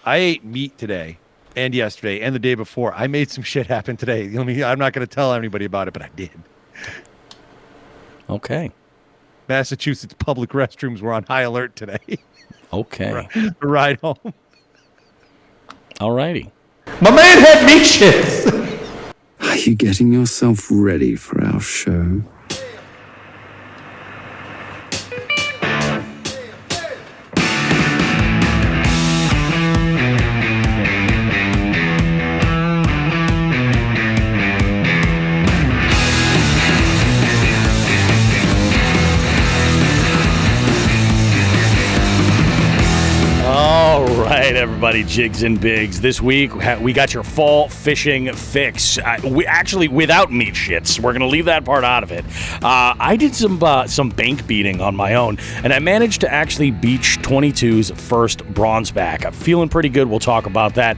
I ate meat today and yesterday and the day before. I made some shit happen today. I'm not going to tell anybody about it, but I did. Okay. Massachusetts public restrooms were on high alert today. Okay. Ride home. All righty. My man had meat shits. Are you getting yourself ready for our show? All right, everybody, Jigs and Bigs. This week, we got your fall fishing fix. We actually, without meat shits. We're going to leave that part out of it. I did some bank beating on my own, and I managed to actually beach 22's first bronze back. I'm feeling pretty good. We'll talk about that.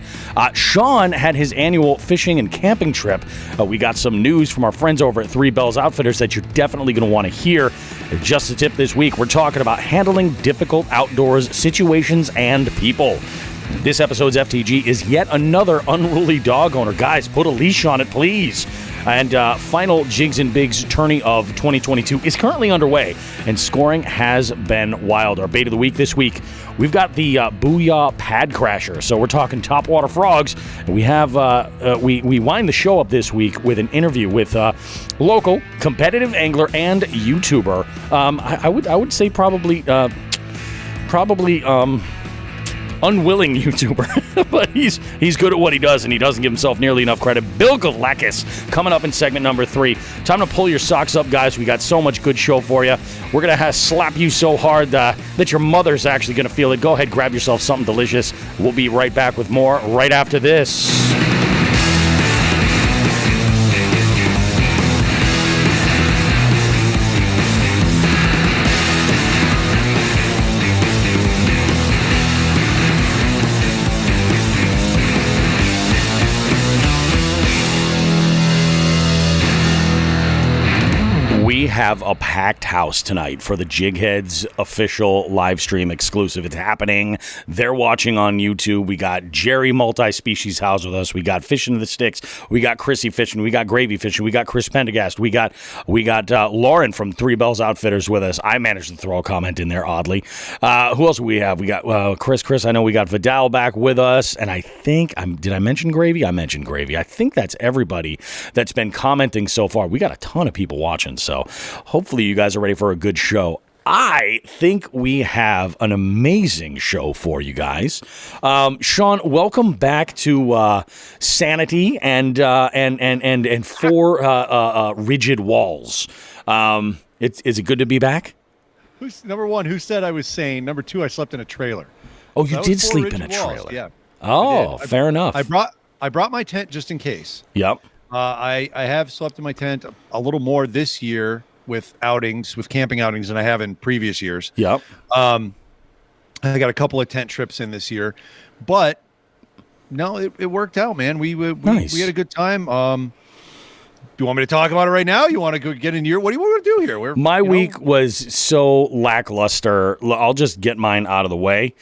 Sean had his annual fishing and camping trip. We got some news from our friends over at Three Bells Outfitters that you're definitely going to want to hear. Just a tip this week, we're talking about handling difficult outdoors situations and people. This episode's FTG is yet another unruly dog owner. Guys, put a leash on it, please. And final Jigs and Bigs tourney of 2022 is currently underway, and scoring has been wild. Our bait of the week this week, we've got the BOOYAH Pad Crashers. So we're talking topwater frogs. We have we wind the show up this week with an interview with local competitive angler and YouTuber. I would say probably unwilling YouTuber, but he's good at what he does, and he doesn't give himself nearly enough credit. Bill Galekas coming up in segment number 3. Time to pull your socks up, guys. We got so much good show for you. We're going to slap you so hard that your mother's actually going to feel it. Go ahead, grab yourself something delicious. We'll be right back with more right after this. We have a packed house tonight for the Jigheads official live stream exclusive. It's happening. They're watching on YouTube. We got Jerry Multi-Species House with us. We got Fishing the Sticks. We got Chrissy Fishing. We got Gravy Fishing. We got Chris Pendergast. We got Lauren from Three Bells Outfitters with us. I managed to throw a comment in there oddly. Who else do we have? We got Chris. I know we got Vidal back with us, and I think did I mention Gravy? I mentioned Gravy. I think that's everybody that's been commenting so far. We got a ton of people watching, so hopefully you guys are ready for a good show. I think we have an amazing show for you guys. Sean, welcome back to Sanity and Four Rigid Walls. Is it good to be back? Number one, who said I was sane? Number two, I slept in a trailer. Oh, you did sleep in a trailer. Yeah. Oh, fair enough. I brought my tent just in case. Yep. I have slept in my tent a little more this year with camping outings than I have in previous years. Yep. I got a couple of tent trips in this year, but no, it worked out, man. We had a good time. Do you want me to talk about it right now? You want to go get in what do you want to do here? My week was so lackluster. I'll just get mine out of the way.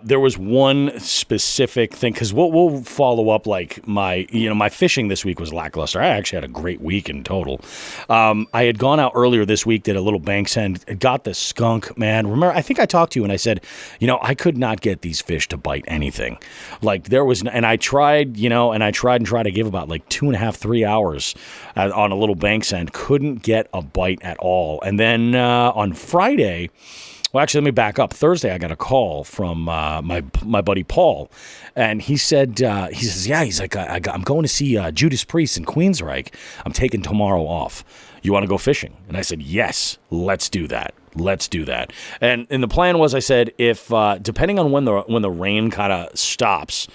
There was one specific thing, because we'll follow up like my fishing this week was lackluster. I actually had a great week in total. I had gone out earlier this week, did a little bank send, got the skunk, man. Remember, I think I talked to you and I said, I could not get these fish to bite anything. Like there was, and I tried to give about like 2.5, 3 hours on a little bank send, couldn't get a bite at all. And then on Friday, well, actually, let me back up. Thursday, I got a call from my buddy Paul, and he said, he's like, I'm going to see Judas Priest in Queensryche. I'm taking tomorrow off. You want to go fishing? And I said, yes, let's do that. And the plan was, I said, if depending on when the rain kind of stops,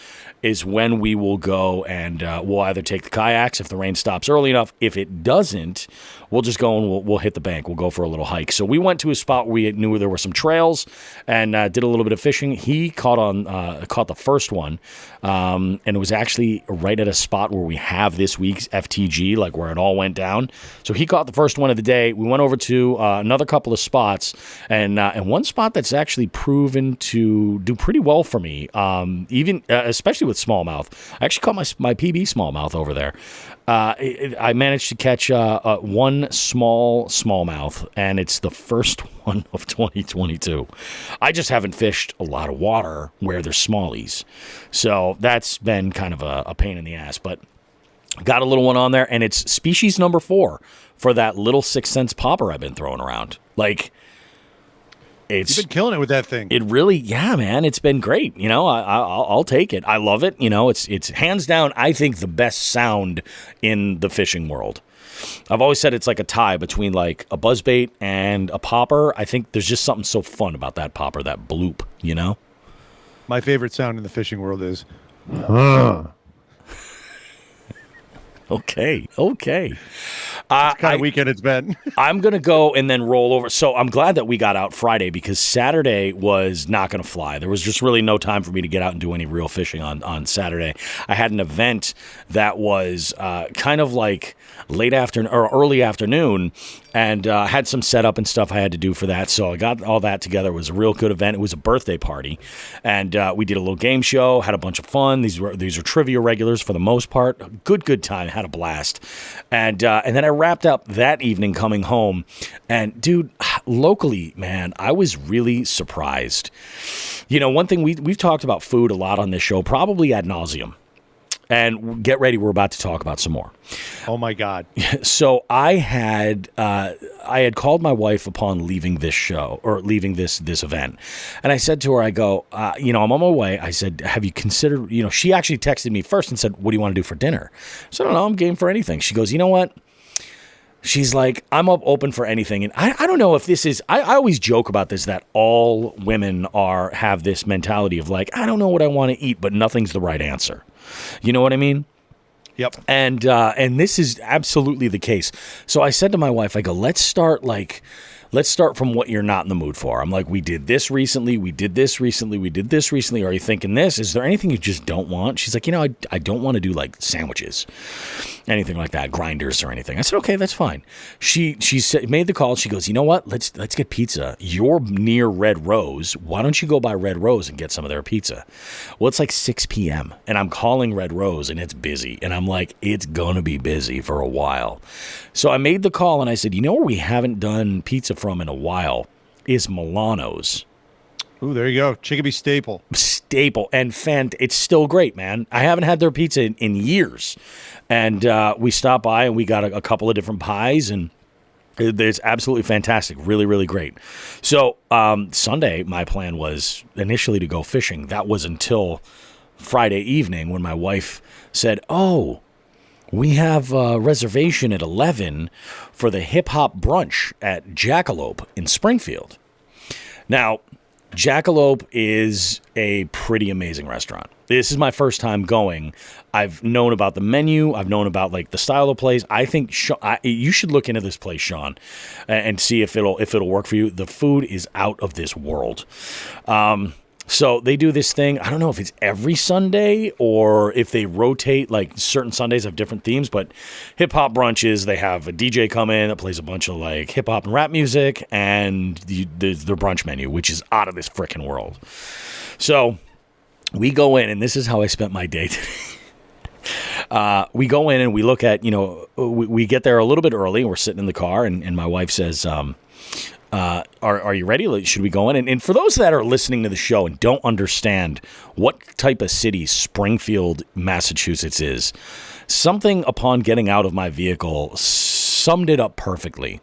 is when we will go and we'll either take the kayaks if the rain stops early enough. If it doesn't, we'll just go and we'll hit the bank. We'll go for a little hike. So we went to a spot where we knew there were some trails and did a little bit of fishing. He caught the first one, and it was actually right at a spot where we have this week's FTG, like where it all went down. So he caught the first one of the day. We went over to another couple of spots. spots, and one spot that's actually proven to do pretty well for me, even especially with smallmouth. I actually caught my PB smallmouth over there. I managed to catch one smallmouth, and it's the first one of 2022. I just haven't fished a lot of water where there's smallies, so that's been kind of a pain in the ass, but got a little one on there, and it's species number 4 for that little 6 cents popper I've been throwing around. Like, you've been killing it with that thing. It really, yeah, man, it's been great. You know, I'll take it. I love it. You know, it's hands down, I think, the best sound in the fishing world. I've always said it's like a tie between like a buzzbait and a popper. I think there's just something so fun about that popper, that bloop, you know? My favorite sound in the fishing world is, Okay. It's kind of weekend it's been. I'm going to go and then roll over. So I'm glad that we got out Friday because Saturday was not going to fly. There was just really no time for me to get out and do any real fishing on Saturday. I had an event that was kind of like late afternoon or early afternoon, and had some setup and stuff I had to do for that. So I got all that together. It was a real good event. It was a birthday party, and we did a little game show, had a bunch of fun. These are trivia regulars for the most part. Good time. Had a blast. And then I wrapped up that evening coming home. And dude, locally, man, I was really surprised. You know, one thing we've talked about food a lot on this show, probably ad nauseum. And get ready, we're about to talk about some more. Oh my God! So I had called my wife upon leaving this show or leaving this event, and I said to her, I go, I'm on my way. I said, have you considered? You know, she actually texted me first and said, what do you want to do for dinner? So I don't know, I'm game for anything. She goes, you know what? She's like, I'm open for anything. And I don't know if this is, I always joke about this, that all women have this mentality of like, I don't know what I want to eat, but nothing's the right answer. You know what I mean? Yep. And this is absolutely the case. So I said to my wife, I go, let's start from what you're not in the mood for. I'm like, we did this recently. We did this recently. Are you thinking this? Is there anything you just don't want? She's like, I don't want to do like sandwiches, anything like that, grinders or anything. I said, okay, that's fine. She made the call. She goes, you know what? Let's get pizza. You're near Red Rose. Why don't you go by Red Rose and get some of their pizza? Well, it's like 6 p.m. and I'm calling Red Rose and it's busy. And I'm like, it's going to be busy for a while. So I made the call and I said, you know where we haven't done pizza from in a while is Milano's. Ooh, there you go. Chicopee staple. And it's still great, man. I haven't had their pizza in years. And we stopped by and we got a couple of different pies, and it's absolutely fantastic. Really, really great. So Sunday, my plan was initially to go fishing. That was until Friday evening when my wife said, oh, we have a reservation at 11 for the hip-hop brunch at Jackalope in Springfield. Now, Jackalope is a pretty amazing restaurant. This is my first time going. I've known about the menu. I've known about like the style of place. I think you should look into this place, Sean, and see if it'll work for you. The food is out of this world. So they do this thing. I don't know if it's every Sunday or if they rotate, like certain Sundays have different themes, but hip hop brunches, they have a DJ come in that plays a bunch of like hip hop and rap music and their brunch menu, which is out of this freaking world. So we go in, and this is how I spent my day today. We go in and we look at, we get there a little bit early and we're sitting in the car and my wife says, are you ready? Should we go in? And for those that are listening to the show and don't understand what type of city Springfield, Massachusetts is, something upon getting out of my vehicle summed it up perfectly.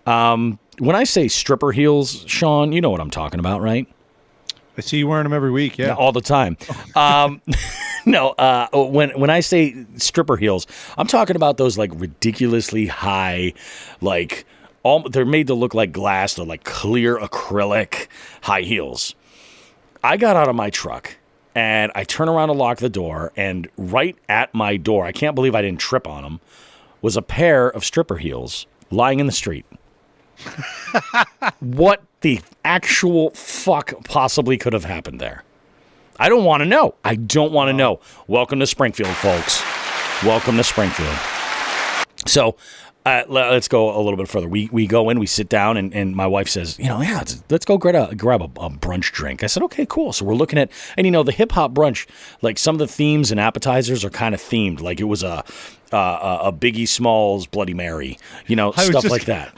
When I say stripper heels, Sean, you know what I'm talking about, right? I see you wearing them every week, yeah. All the time. No, when I say stripper heels, I'm talking about those like ridiculously high, like they're made to look like glass. They're like clear acrylic high heels. I got out of my truck and I turn around to lock the door, and right at my door, I can't believe I didn't trip on them, was a pair of stripper heels lying in the street. What the actual fuck possibly could have happened there? I don't want to know. I don't want to know. Welcome to Springfield, folks. Welcome to Springfield. So Let's go a little bit further. We go in, we sit down, and my wife says, let's go grab a brunch drink. I said, okay, cool. So we're looking at, and the hip hop brunch, like some of the themes and appetizers are kind of themed. Like it was a Biggie Smalls Bloody Mary, stuff like that.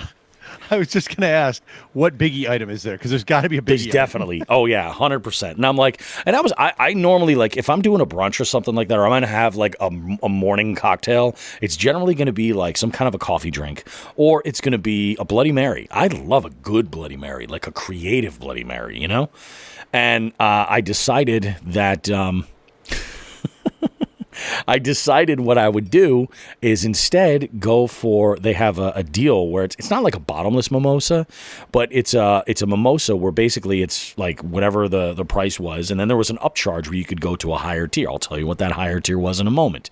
I was just going to ask, what Biggie item is there? Because there's got to be a Biggie There's definitely. Oh, yeah, 100%. And I'm like, I normally, like, if I'm doing a brunch or something like that, or I'm going to have, like, a morning cocktail, it's generally going to be, like, some kind of a coffee drink, or it's going to be a Bloody Mary. I love a good Bloody Mary, like a creative Bloody Mary, And I decided that... I decided what I would do is instead go for, they have a deal where it's not like a bottomless mimosa, but it's a mimosa where basically it's like whatever the price was, and then there was an upcharge where you could go to a higher tier. I'll tell you what that higher tier was in a moment.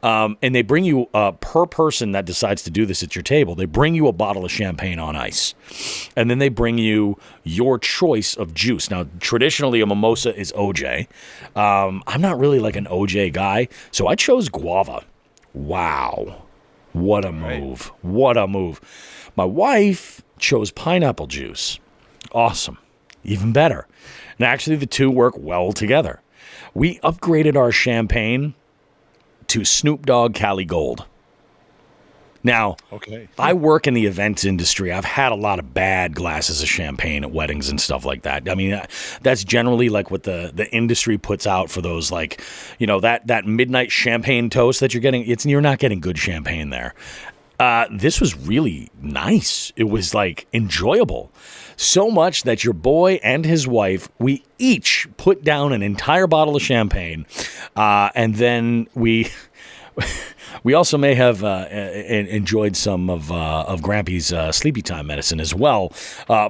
And they bring you, per person that decides to do this at your table, they bring you a bottle of champagne on ice. And then they bring you your choice of juice. Now, traditionally, a mimosa is OJ. I'm not really like an OJ guy, so I chose guava. Wow. What a move. Right. What a move. My wife chose pineapple juice. Awesome. Even better. And actually, the two work well together. We upgraded our champagne to Snoop Dogg Cali Gold. Now, I work in the events industry. I've had a lot of bad glasses of champagne at weddings and stuff like that. I mean, that's generally like what the industry puts out for those, like, that midnight champagne toast that you're getting. You're not getting good champagne there. This was really nice. It was like enjoyable. So much that your boy and his wife, we each put down an entire bottle of champagne, and then we also may have enjoyed some of Grampy's sleepy time medicine as well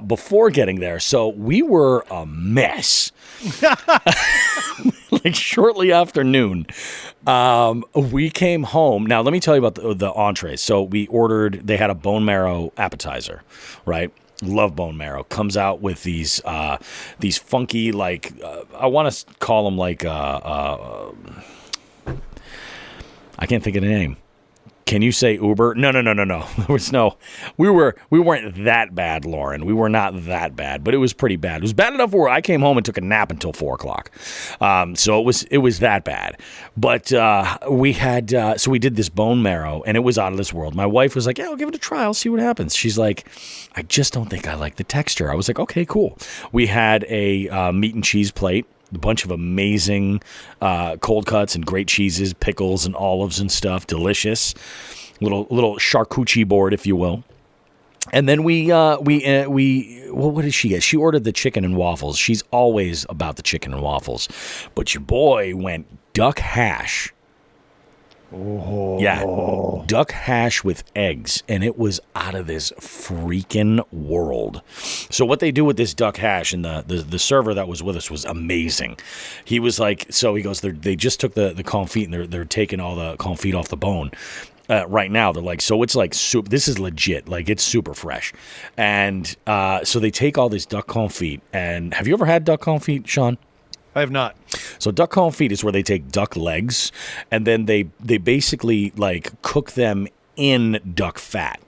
before getting there. So we were a mess. Like shortly after noon, we came home. Now let me tell you about the entrees. So we ordered. They had a bone marrow appetizer, right? Love bone marrow. Comes out with these funky, like, I want to call them like, I can't think of the name. Can you say Uber? No. There was no. We weren't that bad, Lauren. We were not that bad, but it was pretty bad. It was bad enough where I came home and took a nap until 4:00. So it was that bad. But we had so we did this bone marrow, and it was out of this world. My wife was like, "Yeah, I'll give it a try. I'll see what happens." She's like, "I just don't think I like the texture." I was like, "Okay, cool." We had a meat and cheese plate. A bunch of amazing cold cuts and great cheeses, pickles and olives and stuff. Delicious. Little charcuterie board, if you will. And then we what did she get? She ordered the chicken and waffles. She's always about the chicken and waffles. But your boy went duck hash. Oh. Yeah, duck hash with eggs, and it was out of this freaking world. So what they do with this duck hash, and the server that was with us was amazing. He was like, so he goes, they just took the confit, and they're taking all the confit off the bone. Right now, they're like, so it's like soup. This is legit, like it's super fresh. And so they take all this duck confit, and have you ever had duck confit, Sean? I have not. So duck confit is where they take duck legs, and then they basically like cook them in duck fat.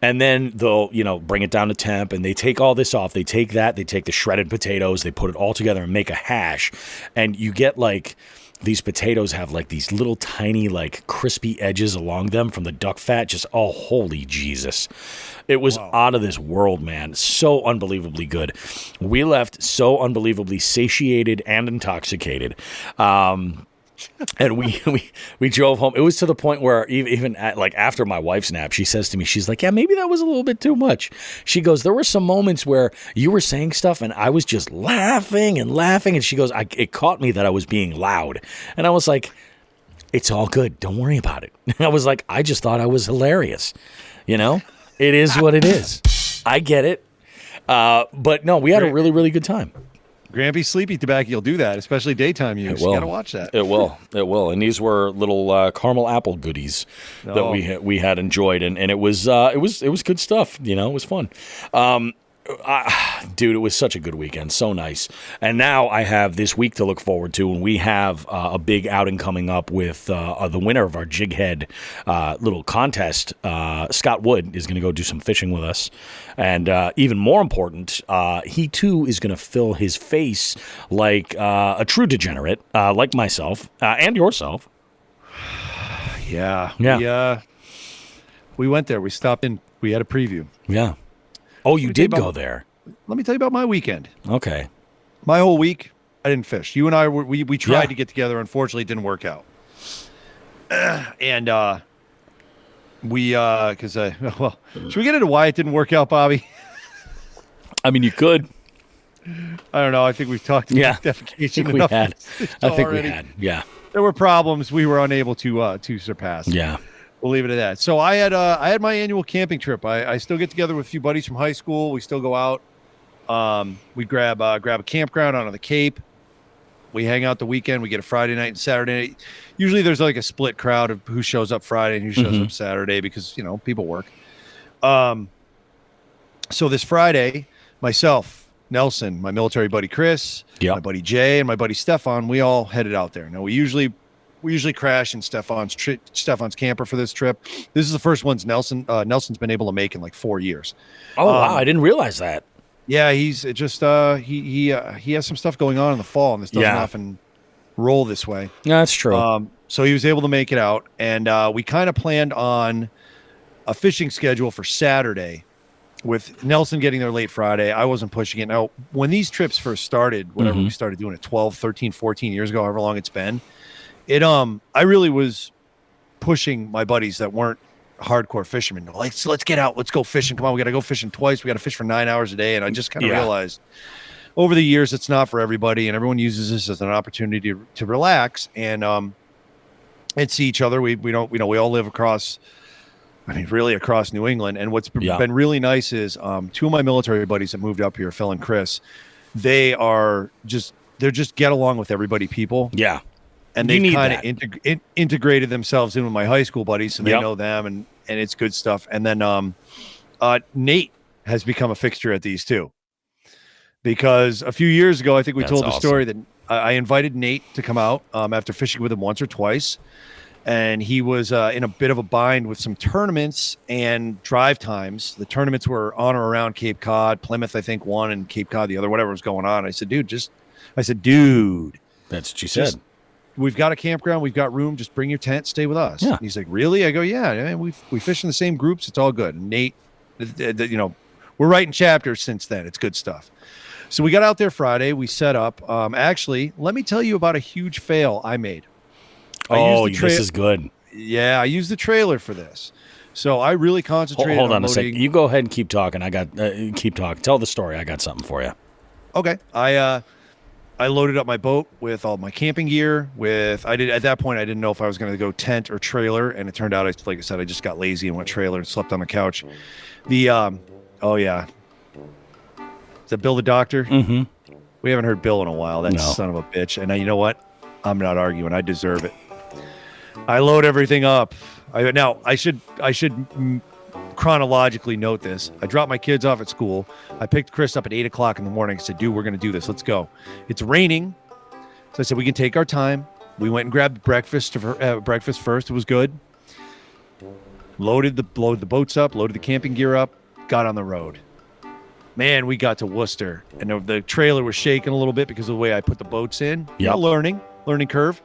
And then they'll, bring it down to temp, and they take all this off. They take that, they take the shredded potatoes, they put it all together and make a hash. And you get like, these potatoes have like these little tiny like crispy edges along them from the duck fat. Just, oh, holy Jesus. It was out of this world, man. So unbelievably good. We left so unbelievably satiated and intoxicated. And we drove home. It was to the point where even like after my wife's nap, she says to me, she's like, yeah, maybe that was a little bit too much. She goes, there were some moments where you were saying stuff and I was just laughing. And she goes, it caught me that I was being loud. And I was like, it's all good. Don't worry about it. And I was like, I just thought I was hilarious. It is what it is. I get it. But no, we had a really, really good time. Grampy's sleepy tobacco will do that, especially daytime use. You got to watch that. It will. And these were little caramel apple goodies that we had enjoyed, and it was good stuff. It was fun. Dude, it was such a good weekend. So nice. And now I have this week to look forward to, and we have a big outing coming up with the winner of our Jig Head little contest. Scott Wood is going to go do some fishing with us. And even more important, he too is going to fill his face like a true degenerate, like myself and yourself. Yeah. We went there. We stopped in. We had a preview. Yeah. Oh, you did go there. Let me tell you about my weekend. Okay. My whole week, I didn't fish. You and I, we tried to get together. Unfortunately, it didn't work out. And well, should we get into why it didn't work out, Bobby? I mean, you could. I don't know. I think we've talked about defecation enough. I think we had. Yeah. There were problems we were unable to surpass. Yeah. We'll leave it at that. So I had my annual camping trip. I still get together with a few buddies from high school. We still go out. We grab a campground out on the Cape. We hang out the weekend. We get a Friday night and Saturday night. Usually there's like a split crowd of who shows up Friday and who shows up Saturday because, people work. So this Friday, myself, Nelson, my military buddy Chris, my buddy Jay, and my buddy Stefan, we all headed out there. Now we usually crash in Stefan's camper for this trip. This is the first one Nelson's been able to make in like 4 years. Oh wow, I didn't realize that. Yeah, he's just he has some stuff going on in the fall, and this doesn't often roll this way. Yeah, that's true. So he was able to make it out, and we kind of planned on a fishing schedule for Saturday, with Nelson getting there late Friday. I wasn't pushing it. Now, when these trips first started, whenever we started doing it 12, 13, 14 years ago, however long it's been, I really was pushing my buddies that weren't hardcore fishermen. Like, let's get out. Let's go fishing. Come on. We got to go fishing twice. We got to fish for 9 hours a day. And I just kind of realized over the years, it's not for everybody. And everyone uses this as an opportunity to relax and see each other. We don't, we all live across, really across New England. And what's been really nice is two of my military buddies that moved up here, Phil and Chris, they're just get along with everybody people. Yeah. And they've kind of integrated themselves in with my high school buddies, so they know them, and it's good stuff. And then Nate has become a fixture at these too, because a few years ago, I think we told the story that I invited Nate to come out after fishing with him once or twice, and he was in a bit of a bind with some tournaments and drive times. The tournaments were on or around Cape Cod. Plymouth, I think, one, and Cape Cod the other, whatever was going on. I said, dude, that's what you said. We've got a campground. We've got room. Just bring your tent. Stay with us. Yeah. And he's like, really? I go, yeah. We fish in the same groups. It's all good. And Nate, we're writing chapters since then. It's good stuff. So we got out there Friday. We set up. Actually, let me tell you about a huge fail I made. This is good. Yeah, I used the trailer for this. So I really concentrated. Hold on a second. You go ahead and keep talking. Keep talking. Tell the story. I got something for you. Okay. I loaded up my boat with all my camping gear. At that point, I didn't know if I was going to go tent or trailer, and it turned out, like I said, I just got lazy and went trailer and slept on the couch. Is that Bill the Doctor? Mm-hmm. We haven't heard Bill in a while. That son of a bitch. And now, you know what? I'm not arguing. I deserve it. I load everything up. I should chronologically note this. I dropped my kids off at school. I picked Chris up at 8 o'clock in the morning. I said, dude, we're going to do this. Let's go. It's raining. So I said, we can take our time. We went and grabbed breakfast first. It was good. Loaded the boats up, loaded the camping gear up, got on the road. Man, we got to Worcester, and the trailer was shaking a little bit because of the way I put the boats in. Yeah, learning curve.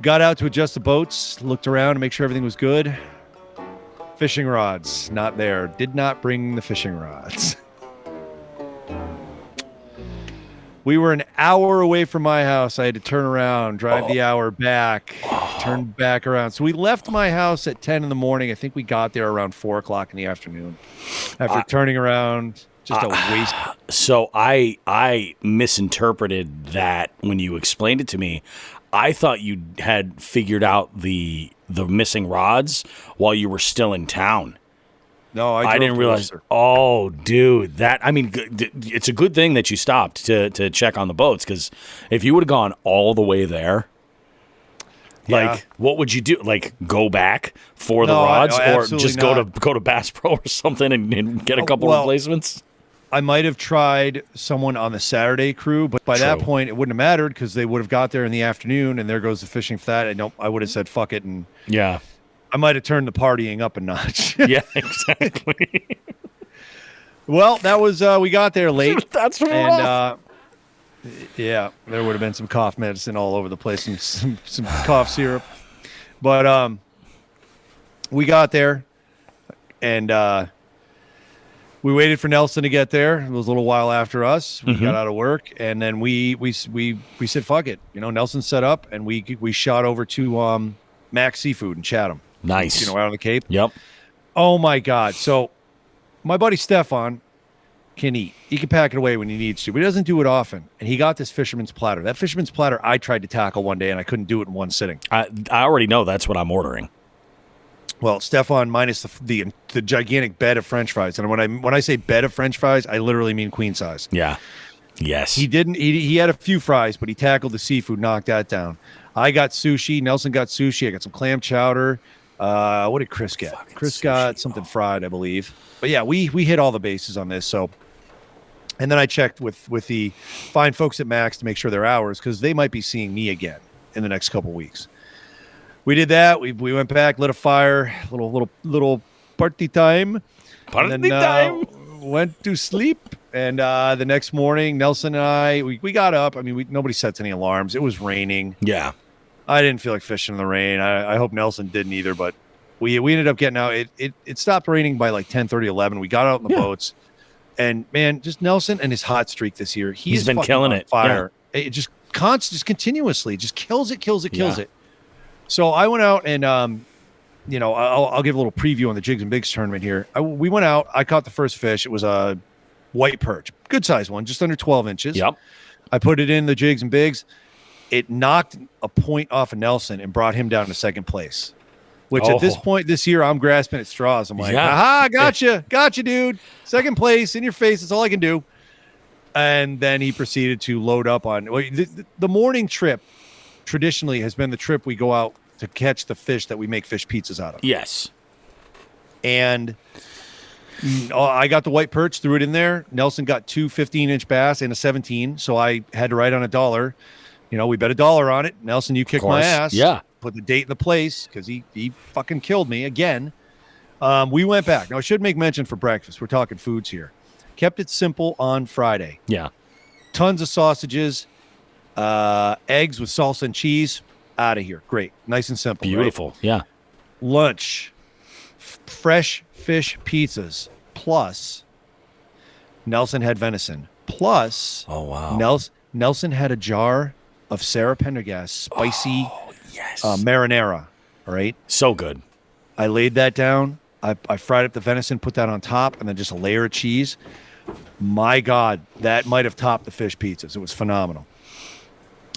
Got out to adjust the boats, looked around to make sure everything was good. Fishing rods, not there. Did not bring the fishing rods. We were an hour away from my house. I had to turn around, drive the hour back, turn back around. So we left my house at 10 in the morning. I think we got there around 4 o'clock in the afternoon. After turning around, just a waste. So I misinterpreted that when you explained it to me. I thought you had figured out the missing rods while you were still in town. No, I didn't realize. Oh, dude, it's a good thing that you stopped to check on the boats, because if you would have gone all the way there, what would you do? Like, go back for the rods, or just go to Bass Pro or something and get a couple replacements? I might have tried someone on the Saturday crew, but by that point, it wouldn't have mattered because they would have got there in the afternoon, and there goes the fishing for that. I would have said fuck it, and I might have turned the partying up a notch. Yeah, exactly. Well, that was we got there late. That's rough. And yeah, there would have been some cough medicine all over the place, and some cough syrup. But we got there, and we waited for Nelson to get there. It was a little while after us. We got out of work, and then we said fuck it. Nelson set up, and we shot over to Max Seafood in Chatham. Nice. Out on the Cape. Yep. Oh my God. So my buddy Stefan can eat. He can pack it away when he needs to, but he doesn't do it often. And he got this fisherman's platter. That fisherman's platter I tried to tackle one day, and I couldn't do it in one sitting. I already know that's what I'm ordering. Well, Stefan minus the gigantic bed of French fries, and when I say bed of French fries, I literally mean queen size. Yeah. Yes. He didn't. He had a few fries, but he tackled the seafood, knocked that down. I got sushi. Nelson got sushi. I got some clam chowder. What did Chris get? Chris got something fried, I believe. But yeah, we hit all the bases on this. So, and then I checked with the fine folks at Max to make sure they're ours, because they might be seeing me again in the next couple weeks. We did that. We went back, lit a fire, little party time. Went to sleep. And the next morning, Nelson and I, we got up. I mean, nobody sets any alarms. It was raining. Yeah. I didn't feel like fishing in the rain. I hope Nelson didn't either, but we ended up getting out. It stopped raining by like 10:30, 11. We got out in the boats. And, man, just Nelson and his hot streak this year. He's been killing it. Fire. Yeah. It just continuously. Just kills it. So I went out and, I'll give a little preview on the Jigs and Bigs tournament here. We went out. I caught the first fish. It was a white perch. Good size one, just under 12 inches. Yep. I put it in the Jigs and Bigs. It knocked a point off of Nelson and brought him down to second place, which at this point this year, I'm grasping at straws. I'm like, aha, gotcha, dude. Second place in your face. That's all I can do. And then he proceeded to load up on the morning trip. Traditionally has been the trip we go out to catch the fish that we make fish pizzas out of. Yes. And I got the white perch, threw it in there. Nelson got 2 15-inch bass and a 17, so I had to write on $1. We bet $1 on it. Nelson, you kicked my ass. Yeah. Put the date in the place because he fucking killed me again. We went back. Now, I should make mention for breakfast. We're talking foods here. Kept it simple on Friday. Yeah. Tons of sausages. Eggs with salsa and cheese, out of here. Great. Nice and simple. Beautiful. Right? Yeah. Lunch, fresh fish pizzas, plus Nelson had venison, plus Nelson had a jar of Sarah Pendergast spicy marinara. All right. So good. I laid that down. I fried up the venison, put that on top, and then just a layer of cheese. My God, that might have topped the fish pizzas. It was phenomenal.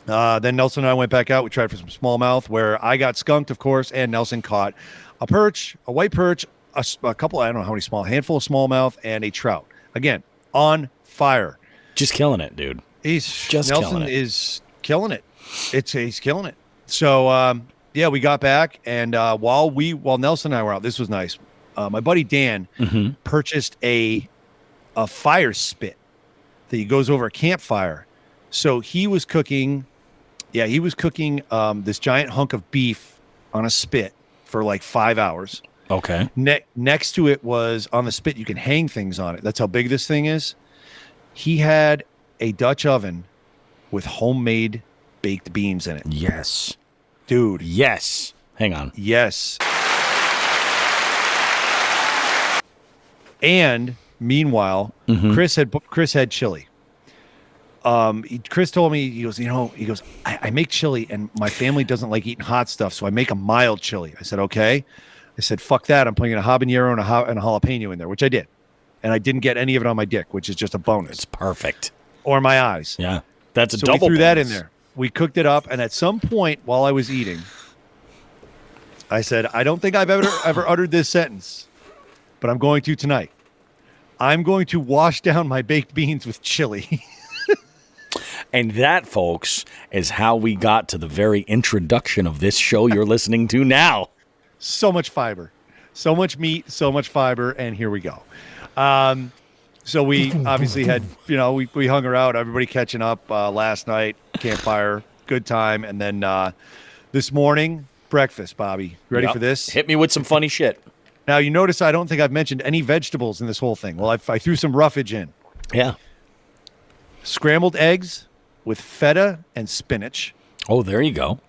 Then Nelson and I went back out. We tried for some smallmouth, where I got skunked, of course, and Nelson caught a perch, a white perch, a couple, I don't know how many handful of smallmouth, and a trout. Again, on fire. Just killing it, dude. Nelson is killing it. He's killing it. So, we got back, and while Nelson and I were out, this was nice. My buddy Dan purchased a fire spit that goes over a campfire. So he was cooking. Yeah, he was cooking this giant hunk of beef on a spit for like 5 hours. Okay. Next to it was, on the spit, you can hang things on it. That's how big this thing is. He had a Dutch oven with homemade baked beans in it. Yes. Dude. Yes. Hang on. Yes. And meanwhile, Chris had chili. Chris told me, he goes, I make chili and my family doesn't like eating hot stuff, so I make a mild chili. I said, okay. I said, fuck that. I'm putting a habanero and a jalapeno in there, which I did. And I didn't get any of it on my dick, which is just a bonus. It's perfect. Or my eyes. Yeah. That's a so double we threw bonus. that in there. We cooked it up, and at some point while I was eating, I said, I don't think I've ever uttered this sentence, but I'm going to tonight. I'm going to wash down my baked beans with chili. And that, folks, is how we got to the very introduction of this show you're listening to now. So much fiber, so much meat, so much fiber, and here we go. So we obviously had, we hung her out, everybody catching up last night, campfire, good time. And then this morning, breakfast, Bobby. Ready for this? Hit me with some funny shit. Now, you notice I don't think I've mentioned any vegetables in this whole thing. Well, I threw some roughage in. Yeah. Scrambled eggs with feta and spinach. Oh, there you go.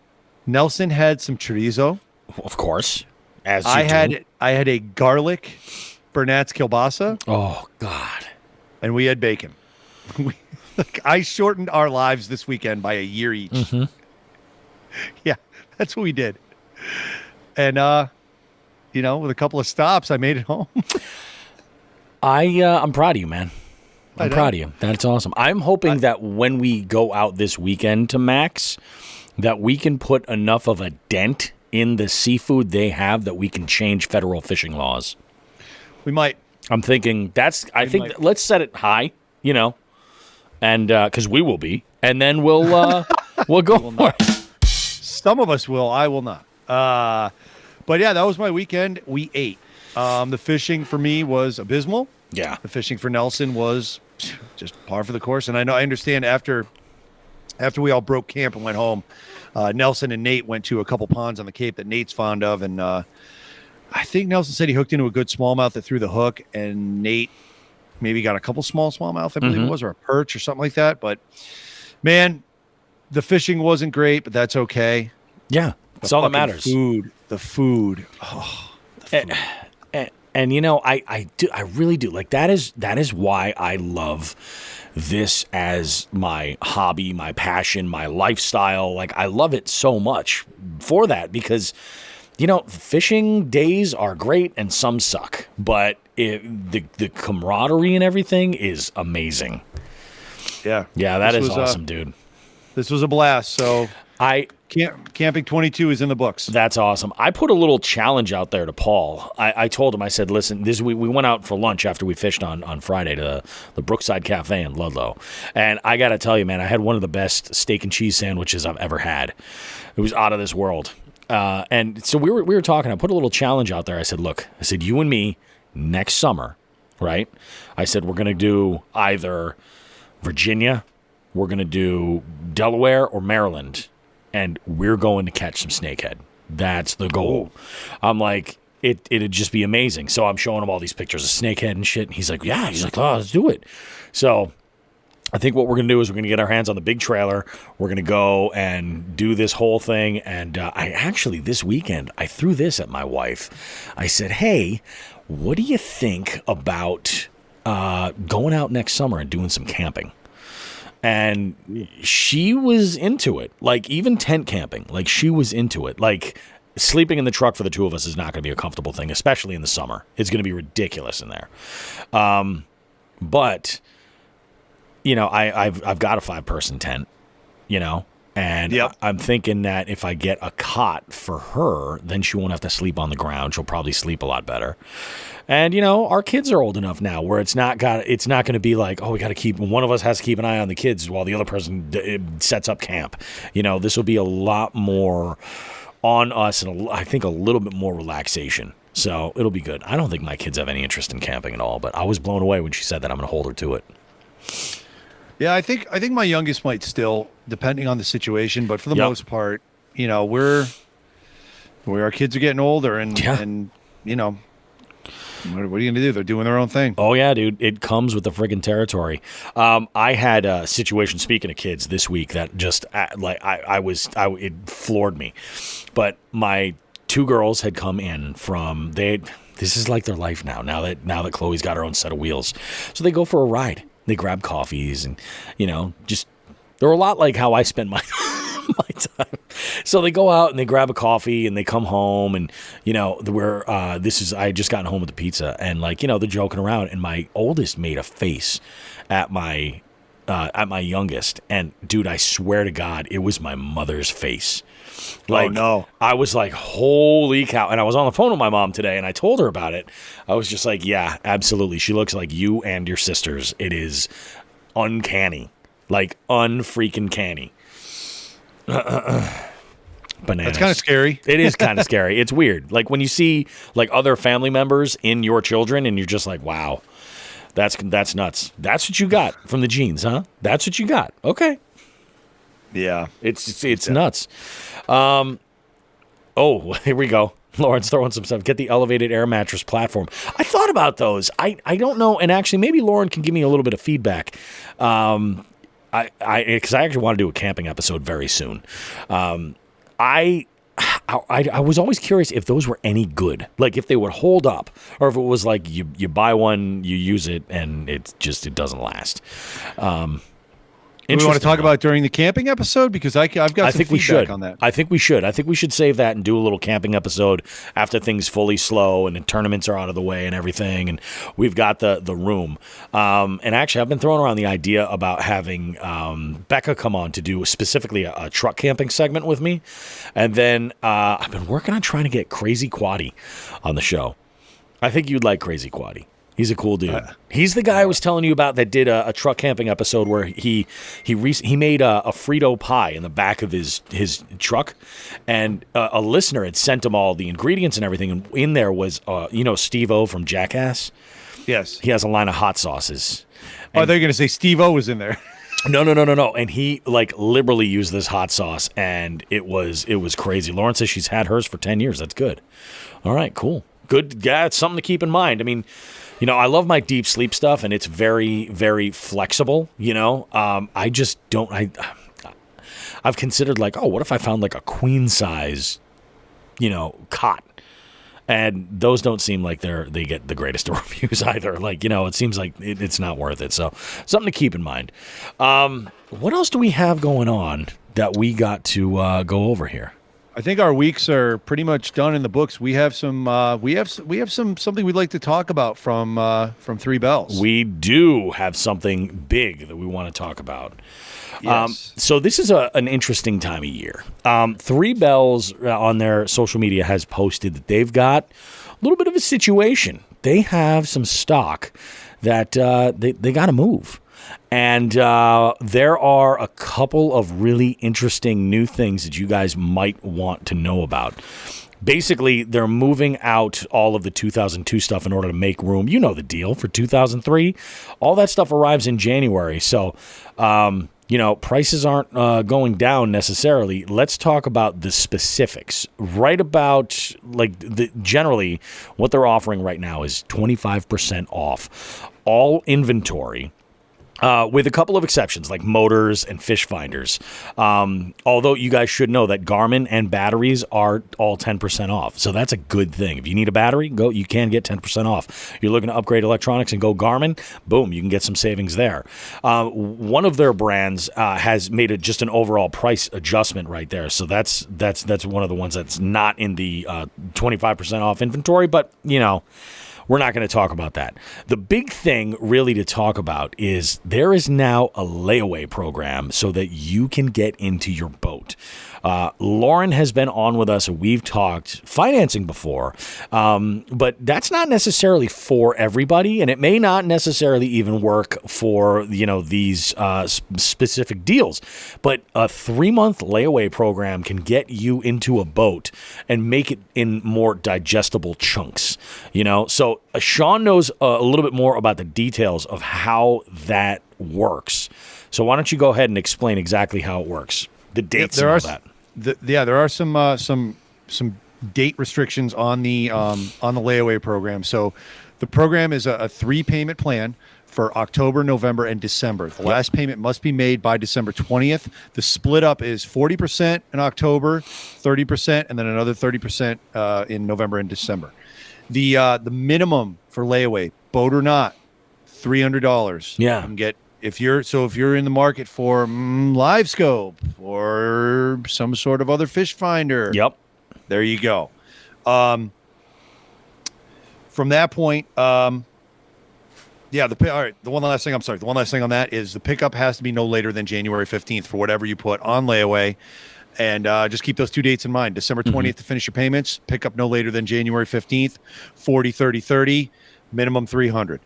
Nelson had some chorizo. Of course. As you I had a garlic Bernat's kielbasa. Oh, God. And we had bacon. I shortened our lives this weekend by a year each. Mm-hmm. Yeah, that's what we did. And, with a couple of stops, I made it home. I'm proud of you, man. I'm proud of you. That's awesome. I'm hoping that when we go out this weekend to Max, that we can put enough of a dent in the seafood they have that we can change federal fishing laws. We might. I'm thinking let's set it high, and because we will be, and then we'll go for it. Some of us will. I will not. But yeah, that was my weekend. We ate. The fishing for me was abysmal. Yeah. The fishing for Nelson was just par for the course. And I understand after we all broke camp and went home, Nelson and Nate went to a couple ponds on the Cape that Nate's fond of. And I think Nelson said he hooked into a good smallmouth that threw the hook. And Nate maybe got a couple smallmouth, I believe it was, or a perch or something like that. But, man, the fishing wasn't great, but that's okay. Yeah. That's all that matters. The food. Oh, the food. And I really do. Like that is why I love this as my hobby, my passion, my lifestyle. Like I love it so much for that because fishing days are great and some suck, but the camaraderie and everything is amazing. Yeah. Yeah, that is awesome, dude. This was a blast. So Camping 22 is in the books. That's awesome. I put a little challenge out there to Paul. I told him, I said, listen, we went out for lunch after we fished on Friday to the Brookside Cafe in Ludlow. And I got to tell you, man, I had one of the best steak and cheese sandwiches I've ever had. It was out of this world. And so we were talking. I put a little challenge out there. I said, look, you and me next summer, right? I said, we're going to do either Virginia, we're going to do Delaware or Maryland. And we're going to catch some snakehead. That's the goal. I'm like, it'd just be amazing. So I'm showing him all these pictures of snakehead and shit. And he's like, yeah. He's like, oh, let's do it. So I think what we're going to do is we're going to get our hands on the big trailer. We're going to go and do this whole thing. And this weekend, I threw this at my wife. I said, hey, what do you think about going out next summer and doing some camping? And she was into it, like even tent camping, like she was into it. Like sleeping in the truck for the two of us is not going to be a comfortable thing, especially in the summer. It's going to be ridiculous in there. But I've got a 5-person tent, and yep. I'm thinking that if I get a cot for her, then she won't have to sleep on the ground. She'll probably sleep a lot better. And, our kids are old enough now where it's not going to be like, oh, one of us has to keep an eye on the kids while the other person sets up camp. This will be a lot more on us and I think a little bit more relaxation. So it'll be good. I don't think my kids have any interest in camping at all, but I was blown away when she said that. I'm going to hold her to it. Yeah, I think my youngest might still, depending on the situation, but for the most part, our kids are getting older and what are you going to do? They're doing their own thing. Oh, yeah, dude. It comes with the friggin' territory. I had a situation, speaking of kids, this week that just, it floored me. But my 2 girls had come in this is like their life now that Chloe's got her own set of wheels. So they go for a ride. They grab coffees and, they're a lot like how I spend my my time. So they go out and they grab a coffee and they come home and, I had just gotten home with the pizza and they're joking around and my oldest made a face at my youngest. And dude, I swear to God, it was my mother's face. Oh no. I was like, holy cow. And I was on the phone with my mom today and I told her about it. I was just like, yeah, absolutely. She looks like you and your sisters. It is uncanny. Like unfreaking canny. Bananas. That's kind of scary. It is kind of scary. It's weird. Like when you see like other family members in your children and you're just like, wow, That's nuts. That's what you got from the jeans, huh? That's what you got. Okay. Yeah. It's nuts. Here we go. Lauren's throwing some stuff. Get the elevated air mattress platform. I thought about those. I don't know. And actually, maybe Lauren can give me a little bit of feedback. Because I actually want to do a camping episode very soon. I was always curious if those were any good, like if they would hold up, or if it was like you buy one, you use it, and it doesn't last. We want to talk about during the camping episode, because I've got some feedback on that. I think we should. I think we should save that and do a little camping episode after things fully slow and the tournaments are out of the way and everything, and we've got the room. And actually, I've been throwing around the idea about having Becca come on to do specifically a truck camping segment with me, and then I've been working on trying to get Crazy Quaddy on the show. I think you'd like Crazy Quaddy. He's a cool dude. He's the guy I was telling you about that did a truck camping episode where he made a Frito pie in the back of his truck, and a listener had sent him all the ingredients and everything, and in there was Steve-O from Jackass. Yes, he has a line of hot sauces. They're going to say Steve-O was in there. No. And he liberally used this hot sauce, and it was crazy. Lauren says she's had hers for 10 years. That's good. All right, cool. Good. Yeah, it's something to keep in mind. I mean, I love my deep sleep stuff, and it's very, very flexible. I just don't. I've considered what if I found a queen size, cot, and those don't seem like they get the greatest of reviews either. It seems like it's not worth it. So something to keep in mind. What else do we have going on that we got to go over here? I think our weeks are pretty much done in the books. We have some something we'd like to talk about from Three Bells. We do have something big that we want to talk about. Yes. So this is an interesting time of year. Three Bells on their social media has posted that they've got a little bit of a situation. They have some stock that they got to move. And there are a couple of really interesting new things that you guys might want to know about. Basically, they're moving out all of the 2002 stuff in order to make room. You know the deal for 2003. All that stuff arrives in January. So, prices aren't going down necessarily. Let's talk about the specifics. Right about, generally, what they're offering right now is 25% off all inventory. With a couple of exceptions, like motors and fish finders. Although you guys should know that Garmin and batteries are all 10% off. So that's a good thing. If you need a battery, you can get 10% off. You're looking to upgrade electronics and go Garmin, boom, you can get some savings there. One of their brands has made just an overall price adjustment right there. So that's one of the ones that's not in the 25% off inventory, but we're not going to talk about that. The big thing really to talk about is there is now a layaway program so that you can get into your boat. Lauren has been on with us, and we've talked financing before, but that's not necessarily for everybody, and it may not necessarily even work for these specific deals. But a 3-month layaway program can get you into a boat and make it in more digestible chunks. So Sean knows a little bit more about the details of how that works. So why don't you go ahead and explain exactly how it works? The dates and all that. There are some date restrictions on the layaway program. So the program is a 3-payment plan for October, November, and December. The last payment must be made by December 20th. The split up is 40% in October, 30%, and then another 30% in November and December. The minimum for layaway, boat or not, $300. Yeah. You can get if you're in the market for live scope or some sort of other fish finder. Yep. There you go. From that point, all right. The one last thing on that is the pickup has to be no later than January 15th for whatever you put on layaway. And just keep those 2 dates in mind. December 20th to finish your payments. Pick up no later than January 15th. 40, 30, 30. Minimum 300.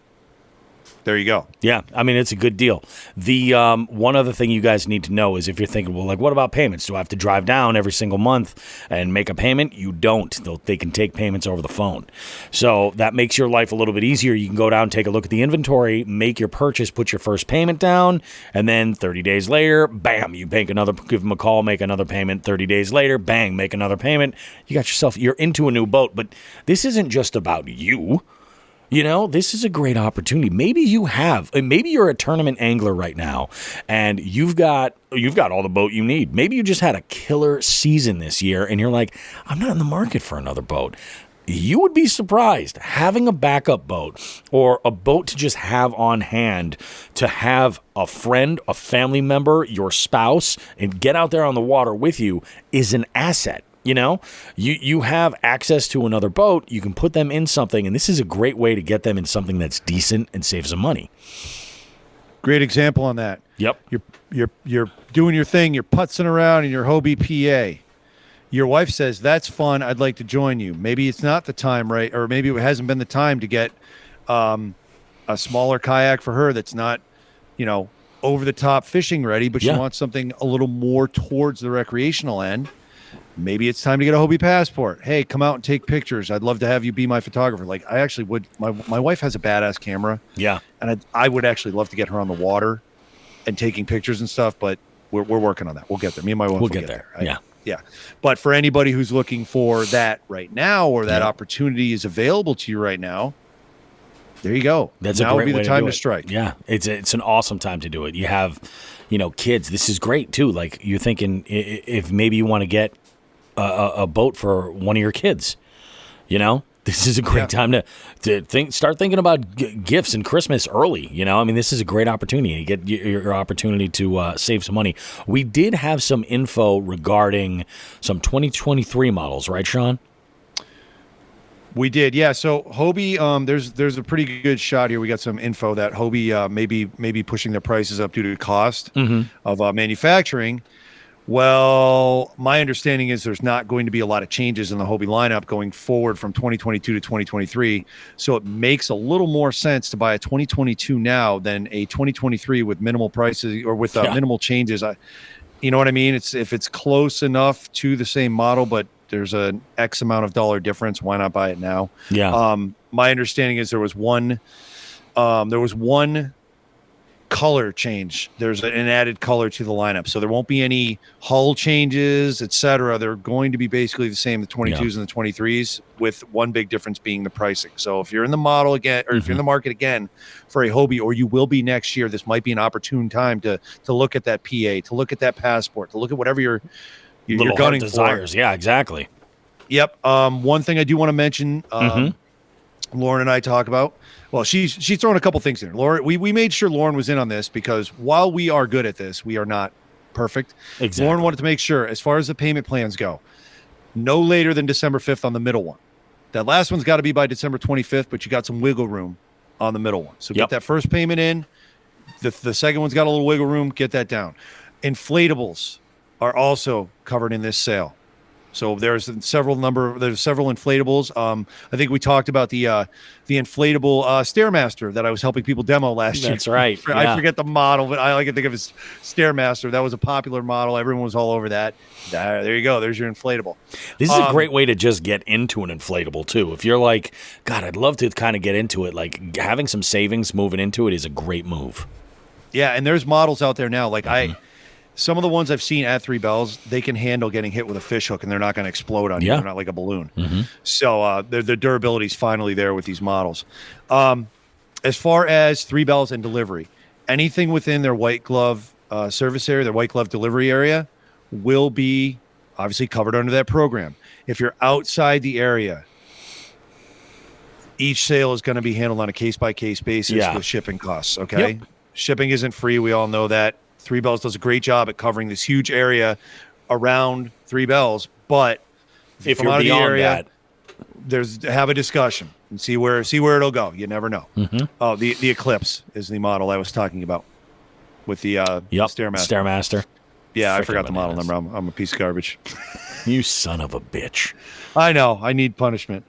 there you go. Yeah, I mean, it's a good deal. The one other thing you guys need to know is if you're thinking, well, like, what about payments? Do I have to drive down every single month and make a payment? You don't. They can take payments over the phone. So that makes your life a little bit easier. You can go down, take a look at the inventory, make your purchase, put your first payment down, and then 30 days later, bam, you give them a call, make another payment. 30 days later, bang, make another payment. You're into a new boat. But this isn't just about you. You know, this is a great opportunity. Maybe you're a tournament angler right now and you've got all the boat you need. Maybe you just had a killer season this year and you're like, I'm not in the market for another boat. You would be surprised having a backup boat or a boat to just have on hand, to have a friend, a family member, your spouse, and get out there on the water with you is an asset. You know, you have access to another boat. You can put them in something, and this is a great way to get them in something that's decent and saves them money. Great example on that. Yep. You're doing your thing. You're putzing around in your Hobie PA. Your wife says, that's fun. I'd like to join you. Maybe it's not the time, right? Or maybe it hasn't been the time to get a smaller kayak for her that's not, over the top fishing ready, but she wants something a little more towards the recreational end. Maybe it's time to get a Hobie passport. Hey, come out and take pictures. I'd love to have you be my photographer. Like, I actually would. My wife has a badass camera. Yeah. And I would actually love to get her on the water and taking pictures and stuff, but we're working on that. We'll get there. Me and my wife will get there. Yeah. Yeah. But for anybody who's looking for that right now, or that opportunity is available to you right now, there you go. That's now a great would be way the time to to strike. Yeah. It's an awesome time to do it. You have, kids. This is great too. Like, you're thinking if maybe you want to get a boat for one of your kids, this is a great time to start thinking about gifts and Christmas early. I mean, this is a great opportunity. You get your opportunity to save some money. We did have some info regarding some 2023 models, right, Sean? We did, yeah. So Hobie, there's a pretty good shot here. We got some info that Hobie maybe pushing their prices up due to cost of manufacturing. Well, my understanding is there's not going to be a lot of changes in the Hobie lineup going forward from 2022 to 2023. So it makes a little more sense to buy a 2022 now than a 2023 with minimal prices or with minimal changes. You know what I mean? If it's close enough to the same model, but there's an X amount of dollar difference, why not buy it now? Yeah. My understanding is there was one color change. There's an added color to the lineup, so there won't be any hull changes, etc. They're going to be basically the same, the 22s and the 23s, with one big difference being the pricing. So if you're in the model again, or if you're in the market again for a Hobie, or you will be next year, this might be an opportune time to look at that PA, to look at that passport, to look at whatever your gunning desires. Yeah, exactly. Yep. One thing I do want to mention, Lauren and I talk about. Well, she's throwing a couple things in. Lauren, we made sure Lauren was in on this because while we are good at this, we are not perfect. Exactly. Lauren wanted to make sure, as far as the payment plans go, no later than December 5th on the middle one. That last one's got to be by December 25th, but you got some wiggle room on the middle one. So get that first payment in. The second one's got a little wiggle room. Get that down. Inflatables are also covered in this sale. So there's several inflatables. I think we talked about the inflatable Stairmaster that I was helping people demo last year. That's right. I forget the model, but I like to think of it as Stairmaster. That was a popular model. Everyone was all over that. There you go. There's your inflatable. This is a great way to just get into an inflatable too. If you're like, God, I'd love to kind of get into it. Like, having some savings moving into it is a great move. Yeah, and there's models out there now. Like some of the ones I've seen at 3 Bells, they can handle getting hit with a fish hook, and they're not going to explode on you. They're not like a balloon. So the durability is finally there with these models. As far as 3 Bells and delivery, anything within their white glove service area, their white glove delivery area, will be obviously covered under that program. If you're outside the area, each sale is going to be handled on a case-by-case basis with shipping costs, okay? Shipping isn't free. We all know that. 3 Bells does a great job at covering this huge area around 3 Bells, but if you're beyond that, have a discussion and see where it'll go. You never know. Oh, the Eclipse is the model I was talking about with the Stairmaster. Yeah, I forgot the model number. I'm a piece of garbage. You son of a bitch. I know. I need punishment.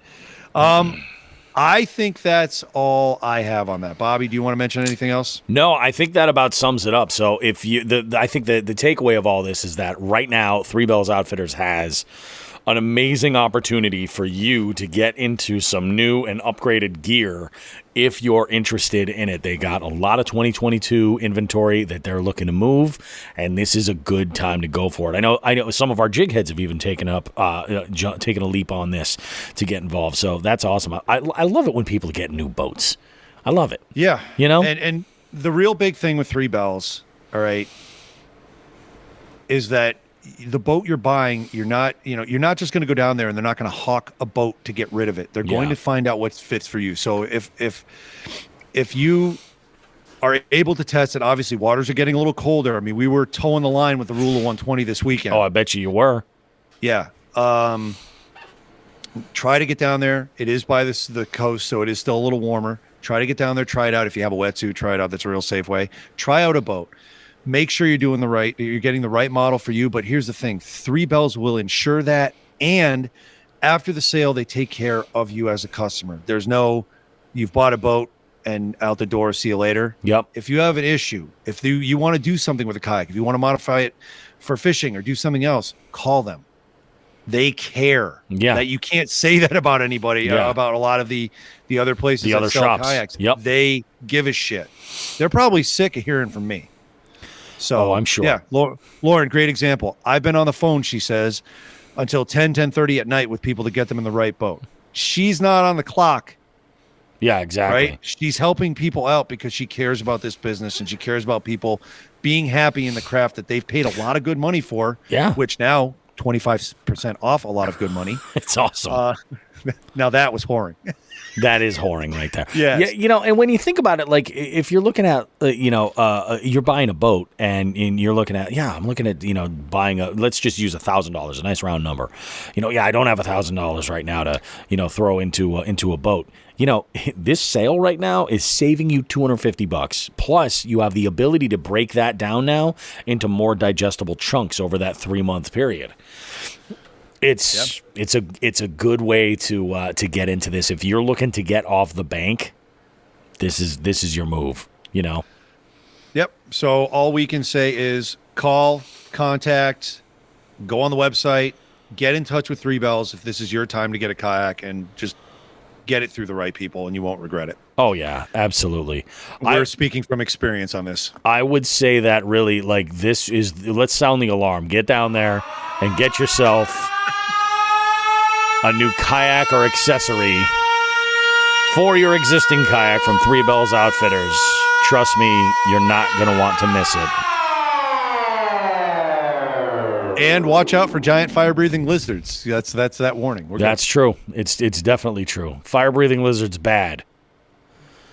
I think that's all I have on that. Bobby, do you want to mention anything else? No, I think that about sums it up. So if you, I think the takeaway of all this is that right now, Three Bells Outfitters has an amazing opportunity for you to get into some new and upgraded gear if you're interested in it. They got a lot of 2022 inventory that they're looking to move, and this is a good time to go for it. I know some of our jig heads have even taken a leap on this to get involved. So that's awesome. I love it when people get new boats. I love it. Yeah. You know? And the real big thing with Three Bells, all right, is that the boat you're buying, you're not just going to go down there and they're not going to hawk a boat to get rid of it. They're going to find out what fits for you. So if you are able to test it, obviously waters are getting a little colder. I mean, we were towing the line with the rule of 120 this weekend. Oh, I bet you were. Yeah. Try to get down there. It is by the coast, so it is still a little warmer. Try to get down there, try it out. If you have a wetsuit, try it out. That's a real safe way. Try out a boat. Make sure you're getting the right model for you. But here's the thing. Three Bells will ensure that. And after the sale, they take care of you as a customer. There's no, you've bought a boat and out the door, see you later. Yep. If you have an issue, if you want to do something with a kayak, if you want to modify it for fishing or do something else, call them. They care. Yeah. That you can't say that about anybody, about a lot of the other places that other sell shops. kayaks. Yep. They give a shit. They're probably sick of hearing from me. So, I'm sure. Yeah, Lauren, great example. I've been on the phone, she says, until 10:30 at night with people to get them in the right boat. She's not on the clock. Yeah, exactly. Right? She's helping people out because she cares about this business and she cares about people being happy in the craft that they've paid a lot of good money for. Yeah. Which now 25% off a lot of good money. It's awesome. Now that was whoring. That is whoring right there. Yes. Yeah. You know, and when you think about it, like if you're looking at, you're buying a boat and you're looking at, I'm looking at, buying let's just use $1,000, a nice round number. I don't have $1,000 right now to, throw into a boat. This sale right now is saving you $250. Plus, you have the ability to break that down now into more digestible chunks over that 3-month period. It's a good way to get into this. If you're looking to get off the bank, this is your move. Yep. So all we can say is call, contact, go on the website, get in touch with Three Bells if this is your time to get a kayak, and just get it through the right people, and you won't regret it. Oh yeah, absolutely. We're speaking from experience on this. I would say that really, this is. Let's sound the alarm. Get down there and get yourself a new kayak or accessory for your existing kayak from Three Bells Outfitters. Trust me, you're not going to want to miss it. And watch out for giant fire-breathing lizards. That's that warning. That's true. It's definitely true. Fire-breathing lizards bad.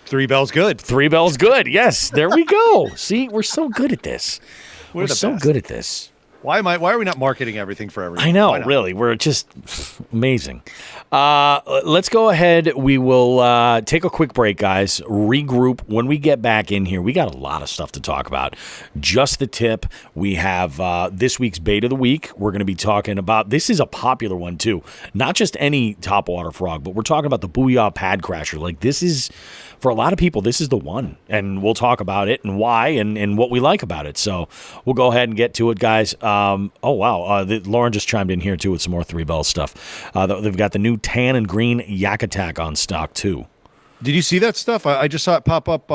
Three Bells good. Three Bells good. Yes, there we go. See, we're so good at this. We're so good at this. Why are we not marketing everything for everyone? I know, really. We're just amazing. Let's go ahead. We will take a quick break, guys. Regroup. When we get back in here, we got a lot of stuff to talk about. Just the tip. We have this week's bait of the week. We're going to be talking about, this is a popular one too. Not just any topwater frog, but we're talking about the BOOYAH Pad Crasher. This is, for a lot of people, this is the one. And we'll talk about it and why and what we like about it. So we'll go ahead and get to it, guys. Lauren just chimed in here too with some more Three Bells stuff. They've got the new tan and green Yak Attack on stock too. Did you see that stuff? I just saw it pop up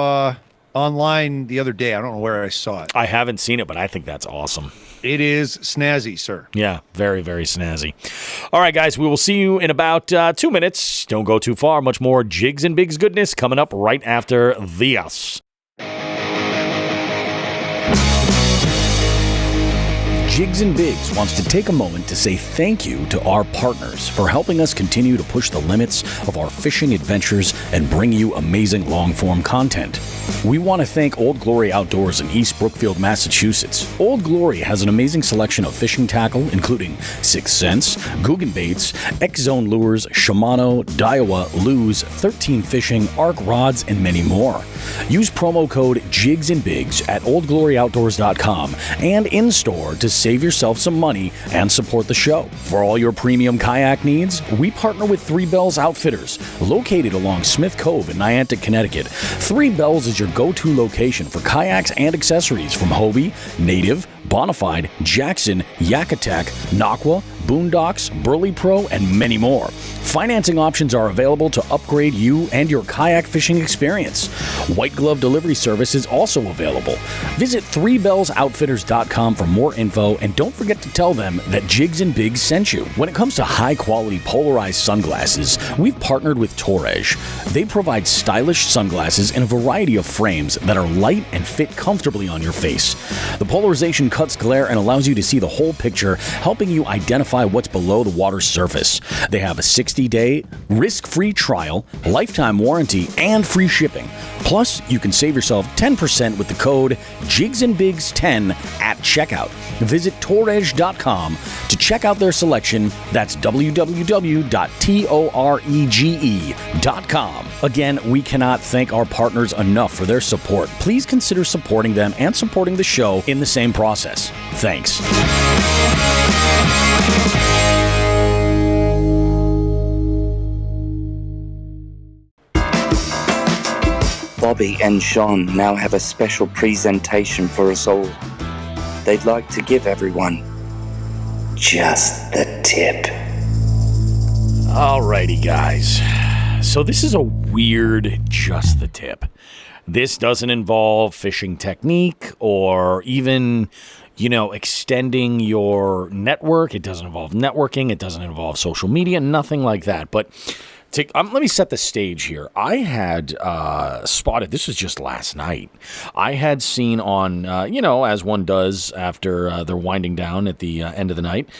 online the other day. I don't know where I saw it. I haven't seen it, but I think that's awesome. It is snazzy, sir. Yeah, very, very snazzy. All right, guys, we will see you in about 2 minutes. Don't go too far. Much more Jigs and Bigs goodness coming up right after this. Jigs and Bigs wants to take a moment to say thank you to our partners for helping us continue to push the limits of our fishing adventures and bring you amazing long-form content. We want to thank Old Glory Outdoors in East Brookfield, Massachusetts. Old Glory has an amazing selection of fishing tackle, including 6th Sense, Guggen Baits, X-Zone Lures, Shimano, Daiwa, Luz, 13 Fishing, Arc Rods, and many more. Use promo code JIGS and Bigs at oldgloryoutdoors.com and in-store to save yourself some money and support the show. For all your premium kayak needs, we partner with Three Bells Outfitters, located along Smith Cove in Niantic, Connecticut. Three Bells is your go-to location for kayaks and accessories from Hobie, Native, Bonafide, Jackson, Yak Attack, Naqua, Boondocks, Burley Pro, and many more. Financing options are available to upgrade you and your kayak fishing experience. White glove delivery service is also available. Visit threebellsoutfitters.com for more info, and don't forget to tell them that Jigs and Bigs sent you. When it comes to high-quality polarized sunglasses, we've partnered with Torres. They provide stylish sunglasses in a variety of frames that are light and fit comfortably on your face. The polarization cuts glare and allows you to see the whole picture, helping you identify what's below the water's surface. They have a 60-day risk-free trial, lifetime warranty, and free shipping. Plus, you can save yourself 10% with the code JIGSandBIGS10 at checkout. Visit Torres.com to check out their selection. That's www.torege.com. Again, we cannot thank our partners enough for their support. Please consider supporting them and supporting the show in the same process. Thanks. Bobby and Sean now have a special presentation for us all. They'd like to give everyone just the tip. Alrighty, guys. So this is a weird just the tip. This doesn't involve fishing technique or even, extending your network. It doesn't involve networking. It doesn't involve social media, nothing like that. But let me set the stage here. I had spotted, this was just last night, I had seen on, as one does after they're winding down at the end of the night,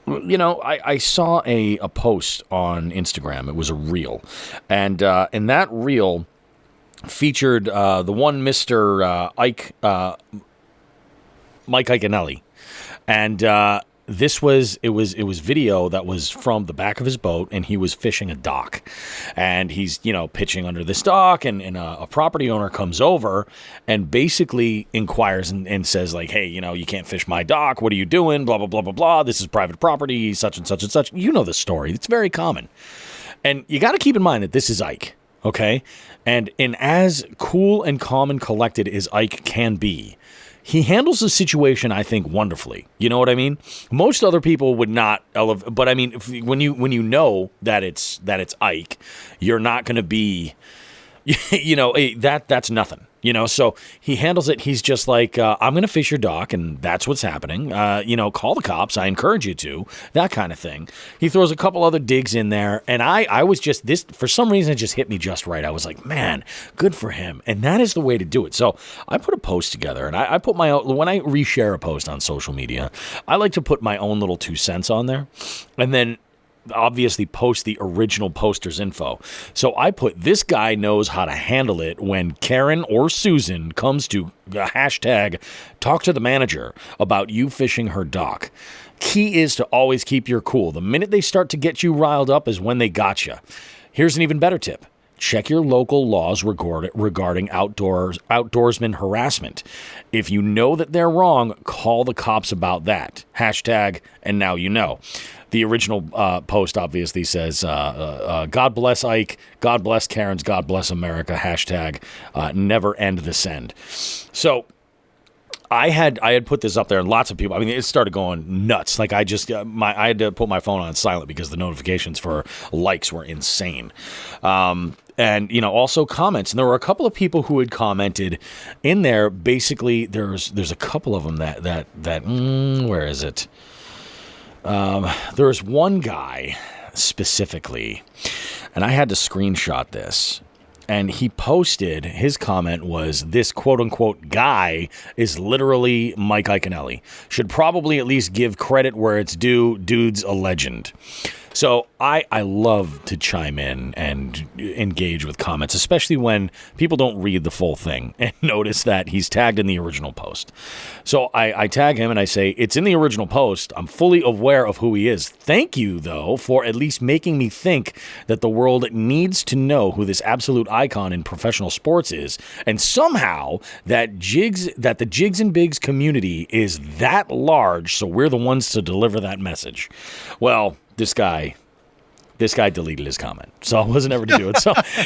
I saw a post on Instagram. It was a reel. And that reel featured the one Mr. Mike Iaconelli. And it was video that was from the back of his boat, and he was fishing a dock, and he's pitching under this dock, and a property owner comes over and basically inquires and says like, hey, you can't fish my dock, what are you doing, blah blah blah blah blah, this is private property, such and such and such. You know the story, it's very common. And you got to keep in mind that this is Ike, okay? And in as cool and calm and collected as Ike can be, he handles the situation, I think, wonderfully. You know what I mean? Most other people would not elevate, but I mean, when you know that it's Ike, you're not going to be, that's nothing. So he handles it. He's just like, I'm going to fish your dock, and that's what's happening. Call the cops. I encourage you to. That kind of thing. He throws a couple other digs in there, and I was just, this, for some reason, it just hit me just right. I was like, man, good for him. And that is the way to do it. So I put a post together, and I put my own, when I reshare a post on social media, I like to put my own little 2 cents on there, and then obviously post the original poster's info. So I put, this guy knows how to handle it when Karen or Susan comes to hashtag talk to the manager about you fishing her dock. Key is to always keep your cool. The minute they start to get you riled up is when they got you. Here's an even better tip. Check your local laws regarding outdoorsman harassment. If you know that they're wrong, call the cops about that. Hashtag, and now you know. The original post obviously says, God bless Ike, God bless Karens, God bless America, hashtag never end the send. So I had put this up there, and lots of people, I mean, it started going nuts. Like I had to put my phone on silent because the notifications for likes were insane. And, also comments. And there were a couple of people who had commented in there. Basically, there's a couple of them that where is it? There's one guy specifically, and I had to screenshot this, and he posted, his comment was, this quote-unquote guy is literally Mike Iaconelli. Should probably at least give credit where it's due. Dude's a legend. So I love to chime in and engage with comments, especially when people don't read the full thing and notice that he's tagged in the original post. So I tag him and I say, it's in the original post. I'm fully aware of who he is. Thank you, though, for at least making me think that the world needs to know who this absolute icon in professional sports is. And somehow that the Jigs and Bigs community is that large, so we're the ones to deliver that message. Well, this guy deleted his comment, so I wasn't able to do it.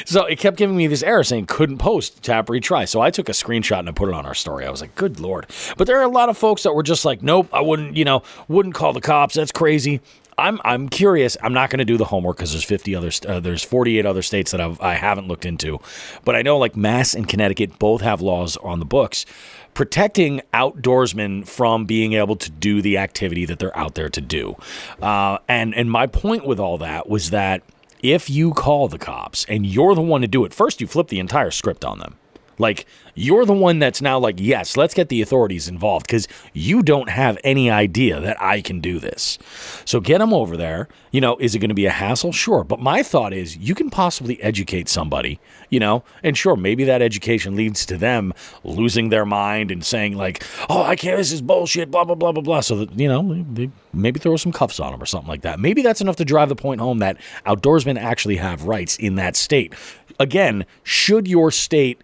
So it kept giving me this error saying couldn't post, tap retry. So I took a screenshot and I put it on our story. I was like, good Lord. But there are a lot of folks that were just like, nope, I wouldn't call the cops. That's crazy. I'm curious. I'm not going to do the homework because there's 48 other states that I haven't looked into. But I know like Mass and Connecticut both have laws on the books protecting outdoorsmen from being able to do the activity that they're out there to do. And my point with all that was that if you call the cops and you're the one to do it, first you flip the entire script on them. Like, you're the one that's now like, yes, let's get the authorities involved because you don't have any idea that I can do this. So get them over there. Is it going to be a hassle? Sure. But my thought is you can possibly educate somebody, and sure, maybe that education leads to them losing their mind and saying like, oh, I can't, this is bullshit, blah, blah, blah, blah, blah. So that, they maybe throw some cuffs on them or something like that. Maybe that's enough to drive the point home that outdoorsmen actually have rights in that state. Again, should your state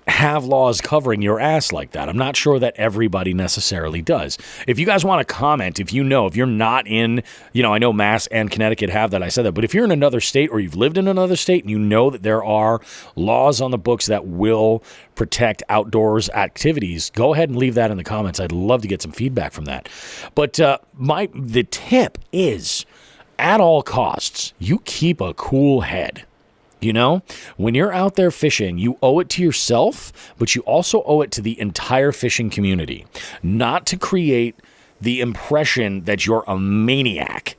have laws covering your ass like that? I'm not sure that everybody necessarily does. If you guys want to comment, if you're not in, I know Mass and Connecticut have that, I said that, but if you're in another state or you've lived in another state and you know that there are laws on the books that will protect outdoors activities, go ahead and leave that in the comments. I'd love to get some feedback from that. But the tip is, at all costs, you keep a cool head. When you're out there fishing, you owe it to yourself, but you also owe it to the entire fishing community, not to create the impression that you're a maniac,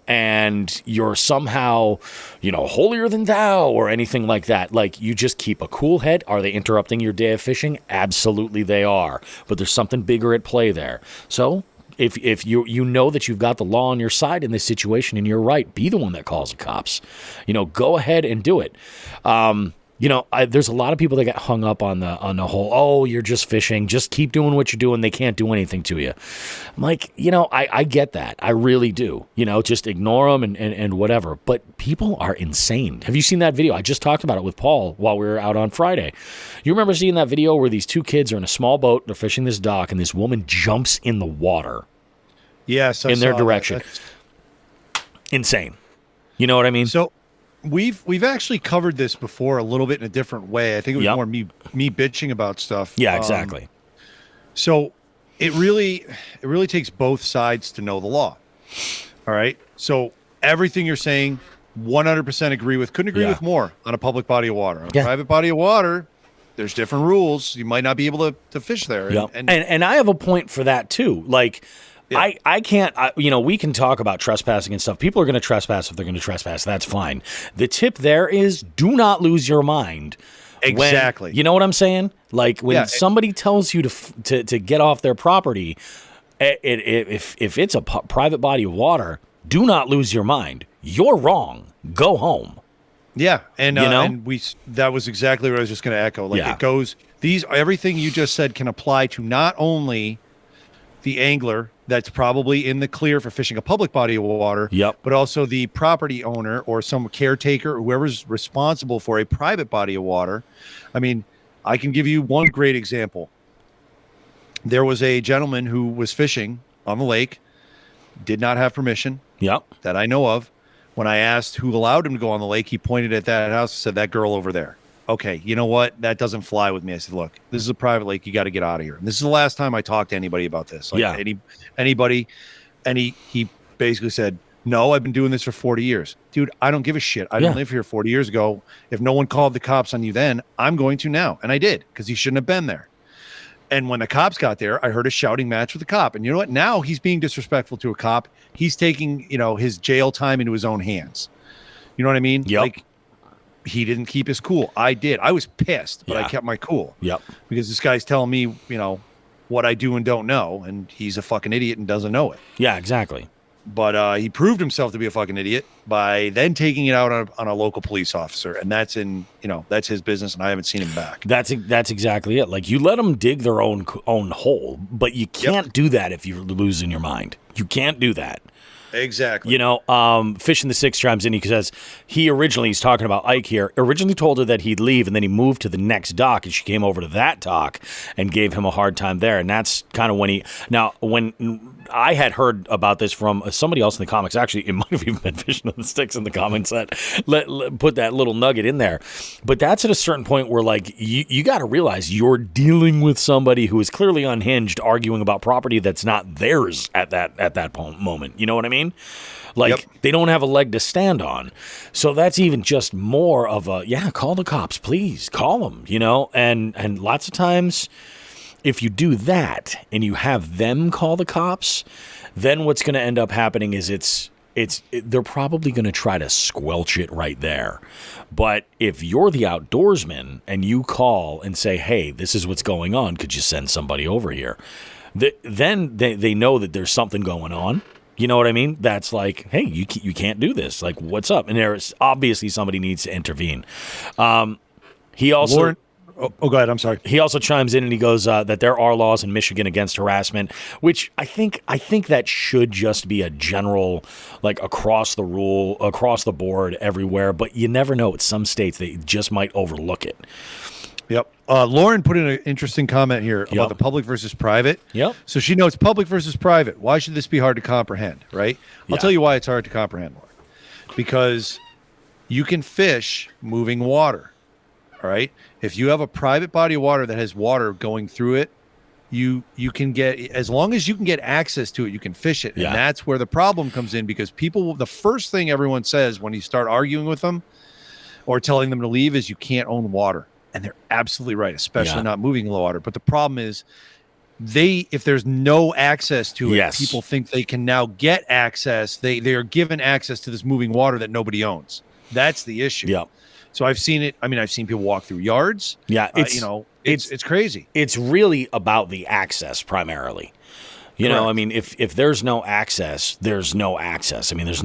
and you're somehow, holier than thou or anything like that. Like, you just keep a cool head. Are they interrupting your day of fishing? Absolutely they are. But there's something bigger at play there. So if you know that you've got the law on your side in this situation and you're right, be the one that calls the cops. Go ahead and do it. There's a lot of people that get hung up on the whole, oh, you're just fishing, just keep doing what you're doing, they can't do anything to you. I'm like, I get that. I really do. Just ignore them and whatever. But people are insane. Have you seen that video? I just talked about it with Paul while we were out on Friday. You remember seeing that video where these two kids are in a small boat, they're fishing this dock, and this woman jumps in the water? Yes, in their direction. Insane. You know what I mean? So we've actually covered this before a little bit in a different way. I think it was more me bitching about stuff. Yeah, exactly. So it really takes both sides to know the law. All right. So everything you're saying, 100% agree with. Couldn't agree with more on a public body of water. On a private body of water, there's different rules. You might not be able to fish there. Yep. And I have a point for that too. Like, yeah. I can't, we can talk about trespassing and stuff. People are going to trespass if they're going to trespass. That's fine. The tip there is do not lose your mind. Exactly. You know what I'm saying? Like when somebody tells you to get off their property, if it's a private body of water, do not lose your mind. You're wrong. Go home. Yeah. And, that was exactly what I was just going to echo. Like it goes, everything you just said can apply to not only the angler that's probably in the clear for fishing a public body of water, but also the property owner or some caretaker, whoever's responsible for a private body of water. I mean, I can give you one great example. There was a gentleman who was fishing on the lake, did not have permission that I know of. When I asked who allowed him to go on the lake, he pointed at that house and said, that girl over there. Okay, you know what? That doesn't fly with me. I said, look, this is a private lake. You got to get out of here. And this is the last time I talked to anybody about this. Like anybody. And he basically said, no, I've been doing this for 40 years. Dude, I don't give a shit. I didn't live here 40 years ago. If no one called the cops on you then, I'm going to now. And I did, because he shouldn't have been there. And when the cops got there, I heard a shouting match with the cop. And you know what? Now he's being disrespectful to a cop. He's taking, his jail time into his own hands. You know what I mean? Yep. Like, he didn't keep his cool. I did. I was pissed, but I kept my cool. Yep. Because this guy's telling me, what I do and don't know, and he's a fucking idiot and doesn't know it. Yeah, exactly. But he proved himself to be a fucking idiot by then taking it out on a local police officer, and that's his business, and I haven't seen him back. That's exactly it. Like, you let them dig their own hole, but you can't do that if you're losing your mind. You can't do that. Exactly. Fish in the Six chimes in. He says he's talking about Ike here, originally told her that he'd leave, and then he moved to the next dock, and she came over to that dock and gave him a hard time there. And that's kind of when I had heard about this from somebody else in the comics. Actually, it might have even been Fishing in the Sticks in the comments that put that little nugget in there. But that's at a certain point where, like, you got to realize you're dealing with somebody who is clearly unhinged, arguing about property that's not theirs at that moment. You know what I mean? Like, they don't have a leg to stand on. So that's even just more of a, call the cops, please. Call them, And lots of times, if you do that and you have them call the cops, then what's going to end up happening is they're probably going to try to squelch it right there. But if you're the outdoorsman and you call and say, hey, this is what's going on, could you send somebody over here? Then they know that there's something going on. You know what I mean? That's like, hey, you can't do this. Like, what's up? And there's obviously somebody needs to intervene. He also... Lauren, go ahead. I'm sorry. He also chimes in and he goes that there are laws in Michigan against harassment, which I think that should just be a general, like, across the board everywhere. But you never know. At some states, they just might overlook it. Yep. Lauren put in an interesting comment here about the public versus private. Yep. So she notes public versus private. Why should this be hard to comprehend, right? I'll tell you why it's hard to comprehend, Lauren. Because you can fish moving water, all right? If you have a private body of water that has water going through it, you can get, as long as you can get access to it, you can fish it. And that's where the problem comes in, because people, the first thing everyone says when you start arguing with them or telling them to leave is you can't own water. And they're absolutely right, especially not moving the water. But the problem is if there's no access to it, people think they can now get access. They are given access to this moving water that nobody owns. That's the issue. Yeah. So I've seen it. I mean, I've seen people walk through yards. Yeah. It's crazy. It's really about the access primarily. I mean, if there's no access, there's no access. I mean, there's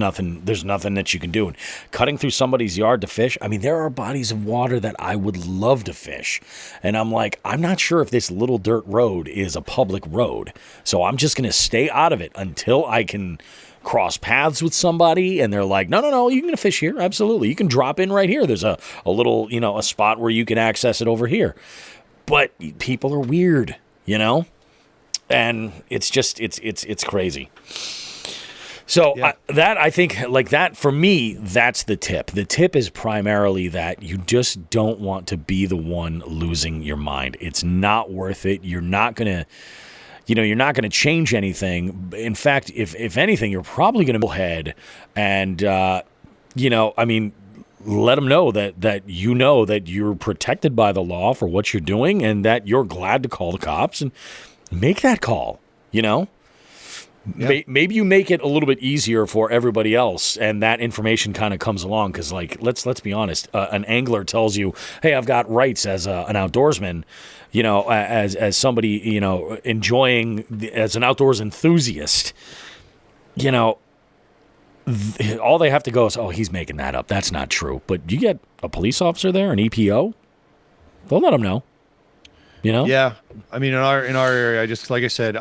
nothing that you can do. And cutting through somebody's yard to fish, I mean, there are bodies of water that I would love to fish. And I'm like, I'm not sure if this little dirt road is a public road. So I'm just going to stay out of it until I can cross paths with somebody. And they're like, no, you can fish here. Absolutely. You can drop in right here. There's a little, a spot where you can access it over here. But people are weird, And it's just it's crazy. So I think, like, that for me, that's the tip. The tip is primarily that you just don't want to be the one losing your mind. It's not worth it. You're not gonna change anything. In fact, if anything, you're probably gonna head and I mean, let them know that that you're protected by the law for what you're doing, and that you're glad to call the cops and make that call, Maybe you make it a little bit easier for everybody else, and that information kind of comes along. Because, like, let's be honest, an angler tells you, hey, I've got rights as an outdoorsman, as somebody, enjoying as an outdoors enthusiast, all they have to go is, oh, he's making that up. That's not true. But you get a police officer there, an EPO, they'll let them know. Yeah. I mean, in our area, I just, like I said,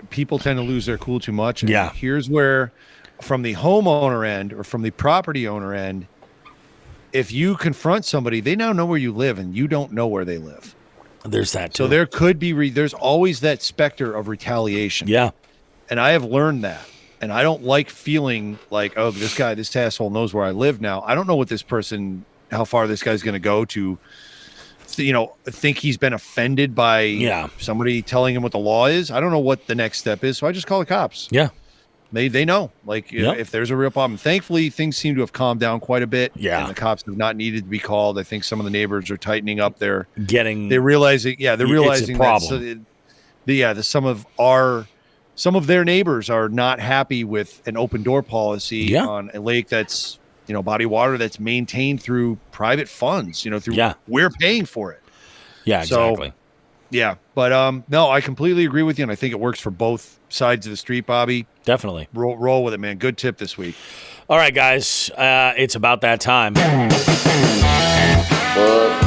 people tend to lose their cool too much. And here's where, from the homeowner end or from the property owner end, if you confront somebody, they now know where you live and you don't know where they live. There's that too. So there could be, there's always that specter of retaliation. Yeah. And I have learned that. And I don't like feeling like, oh, this asshole knows where I live now. I don't know how far this guy's going to go to, think he's been offended by somebody telling him what the law is. I don't know what the next step is. So I just call the cops. Yeah. They know, like, if there's a real problem. Thankfully, things seem to have calmed down quite a bit. Yeah. And the cops have not needed to be called. I think some of the neighbors are tightening up they're realizing it's a problem. Some of their neighbors are not happy with an open door policy on a lake that's, body of water that's maintained through private funds, we're paying for it. Yeah, exactly. Yeah, but no, I completely agree with you, and I think it works for both sides of the street, Bobby. Definitely. Roll with it, man. Good tip this week. All right, guys, it's about that time. Fuck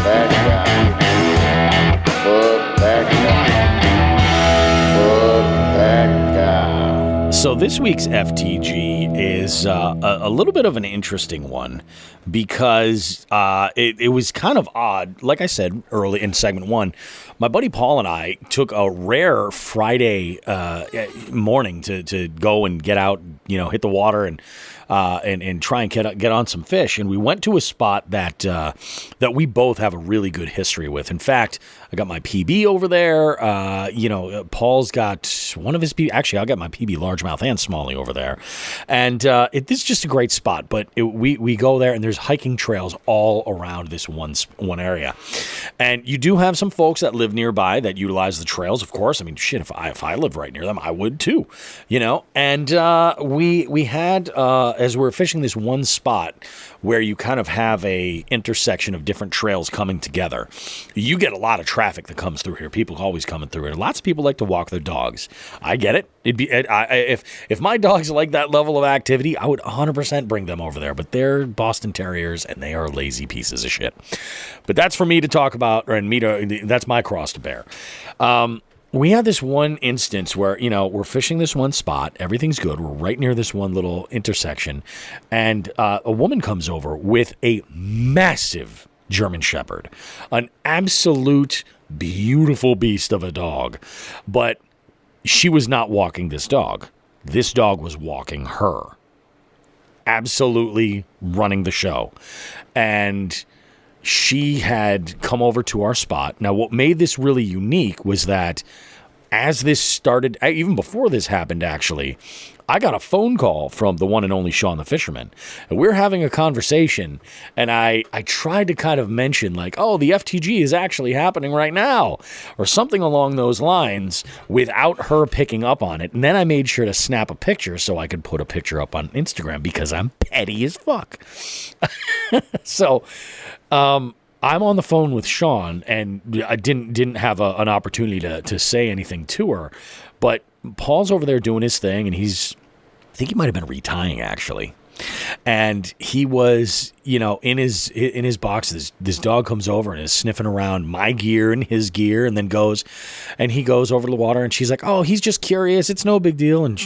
that guy. Fuck that guy. Fuck that guy. So this week's FTG is a little bit of an interesting one because it was kind of odd. Like I said early in segment one, my buddy Paul and I took a rare Friday morning to go and get out, hit the water and try and get on some fish. And we went to a spot that we both have a really good history with. In fact, I got my PB over there. Paul's got one of his PB. Actually, I got my PB largemouth and smallie over there. And this is just a great spot. But we go there, and there's hiking trails all around this one area. And you do have some folks that live nearby that utilize the trails, of course. I mean, shit, if I lived right near them, I would too, And we had, as we're fishing this one spot where you kind of have a intersection of different trails coming together, you get a lot of traffic that comes through here. People always coming through here. Lots of people like to walk their dogs. I get it. If my dogs like that level of activity, I would 100% bring them over there. But they're Boston Terriers, and they are lazy pieces of shit. But that's for me to talk about, that's my cross to bear. We had this one instance where, we're fishing this one spot. Everything's good. We're right near this one little intersection. And a woman comes over with a massive German Shepherd, an absolute beautiful beast of a dog. But she was not walking this dog. This dog was walking her. Absolutely running the show. And she had come over to our spot. Now, what made this really unique was that as this started, even before this happened, actually, I got a phone call from the one and only Sean the Fisherman. And we're having a conversation, and I tried to kind of mention, the FTG is actually happening right now, or something along those lines, without her picking up on it. And then I made sure to snap a picture so I could put a picture up on Instagram because I'm petty as fuck. So, I'm on the phone with Sean, and I didn't have an opportunity to say anything to her, but Paul's over there doing his thing, and I think he might have been retying actually. And he was, in his box, this dog comes over and is sniffing around my gear and his gear, and then he goes over to the water, and she's like, "Oh, he's just curious. It's no big deal." And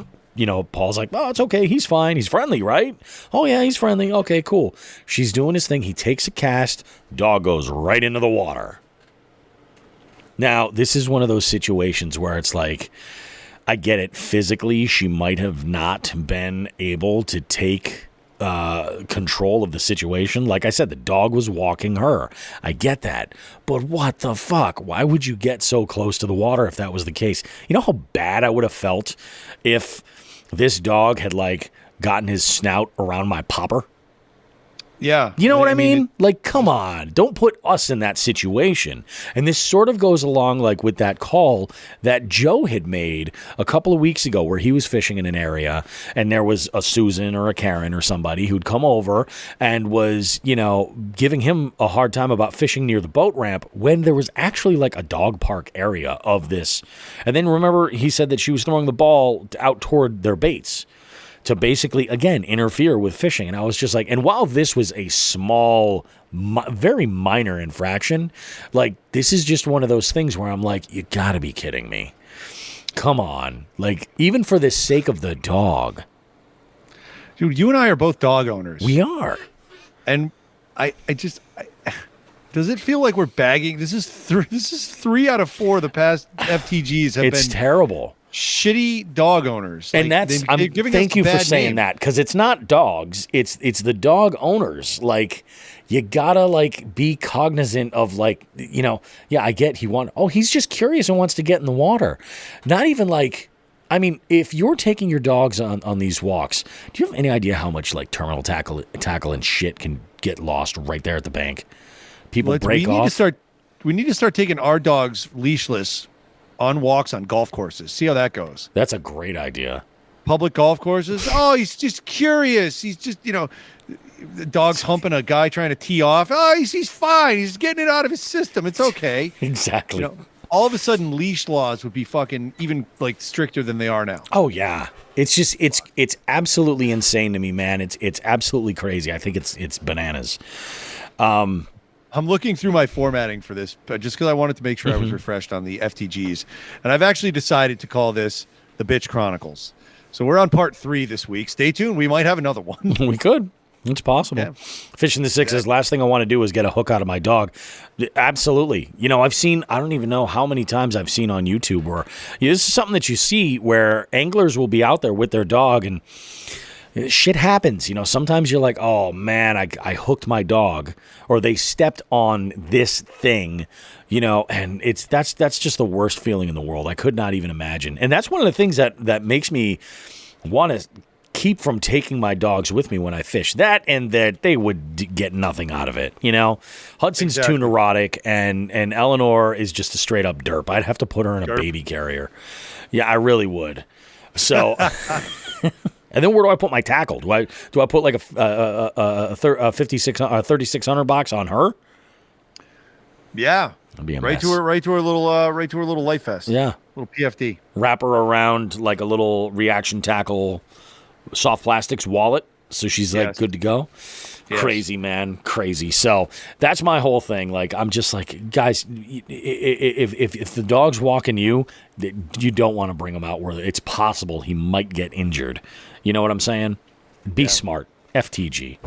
Paul's like, "Oh, it's okay. He's fine. He's friendly, right?" "Oh, yeah, he's friendly." "Okay, cool." She's doing his thing. He takes a cast. Dog goes right into the water. Now, this is one of those situations where it's like, I get it. Physically, she might have not been able to take control of the situation. Like I said, the dog was walking her. I get that. But what the fuck? Why would you get so close to the water if that was the case? You know how bad I would have felt if this dog had gotten his snout around my popper? Yeah. You know what I mean? Come on. Don't put us in that situation. And this sort of goes along with that call that Joe had made a couple of weeks ago where he was fishing in an area and there was a Susan or a Karen or somebody who'd come over and was, giving him a hard time about fishing near the boat ramp when there was actually a dog park area of this. And then remember, he said that she was throwing the ball out toward their baits to basically, again, interfere with fishing. And I was just and while this was a small, very minor infraction, this is just one of those things where I'm you gotta be kidding me. Come on. Even for the sake of the dog. Dude, you and I are both dog owners. We are. And I does it feel like we're bagging? This is 3 out of 4 of the past FTGs have been. It's terrible. Shitty dog owners, and that's thank you for saying that, because it's not dogs, it's the dog owners. You gotta be cognizant of yeah, I get he's just curious and wants to get in the water. Not even if you're taking your dogs on these walks, do you have any idea how much terminal tackle and shit can get lost right there at the bank? People break off. We need to start taking our dogs leashless on walks on golf courses. See how that goes. That's a great idea. Public golf courses. Oh, he's just curious. He's just, the dog's humping a guy trying to tee off. Oh, he's fine. He's getting it out of his system. It's okay. Exactly. all of a sudden leash laws would be fucking even like stricter than they are now. Oh yeah. It's just it's absolutely insane to me, man. It's absolutely crazy. I think it's bananas. I'm looking through my formatting for this, but just because I wanted to make sure I was refreshed on the FTGs. And I've actually decided to call this the Bitch Chronicles. So we're on part 3 this week. Stay tuned. We might have another one. We could. It's possible. Yeah. Fishing the sixes, last thing I want to do is get a hook out of my dog. Absolutely. You know, I've seen, I don't even know how many times I've seen on YouTube where this is something that you see where anglers will be out there with their dog and shit happens. You know, sometimes you're like, oh man, I hooked my dog, or they stepped on this thing, you know, and that's just the worst feeling in the world. I could not even imagine. And that's one of the things that makes me want to keep from taking my dogs with me when I fish. That and that they would get nothing out of it, you know. Hudson's too neurotic, and Eleanor is just a straight up derp. I'd have to put her in a baby carrier. Yeah, I really would. So, and then where do I put my tackle? Do I put like a 3600 box on her? Yeah, that'd be a right mess. to her little life vest. Yeah, little PFD. Wrap her around like a little reaction tackle, soft plastics wallet, so she's like good to go. Yes. Crazy, man, crazy. So that's my whole thing. Like, I'm just like, guys, if the dog's walking you don't want to bring him out where it's possible he might get injured. You know what I'm saying? Be smart. FTG.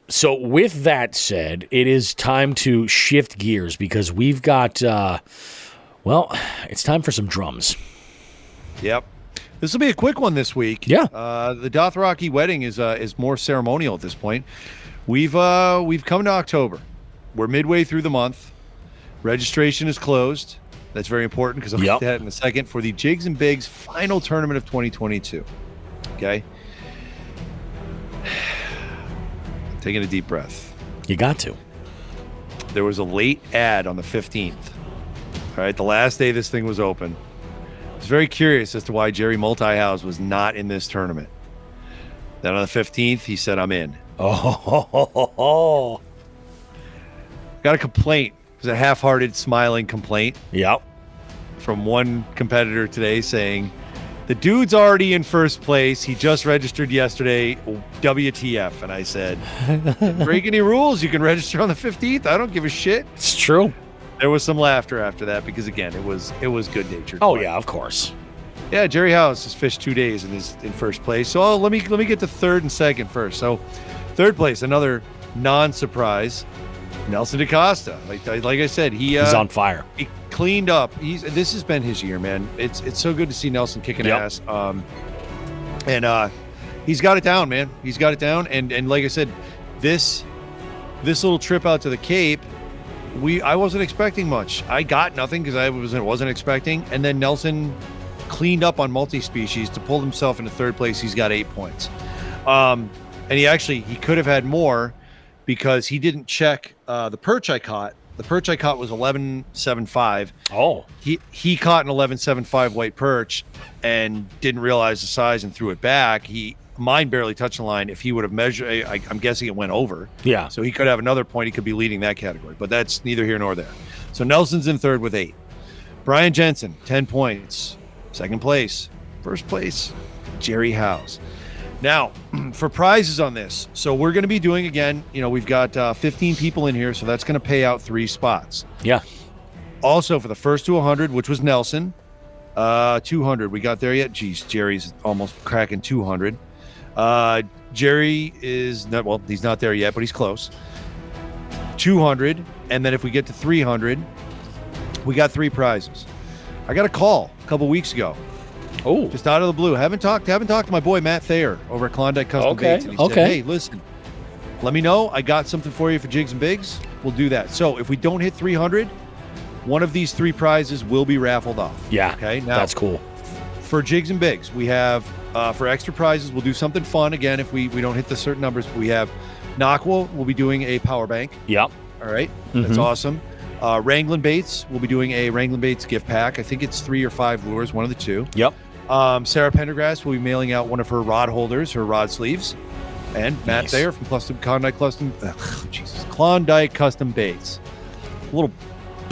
So with that said, it is time to shift gears because we've got, it's time for some drums. Yep. This will be a quick one this week. Yeah. The Dothraki wedding is more ceremonial at this point. We've come to October. We're midway through the month. Registration is closed. That's very important because I'll get to that in a second for the Jigs and Bigs final tournament of 2022. Okay. Taking a deep breath. You got to. There was a late ad on the 15th. All right, the last day this thing was open. I was very curious as to why Jerry Multihouse was not in this tournament. Then on the 15th, he said, I'm in. Oh. Got a complaint. It was a half-hearted, smiling complaint. Yep. From one competitor today saying, the dude's already in first place. He just registered yesterday. WTF. And I said, break any rules. You can register on the 15th. I don't give a shit. It's true. There was some laughter after that because, again, it was good-natured. Oh, yeah, of course. Yeah, Jerry House has fished 2 days and is in first place. So let me get to third and second first. So third place, another non-surprise, Nelson DaCosta. Like I said, he's on fire. He cleaned up. This has been his year, man. It's so good to see Nelson kicking ass. And he's got it down, man. He's got it down. And like I said, this little trip out to the Cape, I wasn't expecting much. I got nothing because I wasn't expecting. And then Nelson cleaned up on multi-species to pull himself into third place. He's got 8 points. And he could have had more because he didn't check the perch I caught. The perch I caught was 11.75. Oh. He caught an 11.75 white perch and didn't realize the size and threw it back. Mine barely touched the line. If he would have measured, I'm guessing it went over. Yeah. So he could have another point. He could be leading that category, but that's neither here nor there. So Nelson's in third with 8. Brian Jensen, 10 points. Second place. First place, Jerry House. Now, for prizes on this, so we're going to be doing, again, we've got 15 people in here, so that's going to pay out 3 spots. Yeah. Also, for the first to 100, which was Nelson, 200. We got there yet? Jeez, Jerry's almost cracking 200. Jerry is not, well, he's not there yet, but he's close. 200, and then if we get to 300, we got 3 prizes. I got a call a couple weeks ago. Oh, just out of the blue. Haven't talked to my boy Matt Thayer over at Klondike Custom Baits. And he said, hey, listen, let me know. I got something for you for Jigs and Bigs. We'll do that. So if we don't hit 300, one of these 3 prizes will be raffled off. Yeah. Okay. Now, that's cool. For Jigs and Bigs, we have for extra prizes, we'll do something fun again if we don't hit the certain numbers. We have Nockwell will be doing a power bank. Yep. All right. That's awesome. Wranglin Baits will be doing a Wranglin Baits gift pack. I think it's 3 or 5 lures, one of the 2. Yep. Sarah Pendergrass will be mailing out one of her rod holders, her rod sleeves. And Matt Thayer from Klondike Custom Baits. A little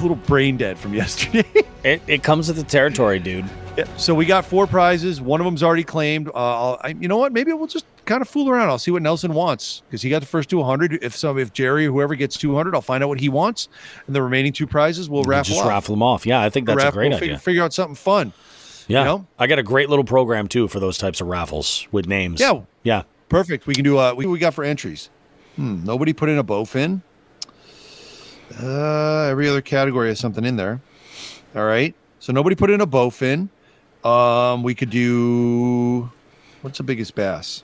little brain dead from yesterday. It comes with the territory, dude. Yeah, so we got 4 prizes. One of them's already claimed. You know what? Maybe we'll just kind of fool around. I'll see what Nelson wants because he got the first 200. If Jerry or whoever gets 200, I'll find out what he wants, and the remaining 2 prizes we'll raffle them off. Yeah, I think that's a great idea. Figure out something fun. Yeah, you know? I got a great little program too for those types of raffles with names. Yeah, perfect. We can do. What we got for entries? Nobody put in a bowfin. Every other category has something in there. All right. So nobody put in a bowfin. We could do, what's the biggest bass?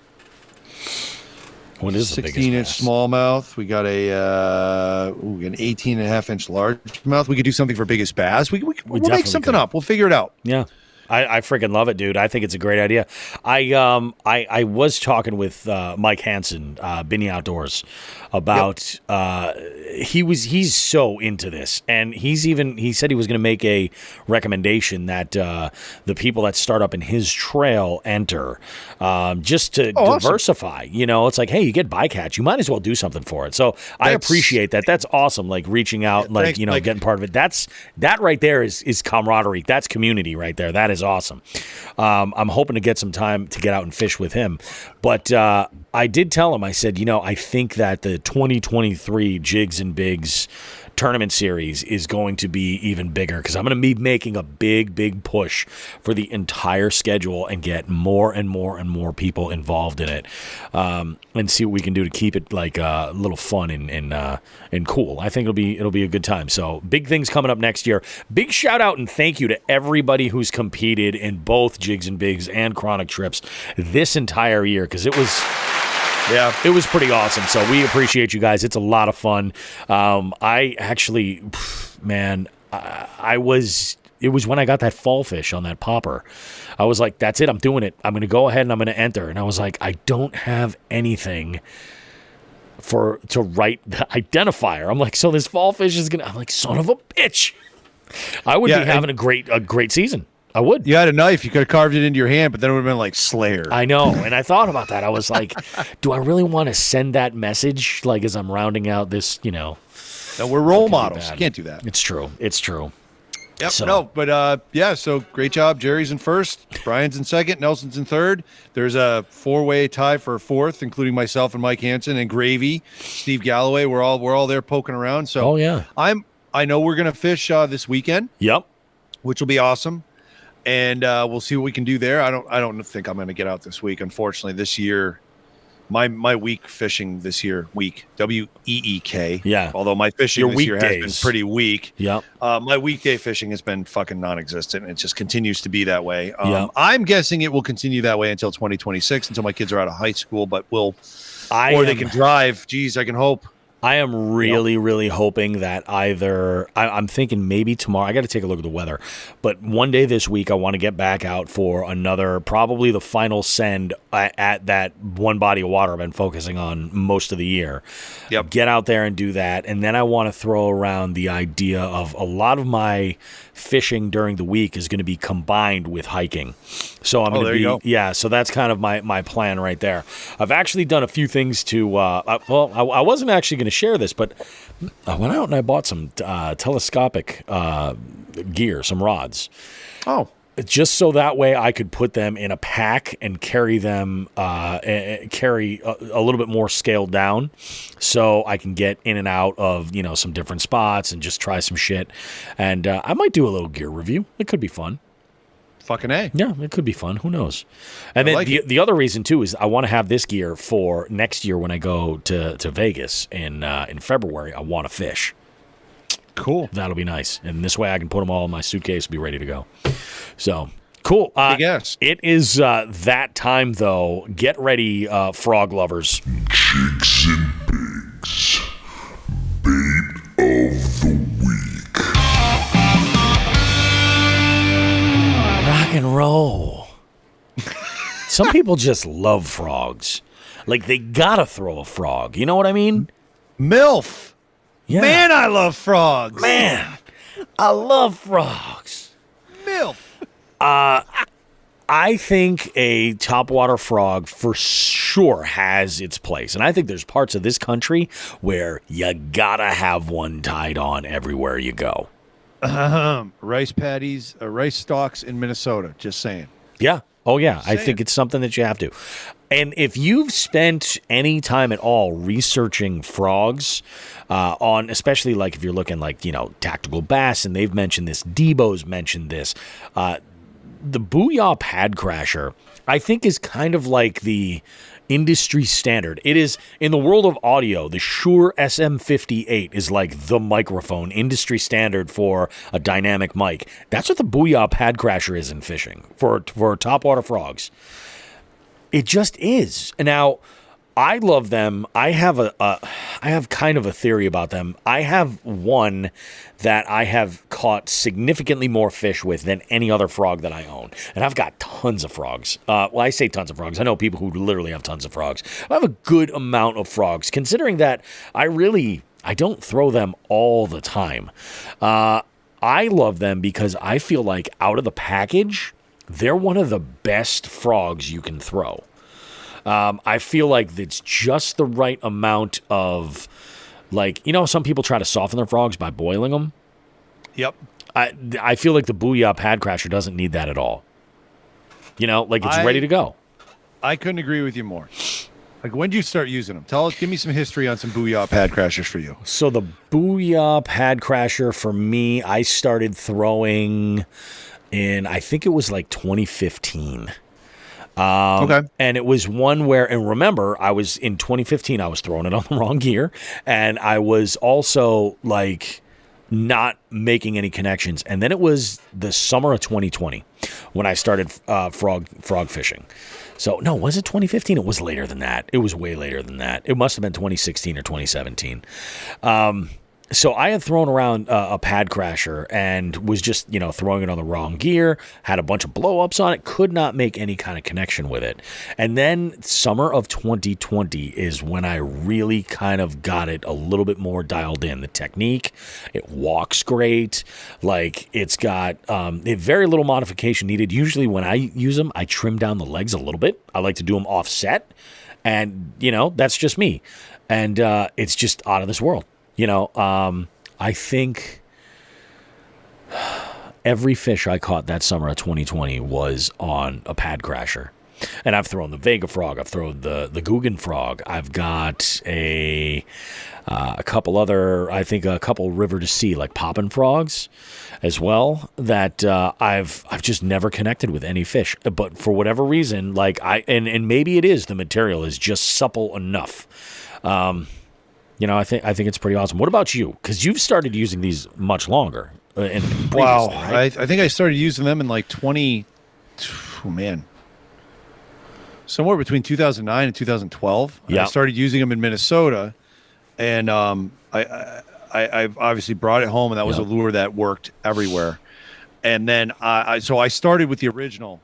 What is the biggest bass? 16-inch smallmouth. We got an 18.5-inch largemouth. We could do something for biggest bass. We'll make something up. We'll figure it out. Yeah. I freaking love it, dude. I think it's a great idea. I was talking with Mike Hansen, Binny Outdoors, about he's so into this, and he said he was going to make a recommendation that the people that start up in his trail enter just to diversify. Awesome. You know, it's like, hey, you get bycatch, you might as well do something for it. So I appreciate that. That's awesome. Like reaching out, thanks, getting part of it. That right there is camaraderie. That's community right there. That is awesome. I'm hoping to get some time to get out and fish with him. But I did tell him, I said, I think that the 2023 Jigs and Bigs tournament series is going to be even bigger because I'm going to be making a big push for the entire schedule and get more and more and more people involved in it, and see what we can do to keep it like a little fun and cool. I think it'll be a good time. So big things coming up next year. Big shout out and thank you to everybody who's competed in both Jigs and Bigs and Chronic trips this entire year because it was. Yeah, it was pretty awesome. So we appreciate you guys. It's a lot of fun. I actually, man, it was when I got that fall fish on that popper. I was like, that's it. I'm doing it. I'm going to go ahead and I'm going to enter. And I was like, I don't have anything to write the identifier. I'm like, so this fall fish is I'm like, son of a bitch. I would be having a great season. I would. You had a knife. You could have carved it into your hand, but then it would have been like Slayer. I know. And I thought about that. I was like, do I really want to send that message like as I'm rounding out this, No, we're role models. You can't do that. It's true. Yep. So. No, but so great job. Jerry's in first. Brian's in second. Nelson's in third. There's a 4-way tie for fourth, including myself and Mike Hansen and Gravy, Steve Galloway. We're all there poking around. So I know we're going to fish this weekend. Yep. Which will be awesome. And we'll see what we can do there. I don't think I'm going to get out this week. Unfortunately, this year, my week fishing this year, WEEK. Yeah. Although my fishing this year has been pretty weak. Yep. My weekday fishing has been fucking non-existent. It just continues to be that way. Yep. I'm guessing it will continue that way until 2026, until my kids are out of high school. But they can drive. Geez, I can hope. I am really hoping that either I'm thinking maybe tomorrow. I got to take a look at the weather, but one day this week I want to get back out for another, probably the final send at that one body of water I've been focusing on most of the year. Yep. Get out there and do that, and then I want to throw around the idea of a lot of my fishing during the week is going to be combined with hiking. So I'm going to be so that's kind of my plan right there. I've actually done a few things to I wasn't actually going to share this, but I went out and I bought some telescopic gear, some rods. Oh. Just so that way I could put them in a pack and carry them, carry a little bit more scaled down, so I can get in and out of some different spots and just try some shit. And I might do a little gear review. It could be fun. Fucking A. Yeah, it could be fun. Who knows? And then the other reason too is I want to have this gear for next year when I go to Vegas in February. I want to fish. Cool. That'll be nice. And this way I can put them all in my suitcase and be ready to go. So, cool. Yes. It is that time, though. Get ready, frog lovers. Jigs and Bigs. Bait of the Week. Rock and roll. Some people just love frogs. Like, they gotta throw a frog. You know what I mean? MILF. Yeah. Man, I love frogs. Man, I love frogs. MILF. I think a topwater frog for sure has its place. And I think there's parts of this country where you gotta have one tied on everywhere you go. Rice patties, rice stalks in Minnesota. Just saying. Yeah. Oh, yeah. I think it's something that you have to. And if you've spent any time at all researching frogs, on especially like if you're looking like, Tactical Bass, and they've mentioned this, Debo's mentioned this, the BOOYAH Pad Crasher, I think, is kind of like the industry standard. It is, in the world of audio, the Shure SM58 is like the microphone industry standard for a dynamic mic. That's what the BOOYAH Pad Crasher is in fishing for topwater frogs. It just is. Now, I love them. I have kind of a theory about them. I have one that I have caught significantly more fish with than any other frog that I own. And I've got tons of frogs. Well, I say tons of frogs. I know people who literally have tons of frogs. I have a good amount of frogs, considering that I don't throw them all the time. I love them because I feel like out of the package, they're one of the best frogs you can throw. I feel like it's just the right amount of, some people try to soften their frogs by boiling them. Yep. I feel like the BOOYAH Pad Crasher doesn't need that at all. It's ready to go. I couldn't agree with you more. When did you start using them? Give me some history on some BOOYAH Pad Crashers for you. So the BOOYAH Pad Crasher for me, I started throwing in, I think it was like 2015. Okay. And it was one where, and remember, in 2015, I was throwing it on the wrong gear, and I was also not making any connections. And then it was the summer of 2020 when I started frog fishing. So no, was it 2015? It was later than that. It was way later than that. It must have been 2016 or 2017. So I had thrown around a Pad Crasher and was just, throwing it on the wrong gear, had a bunch of blow-ups on it, could not make any kind of connection with it. And then summer of 2020 is when I really kind of got it a little bit more dialed in. The technique, it walks great. It's got very little modification needed. Usually when I use them, I trim down the legs a little bit. I like to do them offset. And, that's just me. And it's just out of this world. I think every fish I caught that summer of 2020 was on a Pad Crasher. And I've thrown the Vega frog. I've thrown the Guggen frog. I've got a couple other, I think a couple river to sea, like poppin' frogs as well, that I've just never connected with any fish. But for whatever reason, and maybe it is the material is just supple enough. I think it's pretty awesome. What about you? Because you've started using these much longer. Wow. Right? I think I started using them in somewhere between 2009 and 2012. Yeah. I started using them in Minnesota, and I've obviously brought it home, and that was a lure that worked everywhere. And then I started with the original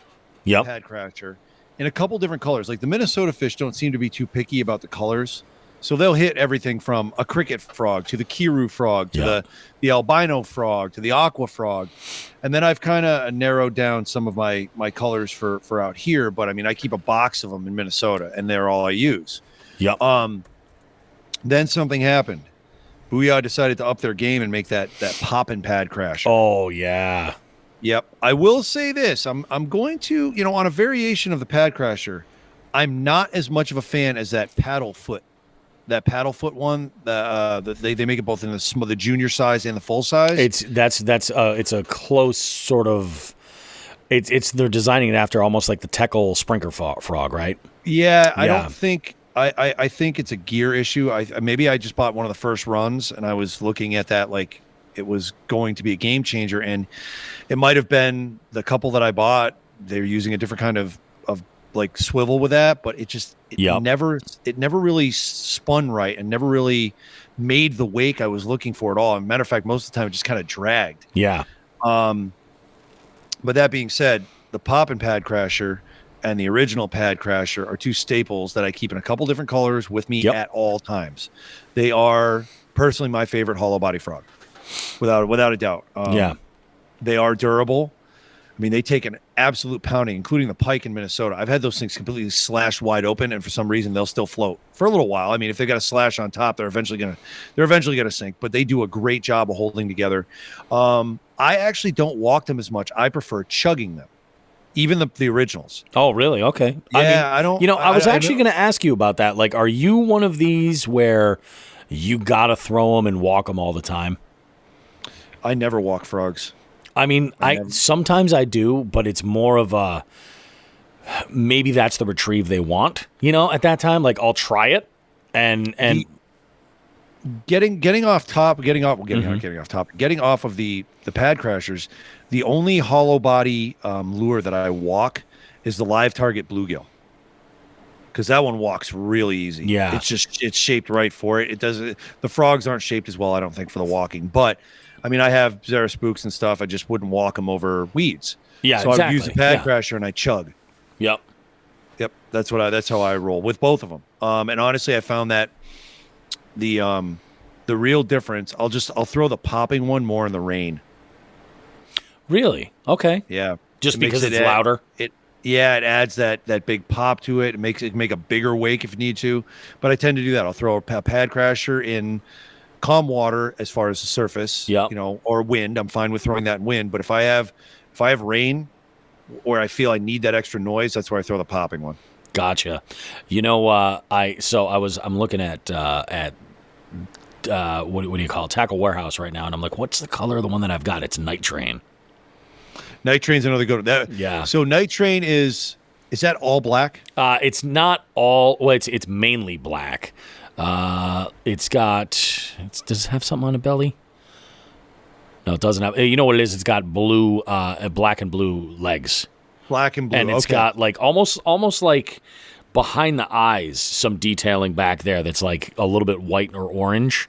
Pad Crasher in a couple different colors. Like the Minnesota fish don't seem to be too picky about the colors. So they'll hit everything from a cricket frog to the Kiru frog to the albino frog to the aqua frog. And then I've kind of narrowed down some of my colors for out here. But I mean, I keep a box of them in Minnesota, and they're all I use. Yep. Then something happened. BOOYAH decided to up their game and make that poppin' Pad Crasher. Oh, yeah. Yep. I will say this. I'm going to, on a variation of the Pad Crasher, I'm not as much of a fan as that paddle foot. That paddle foot one, they make it both in the junior size and the full size. It's a close sort of. They're designing it after almost like the Teckle sprinkler frog, right? Yeah, I don't think. I think it's a gear issue. Maybe I just bought one of the first runs, and I was looking at that like it was going to be a game changer, and it might have been the couple that I bought. They're using a different kind of like swivel with that, but it never really spun right and never really made the wake I was looking for at all. As a matter of fact, most of the time it just kind of dragged. Yeah. But that being said, the Poppin' Pad Crasher and the original Pad Crasher are two staples that I keep in a couple different colors with me at all times. They are personally my favorite hollow body frog, without a doubt. They are durable. I mean, they take an absolute pounding, including the pike in Minnesota. I've had those things completely slashed wide open, and for some reason, they'll still float for a little while. I mean, if they got a slash on top, they're eventually gonna sink. But they do a great job of holding together. I actually don't walk them as much. I prefer chugging them, even the originals. Oh, really? Okay. Yeah, I don't. I was actually going to ask you about that. Like, are you one of these where you gotta throw them and walk them all the time? I never walk frogs. I mean, sometimes I do, but it's more of a maybe that's the retrieve they want. At that time, like I'll try it and getting off of the pad crashers. The only hollow body lure that I walk is the live target bluegill, because that one walks really easy. Yeah, it's shaped right for it. It doesn't. The frogs aren't shaped as well, I don't think, for the walking, but. I mean, I have Zara spooks and stuff. I just wouldn't walk them over weeds. Yeah, so exactly. I would use the pad crasher and I chug. Yep. That's how I roll with both of them. And honestly, I found that the real difference. I'll throw the popping one more in the rain. Really? Okay. Yeah. Just because it's louder. It adds that big pop to it. It makes it make a bigger wake if you need to. But I tend to do that. I'll throw a pad crasher in calm water as far as the surface, or wind. I'm fine with throwing that in wind, but if I have rain or I feel I need that extra noise, that's where I throw the popping one. Gotcha. I'm looking at what do you call it? Tackle Warehouse right now, and I'm like, what's the color of the one that I've got? It's Night Train. Night Train's another good one. Yeah. So Night Train is that all black? It's not all. Well, it's mainly black. Does it have something on the belly? No, it doesn't have. You know what it is? It's got blue, black and blue legs. Black and blue, and it's got like almost like behind the eyes, some detailing back there that's like a little bit white or orange.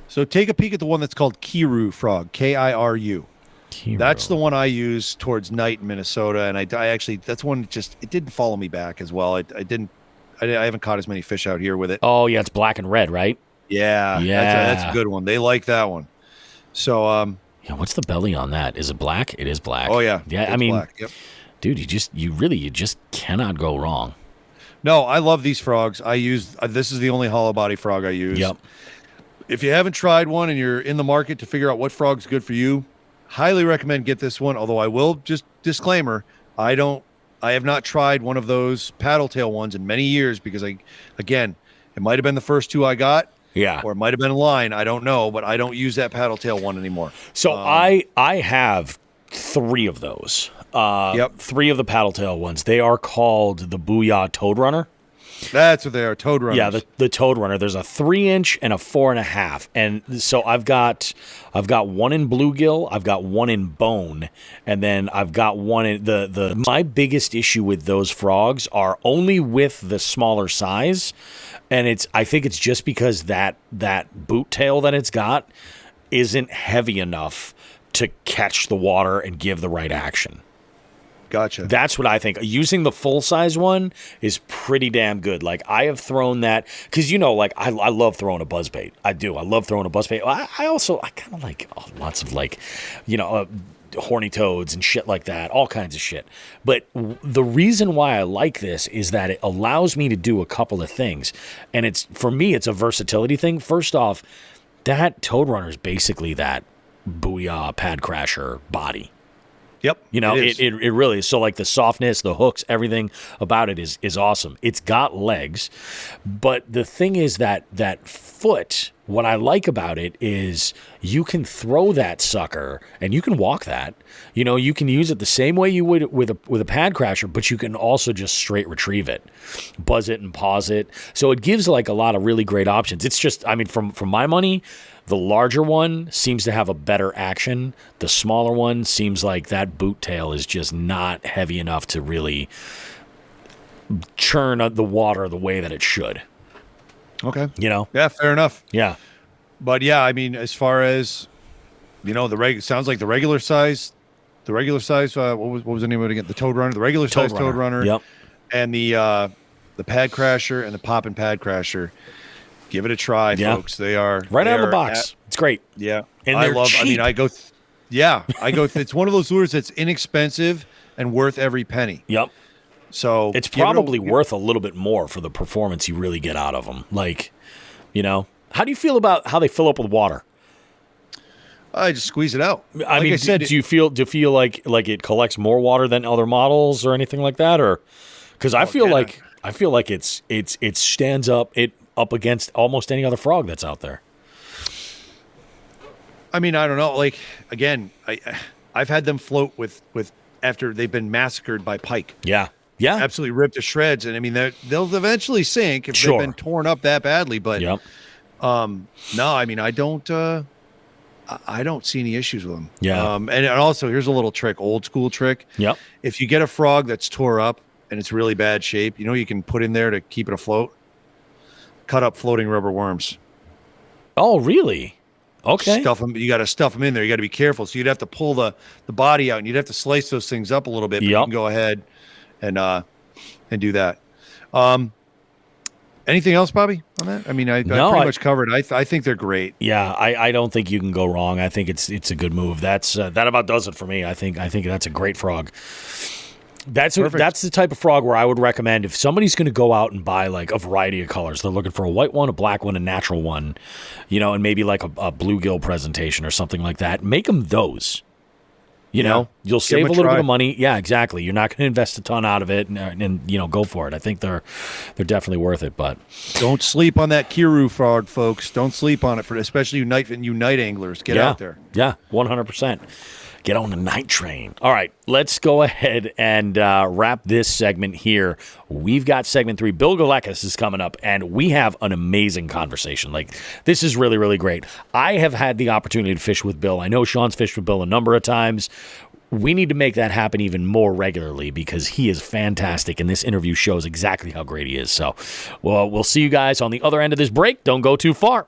So take a peek at the one that's called Kiru frog, Kiru. Kiru. That's the one I use towards night in Minnesota, and I actually that's one it didn't follow me back as well. I haven't caught as many fish out here with it. Oh, yeah, it's black and red, right? Yeah. That's a good one. They like that one. So, what's the belly on that? Is it black? It is black. Oh, yeah. Yeah, I mean, black. Yep. Dude, you just cannot go wrong. No, I love these frogs. This is the only hollow body frog I use. Yep. If you haven't tried one and you're in the market to figure out what frog's good for you, highly recommend get this one. Although I will just disclaimer, I have not tried one of those paddle tail ones in many years because it might have been the first two I got. Yeah. Or it might have been a line. I don't know, but I don't use that paddle tail one anymore. So I have 3 of those. Yep. 3 of the paddle tail ones. They are called the BOOYAH Toad Runner. That's what they are, toad runners. Yeah, the toad runner. There's a 3-inch and a 4.5, and so I've got one in bluegill, I've got one in bone, and then I've got one in the. My biggest issue with those frogs are only with the smaller size, and I think it's just because that boot tail that it's got isn't heavy enough to catch the water and give the right action. Gotcha. That's what I think. Using the full-size one is pretty damn good. Like, I have thrown that, because, I love throwing a buzzbait. I do. I love throwing a buzzbait. I kind of like lots of, horny toads and shit like that, all kinds of shit. But the reason why I like this is that it allows me to do a couple of things. And for me, it's a versatility thing. First off, that toad runner is basically that BOOYAH Pad Crasher body. Yep. It really is. So like the softness, the hooks, everything about it is awesome. It's got legs, but the thing is that foot, what I like about it is you can throw that sucker and you can walk that. You can use it the same way you would with a pad crasher, but you can also just straight retrieve it, buzz it and pause it. So it gives like a lot of really great options. It's just, from my money, the larger one seems to have a better action. The smaller one seems like that boot tail is just not heavy enough to really churn the water the way that it should. Okay. Yeah, fair enough. Yeah. But yeah, as far as, sounds like the regular size, what was the name of it again? The toad runner, the regular size toad runner. Yep. And the pad crasher and the pop and pad crasher. Give it a try, folks. They are right out of the box. It's great. Yeah. And they're cheap. Yeah, I go. It's one of those lures that's inexpensive and worth every penny. Yep. So it's probably worth a little bit more for the performance you really get out of them. Like, how do you feel about how they fill up with water? I just squeeze it out. I mean, do you feel like it collects more water than other models or anything like that, or because I feel like it stands up against almost any other frog that's out there. I mean, I don't know. Like again, I've had them float with after they've been massacred by pike. Yeah, absolutely ripped to shreds, and I mean they'll eventually sink if they've been torn up that badly. But no, I mean I don't see any issues with them. Yeah. And also here's a little trick, old school trick. Yep. If you get a frog that's tore up and it's really bad shape, you can put in there to keep it afloat. Cut up floating rubber worms. Oh, really? Okay. Stuff them. You got to stuff them in there. You got to be careful. So you'd have to pull the body out, and you'd have to slice those things up a little bit. But you can go ahead and do that. Anything else, Bobby, on that? I mean, I pretty much covered. I think they're great. Yeah, I don't think you can go wrong. I think it's a good move. That about does it for me. I think that's a great frog. That's the type of frog where I would recommend if somebody's going to go out and buy like a variety of colors. They're looking for a white one, a black one, a natural one, and maybe like a bluegill presentation or something like that. Make them those. You'll save a little bit of money. Yeah, exactly. You're not going to invest a ton out of it, and go for it. I think they're definitely worth it. But don't sleep on that Kiru frog, folks. Don't sleep on it especially you night anglers. Get out there. Yeah, 100%. Get on the night train. All right, let's go ahead and wrap this segment here. We've got segment 3. Bill Galekas is coming up, and we have an amazing conversation. Like, this is really, really great. I have had the opportunity to fish with Bill. I know Sean's fished with Bill a number of times. We need to make that happen even more regularly because he is fantastic, and this interview shows exactly how great he is. So, we'll see you guys on the other end of this break. Don't go too far.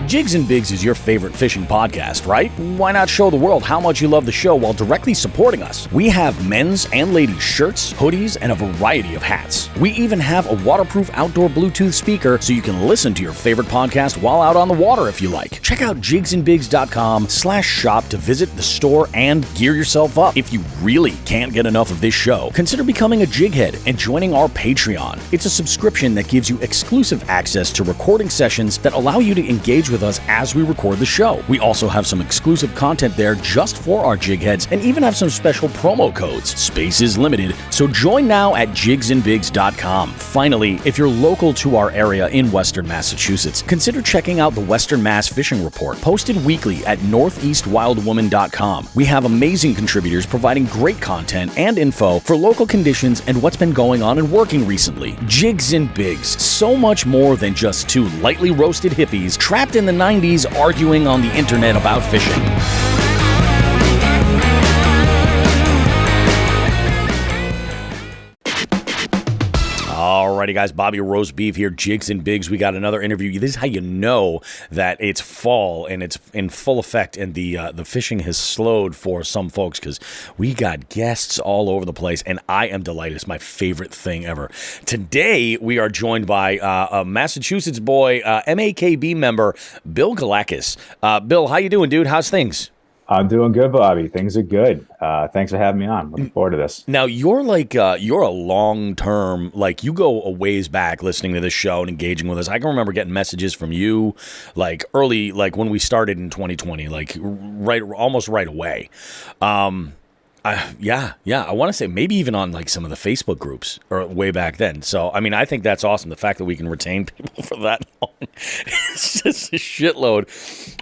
Jigs and Bigs is your favorite fishing podcast, right? Why not show the world how much you love the show while directly supporting us? We have men's and ladies' shirts, hoodies, and a variety of hats. We even have a waterproof outdoor Bluetooth speaker so you can listen to your favorite podcast while out on the water if you like. Check out jigsandbigs.com/shop to visit the store and gear yourself up. If you really can't get enough of this show, consider becoming a jighead and joining our Patreon. It's a subscription that gives you exclusive access to recording sessions that allow you to engage with us as we record the show. We also have some exclusive content there just for our jigheads and even have some special promo codes. Space is limited, so join now at jigsandbigs.com. Finally, if you're local to our area in Western Massachusetts, consider checking out the Western Mass Fishing Report, posted weekly at northeastwildwoman.com. We have amazing contributors providing great content and info for local conditions and what's been going on and working recently. Jigs and Bigs, so much more than just two lightly roasted hippies trapped in the 90s arguing on the internet about fishing. Alrighty, guys, Bobby Roast Beef here, Jigs and Bigs. We got another interview. This is how you know that it's fall and it's in full effect, and the fishing has slowed for some folks because we got guests all over the place, and I am delighted. It's my favorite thing ever. Today, we are joined by a Massachusetts boy, MAKB member, Bill Galekas. Bill, how you doing, dude? How's things? I'm doing good, Bobby. Things are good. Thanks for having me on. Looking forward to this. Now, you're like, you're a long-term, like you go a ways back listening to this show and engaging with us. I can remember getting messages from you like early, like when we started in 2020, like almost right away. Yeah. I want to say maybe even on like some of the Facebook groups or way back then. So, I mean, I think that's awesome. The fact that we can retain people for that long, it's just a shitload.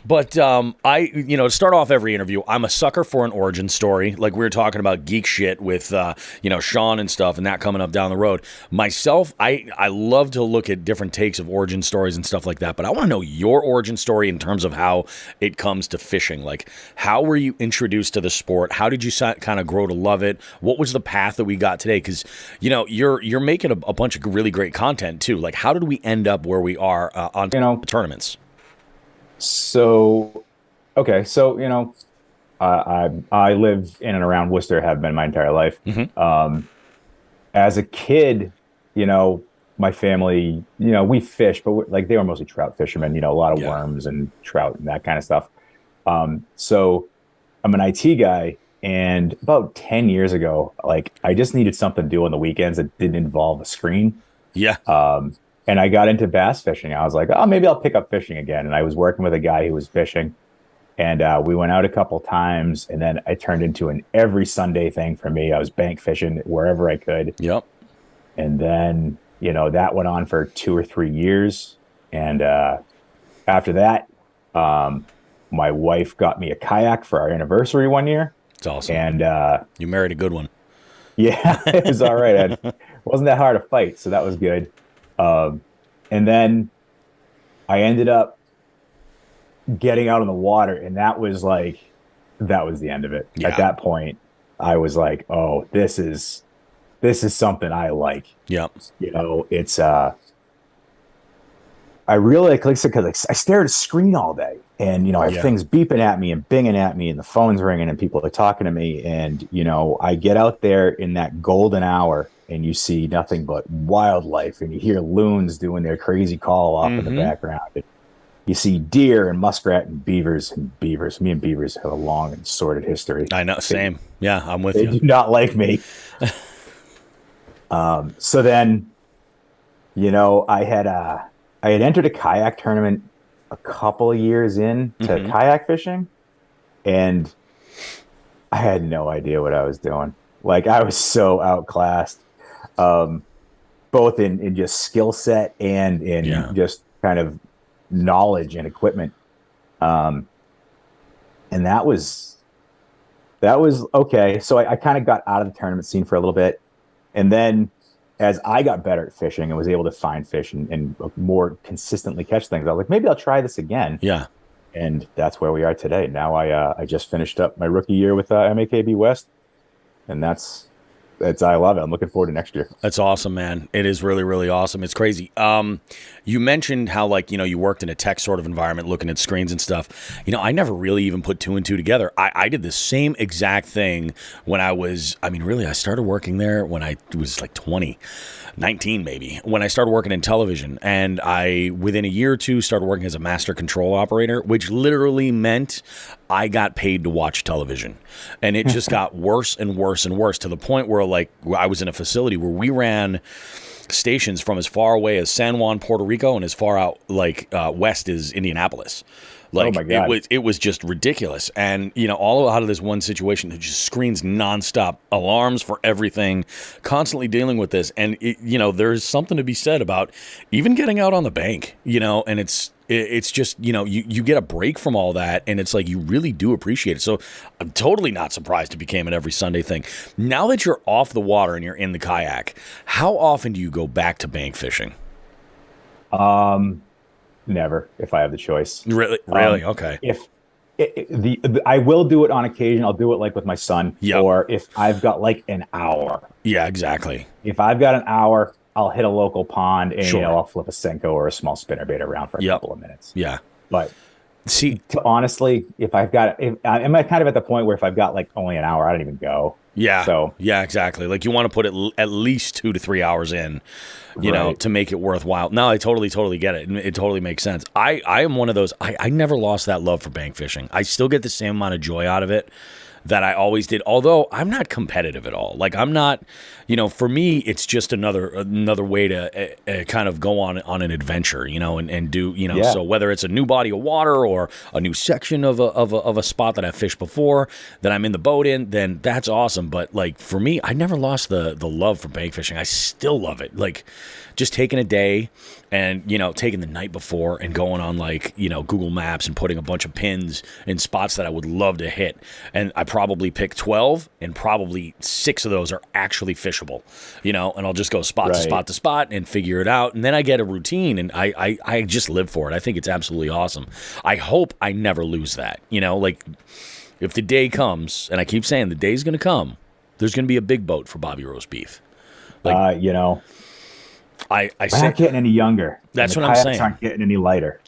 But to start off every interview, I'm a sucker for an origin story. Like we were talking about geek shit with, Sean and stuff and that coming up down the road. Myself, I love to look at different takes of origin stories and stuff like that. But I want to know your origin story in terms of how it comes to fishing. Like, how were you introduced to the sport? How did you kind of grow to love it? What was the path that we got today? Because you're making a bunch of really great content too. Like, how did we end up where we are on tournaments? So I live in and around Worcester, have been my entire life. Mm-hmm. As a kid, my family, we fish, but like they were mostly trout fishermen, a lot of Yeah. worms and trout and that kind of stuff. So I'm an IT guy, and about 10 years ago, like I just needed something to do on the weekends that didn't involve a screen. Yeah. And I got into bass fishing. I was like, oh, maybe I'll pick up fishing again. And I was working with a guy who was fishing, and we went out a couple times, and then it turned into an every Sunday thing for me. I was bank fishing wherever I could. Yep. And then, that went on for 2 or 3 years. And after that, my wife got me a kayak for our anniversary one year. It's awesome. And you married a good one. yeah, it was all right. It wasn't that hard to fight, so that was good. And then I ended up getting out on the water, and that was the end of it. Yeah. At that point, I was like, oh, this is something I like. Yep. It's I really like I said, because I stare at a screen all day, and I have things beeping at me and binging at me, and the phone's ringing, and people are talking to me, and I get out there in that golden hour, and you see nothing but wildlife, and you hear loons doing their crazy call off in the background. And you see deer and muskrat and beavers. Me and beavers have a long and sordid history. I know. Same. Yeah, I'm with They you. do not like me. So then, I had entered a kayak tournament a couple of years in to kayak fishing, and I had no idea what I was doing. Like, I was so outclassed, both in just skill set and in just kind of knowledge and equipment. And that was okay. So I kind of got out of the tournament scene for a little bit. And then as I got better at fishing and was able to find fish and more consistently catch things, I was like, maybe I'll try this again. Yeah. And that's where we are today. Now I just finished up my rookie year with MAKB West, and that's I love it. I'm looking forward to next year. That's awesome, man. It is really, really awesome. It's crazy. You mentioned how, you worked in a tech sort of environment looking at screens and stuff. I never really even put two and two together. I did the same exact thing when I was, I started working there when I was 20, 19 maybe, when I started working in television. And I, within a year or two, started working as a master control operator, which literally meant I got paid to watch television. And it just got worse and worse and worse, to the point where I was in a facility where we ran stations from as far away as San Juan, Puerto Rico, and as far out west as Indianapolis. Oh my God. It was just ridiculous. And, all out of this one situation that just screens nonstop, alarms for everything, constantly dealing with this. And, there's something to be said about even getting out on the bank, and it's just, you get a break from all that, and it's like you really do appreciate it. So I'm totally not surprised it became an every Sunday thing. Now that you're off the water and you're in the kayak, how often do you go back to bank fishing? Never, if I have the choice. Really? Okay. If I will do it on occasion. I'll do it with my son, or if I've got an hour. Yeah, exactly. If I've got an hour, I'll hit a local pond and Sure. I'll flip a Senko or a small spinnerbait around for a couple of minutes. Yeah. But see, honestly, I'm kind of at the point where if I've got only an hour, I don't even go. Yeah. So yeah, exactly. You want to put at least 2 to 3 hours in, to make it worthwhile. No, I totally get it. It totally makes sense. I am one of those. I never lost that love for bank fishing. I still get the same amount of joy out of it that I always did. Although I'm not competitive at all. I'm not, for me, it's just another way to kind of go on an adventure, and do, so whether it's a new body of water or a new section of a spot that I've fished before that I'm in the boat in, then that's awesome. But for me, I never lost the love for bank fishing. I still love it. Just taking a day and, taking the night before and going on Google Maps and putting a bunch of pins in spots that I would love to hit. And I probably pick 12 and probably 6 of those are actually fishable, and I'll just go spot to spot to spot and figure it out. And then I get a routine and I just live for it. I think it's absolutely awesome. I hope I never lose that, if the day comes, and I keep saying the day's going to come, there's going to be a big boat for Bobby Roast Beef. I We're not getting any younger. That's what I'm saying. Aren't getting any lighter.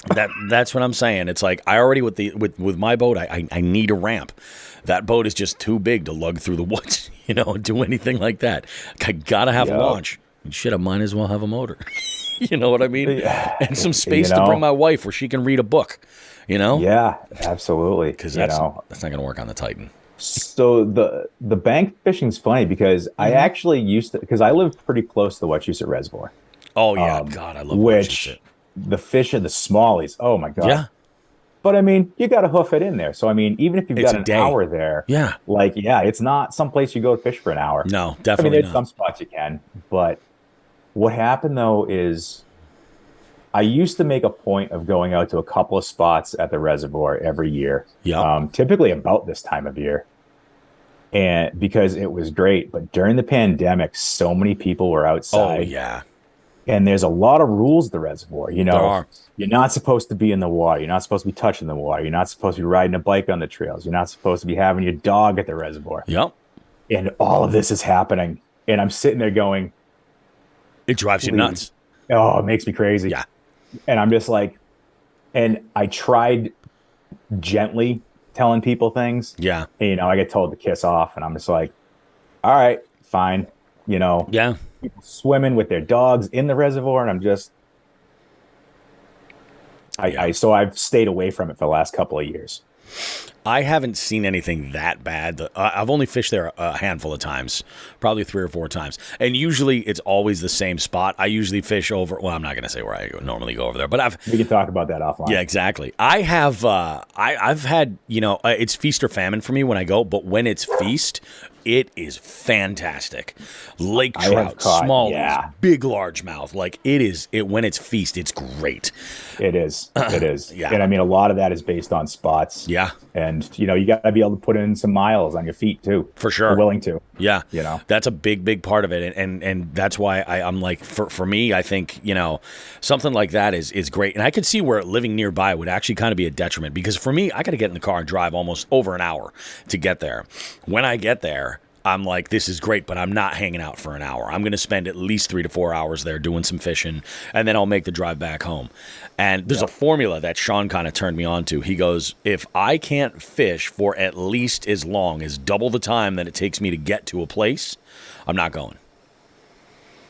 That's what I'm saying. It's I already with my boat, I need a ramp. That boat is just too big to lug through the woods, and do anything like that. I gotta have a launch. Shit, I might as well have a motor. You know what I mean? And some space You know? to bring my wife where she can read a book. You know? Yeah, absolutely. Because that's not going to work on the Titan. So the bank fishing's funny because I actually used to, because I lived pretty close to the Wachusett Reservoir. Oh yeah, God, I love which the fish are the smallies. Oh my God. Yeah. But I mean, you got to hoof it in there. So I mean, even if you've got an hour there, it's not someplace you go to fish for an hour. No, definitely there's some spots you can. But what happened though is I used to make a point of going out to a couple of spots at the reservoir every year. Yeah. Typically about this time of year. And because it was great. But during the pandemic, so many people were outside. Oh, yeah. And there's a lot of rules at the reservoir. You know, There are. You're not supposed to be in the water. You're not supposed to be touching the water. You're not supposed to be riding a bike on the trails. You're not supposed to be having your dog at the reservoir. Yep. And all of this is happening. And I'm sitting there going, it drives you nuts. Oh, it makes me crazy. Yeah. And I'm just like, and I tried gently telling people things. Yeah. And, you know, I get told to kiss off. And I'm just like, all right, fine. You know, yeah. People swimming with their dogs in the reservoir. And I'm just, so I've stayed away from it for the last couple of years. I haven't seen anything that bad. I've only fished there a handful of times, probably 3 or 4 times. And usually it's always the same spot. I usually fish over, well, I'm not going to say where I normally go over there, but we can talk about that offline. Yeah, exactly. I have, I've had, you know, it's feast or famine for me when I go, but when it's feast, it is fantastic. Lake trout, small, big largemouth. Like when it's feast, it's great. It is. It is. Yeah. And I mean, a lot of that is based on spots. Yeah. And, you know, you got to be able to put in some miles on your feet too. For sure. You're willing to. Yeah. You know, that's a big part of it. And that's why I'm like, for me, I think, you know, something like that is great. And I could see where living nearby would actually kind of be a detriment because for me, I got to get in the car and drive almost over an hour to get there. When I get there, I'm like, this is great, but I'm not hanging out for an hour. I'm going to spend at least 3 to 4 hours there doing some fishing, and then I'll make the drive back home. And there's a formula that Sean kind of turned me on to. He goes, if I can't fish for at least as long as double the time that it takes me to get to a place, I'm not going.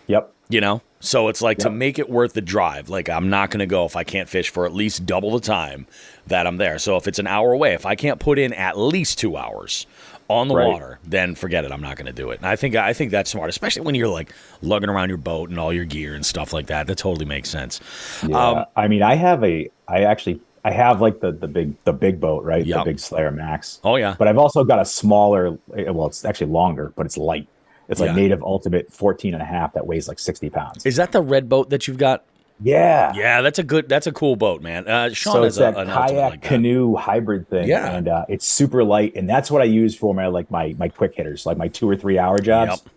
Yep. You know? So it's like to make it worth the drive, like I'm not going to go if I can't fish for at least double the time that I'm there. So if it's an hour away, if I can't put in at least 2 hours on the water, then forget it. I'm not going to do it. And I think that's smart, especially when you're like lugging around your boat and all your gear and stuff like that. That totally makes sense. Yeah. I mean, I have like the big boat, right? Yep. The big Slayer Max. Oh yeah. But I've also got a smaller, well, it's actually longer, but it's light. It's like Native Ultimate 14.5 that weighs like 60 pounds. Is that the red boat that you've got? Yeah. Yeah, that's a cool boat, man. Sean so is it's that an kayak like canoe hybrid thing. Yeah. And it's super light. And that's what I use for my quick hitters, like my 2 or 3 hour jobs. Yep.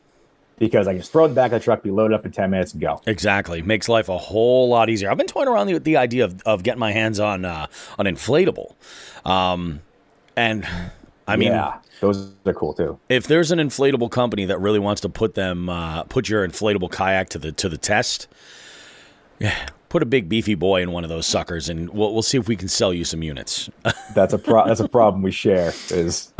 Because I can just throw it in the back of the truck, be loaded up in 10 minutes and go. Exactly. Makes life a whole lot easier. I've been toying around with the idea of getting my hands on an inflatable. And I mean, those are cool too. If there's an inflatable company that really wants to put your inflatable kayak to the test, put a big beefy boy in one of those suckers, and we'll see if we can sell you some units. That's a problem we share. It's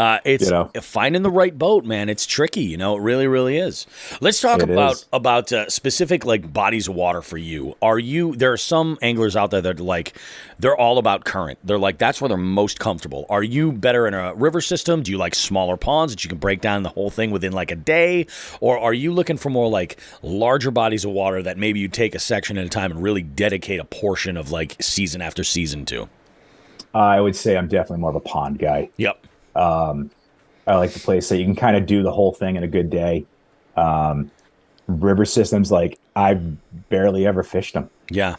finding the right boat, man. It's tricky, it really, really is. Let's talk about specific like bodies of water for you. There are some anglers out there that like they're all about current. They're like that's where they're most comfortable. Are you better in a river system? Do you like smaller ponds that you can break down the whole thing within like a day, or are you looking for more like larger bodies of water that maybe you take a section at a time and really dedicate a portion of like season after season to? I would say I'm definitely more of a pond guy. Yep. I like the place that you can kind of do the whole thing in a good day. River systems, like I've barely ever fished them. Yeah.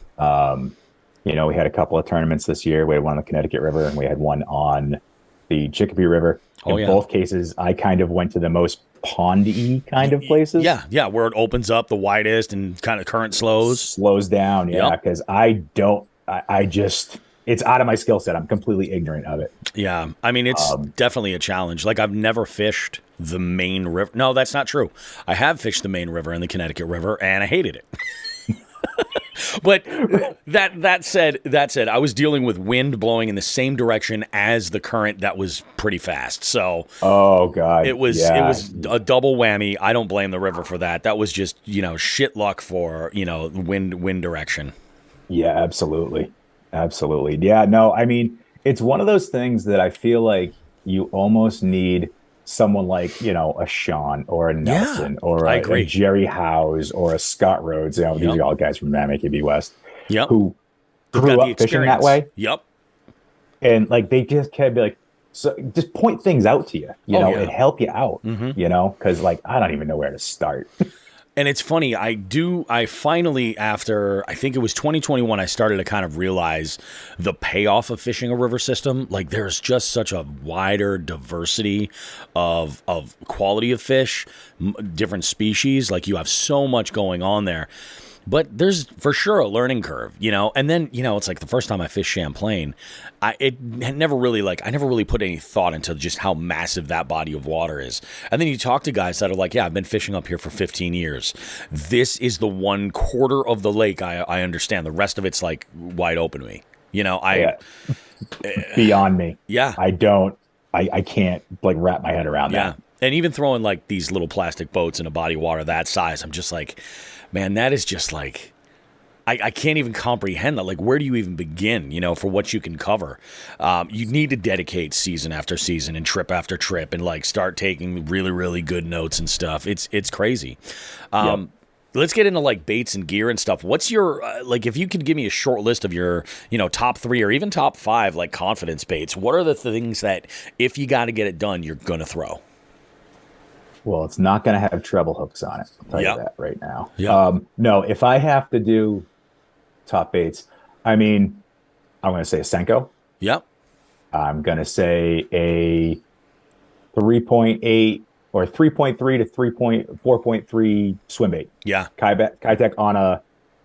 We had a couple of tournaments this year. We had one on the Connecticut River and we had one on the Chicopee River. In both cases, I kind of went to the most pond-y kind of places. Yeah, where it opens up the widest and kind of current slows down. Yeah, because I just it's out of my skill set. I'm completely ignorant of it. Yeah, I mean it's definitely a challenge. Like I've never fished the main river. No, that's not true. I have fished the main river and the Connecticut River, and I hated it. But that said, I was dealing with wind blowing in the same direction as the current that was pretty fast. So oh god, it was a double whammy. I don't blame the river for that. That was just shit luck for wind direction. Yeah, absolutely. Yeah, no, I mean, it's one of those things that I feel like you almost need someone like, a Sean or a Nelson or a Jerry Howes or a Scott Rhodes. These are all guys from Mammoth KB West who grew up fishing that way. Yep. And like they just can be like, so just point things out to you, and help you out, because like I don't even know where to start. And it's funny, I finally, after, I think it was 2021, I started to kind of realize the payoff of fishing a river system. Like, there's just such a wider diversity of quality of fish, different species. Like, you have so much going on there. But there's for sure a learning curve, and then, it's like the first time I fished Champlain, I never really put any thought into just how massive that body of water is. And then you talk to guys that are like, yeah, I've been fishing up here for 15 years. This is the 1/4 of the lake I understand. The rest of it's like wide open to me, beyond me. Yeah. I can't like wrap my head around that. And even throwing like these little plastic boats in a body of water that size, I'm just like, man, that is just like, I can't even comprehend that. Like, where do you even begin, for what you can cover? You need to dedicate season after season and trip after trip and like start taking really, really good notes and stuff. It's crazy. Let's get into like baits and gear and stuff. What's your, like, if you could give me a short list of your, top 3 or even top 5, like confidence baits, what are the things that if you got to get it done, you're going to throw? Well, it's not going to have treble hooks on it. I'll tell you that right now. No, if I have to do top baits, I mean, I'm going to say a Senko. Yep. I'm going to say a 3.8 or 3.3 to 4.3 swim bait. Yeah. Kitech on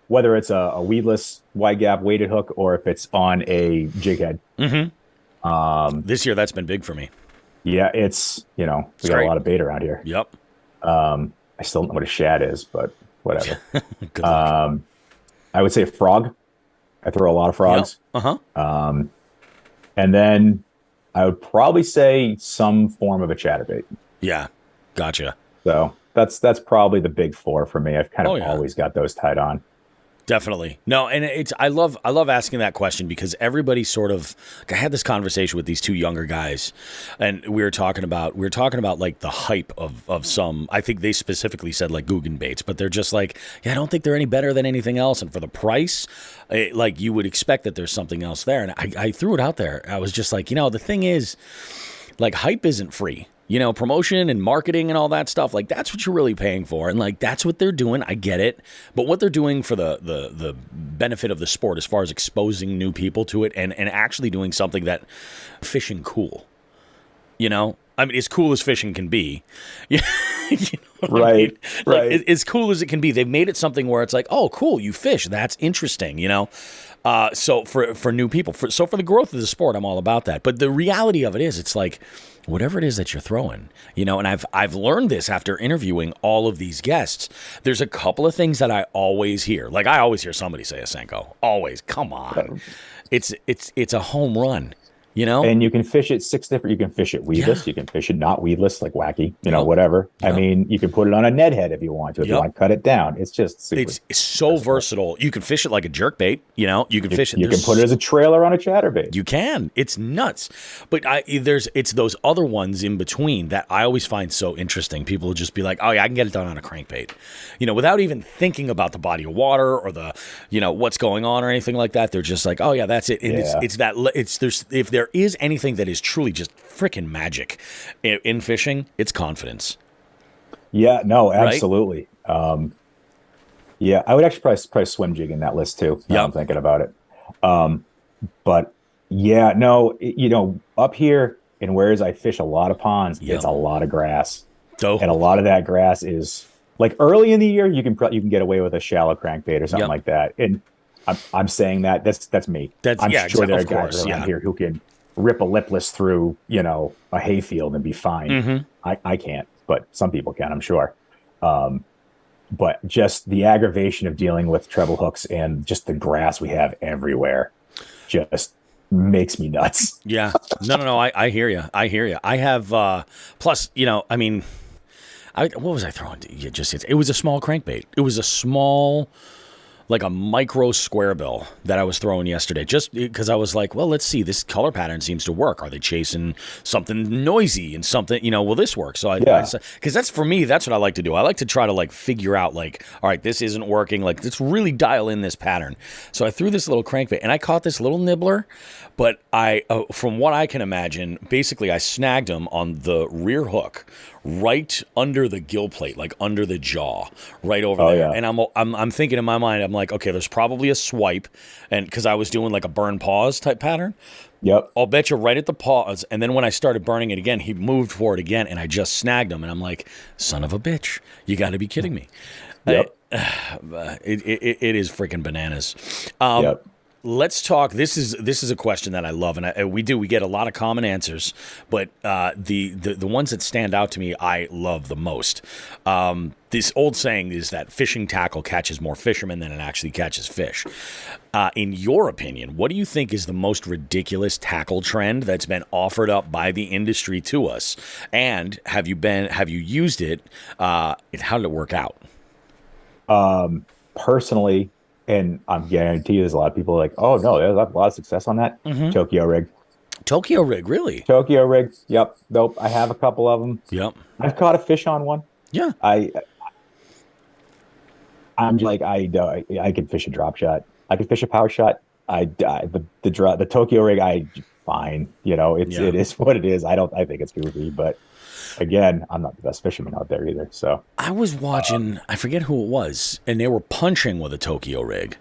whether it's a weedless wide gap weighted hook or if it's on a jig head. Mm-hmm. This year, that's been big for me. Yeah, it's, we got a lot of bait around here. Yep. I still don't know what a shad is, but whatever. Good luck. I would say a frog. I throw a lot of frogs. Yep. Uh-huh. And then I would probably say some form of a chatterbait. Yeah, gotcha. So that's probably the big 4 for me. I've kind of always got those tied on. Definitely. No, and I love asking that question because everybody sort of, I had this conversation with these 2 younger guys and we were talking about like the hype of some, I think they specifically said like Guggen baits, but they're just like, yeah, I don't think they're any better than anything else. And for the price, like you would expect that there's something else there. And I threw it out there. I was just like, the thing is like hype isn't free. Promotion and marketing and all that stuff, like that's what you're really paying for. And like, that's what they're doing. I get it. But what they're doing for the benefit of the sport as far as exposing new people to it and actually doing something that fishing cool, I mean, as cool as fishing can be, right. Like, as cool as it can be. They've made it something where it's like, oh, cool. You fish. That's interesting. So for new people, for the growth of the sport, I'm all about that. But the reality of it is, it's like, whatever it is that you're throwing, and I've learned this after interviewing all of these guests. There's a couple of things that I always hear. Like I always hear somebody say a Senko. Always. Come on. It's a home run. And you can fish it 6 different. You can fish it weedless. You can fish it not weedless, like wacky. Whatever. I mean, you can put it on a Ned head if you want to. If you want to cut it down, it's just super. It's so versatile. You can fish it like a jerk bait. You can fish it. You can put it as a trailer on a chatterbait. You can. It's nuts. But it's those other ones in between that I always find so interesting. People will just be like, oh yeah, I can get it done on a crankbait, without even thinking about the body of water or the, what's going on or anything like that. They're just like, oh yeah, that's it. And if there is anything that is truly just freaking magic in fishing, it's confidence. Yeah, no, absolutely. Right? Yeah, I would actually probably swim jig in that list too. Now I'm thinking about it. But yeah, no, up here in Wares, I fish a lot of ponds. It's a lot of grass. And a lot of that grass is like early in the year, you can get away with a shallow crankbait or something like that. And I'm saying that's me. I'm sure there are guys around here who can rip a lipless through, a hayfield and be fine. I can't, but some people can, I'm sure. but just the aggravation of dealing with treble hooks and just the grass we have everywhere just makes me nuts. Yeah. No. I hear you. I have, plus, I mean, what was I throwing? It was a small crankbait. It was a small, like a micro square bill that I was throwing yesterday, just because I was like, well, let's see, this color pattern seems to work. Are they chasing something noisy and something, will this work? So because that's for me, that's what I like to do. I like to try to like figure out like, all right, this isn't working. Like, let's really dial in this pattern. So I threw this little crankbait and I caught this little nibbler, but from what I can imagine, basically I snagged him on the rear hook, right under the gill plate, like under the jaw, right over there. Yeah. And I'm thinking in my mind, I'm like, okay, there's probably a swipe, and because I was doing like a burn pause type pattern. Yep. I'll bet you right at the pause, and then when I started burning it again, he moved for it again, and I just snagged him, and I'm like, son of a bitch, you got to be kidding me. Yep. It is freaking bananas. Yep. Let's talk. This is a question that I love, and we get a lot of common answers, but the ones that stand out to me, I love the most. This old saying is that fishing tackle catches more fishermen than it actually catches fish. In your opinion, what do you think is the most ridiculous tackle trend that's been offered up by the industry to us? And have you used it? How did it work out? Personally, and I'm guarantee you there's a lot of people like, oh no, there's a lot of success on that. Mm-hmm. Tokyo rig. Tokyo rig, really? Tokyo rig. Yep. Nope. I have a couple of them. Yep. I've caught a fish on one. Yeah. I'm like, I can fish a drop shot. I can fish a power shot. The Tokyo rig, fine. It is what it is. I think it's goofy, but again, I'm not the best fisherman out there either. So I was watching, I forget who it was, and they were punching with a Tokyo rig.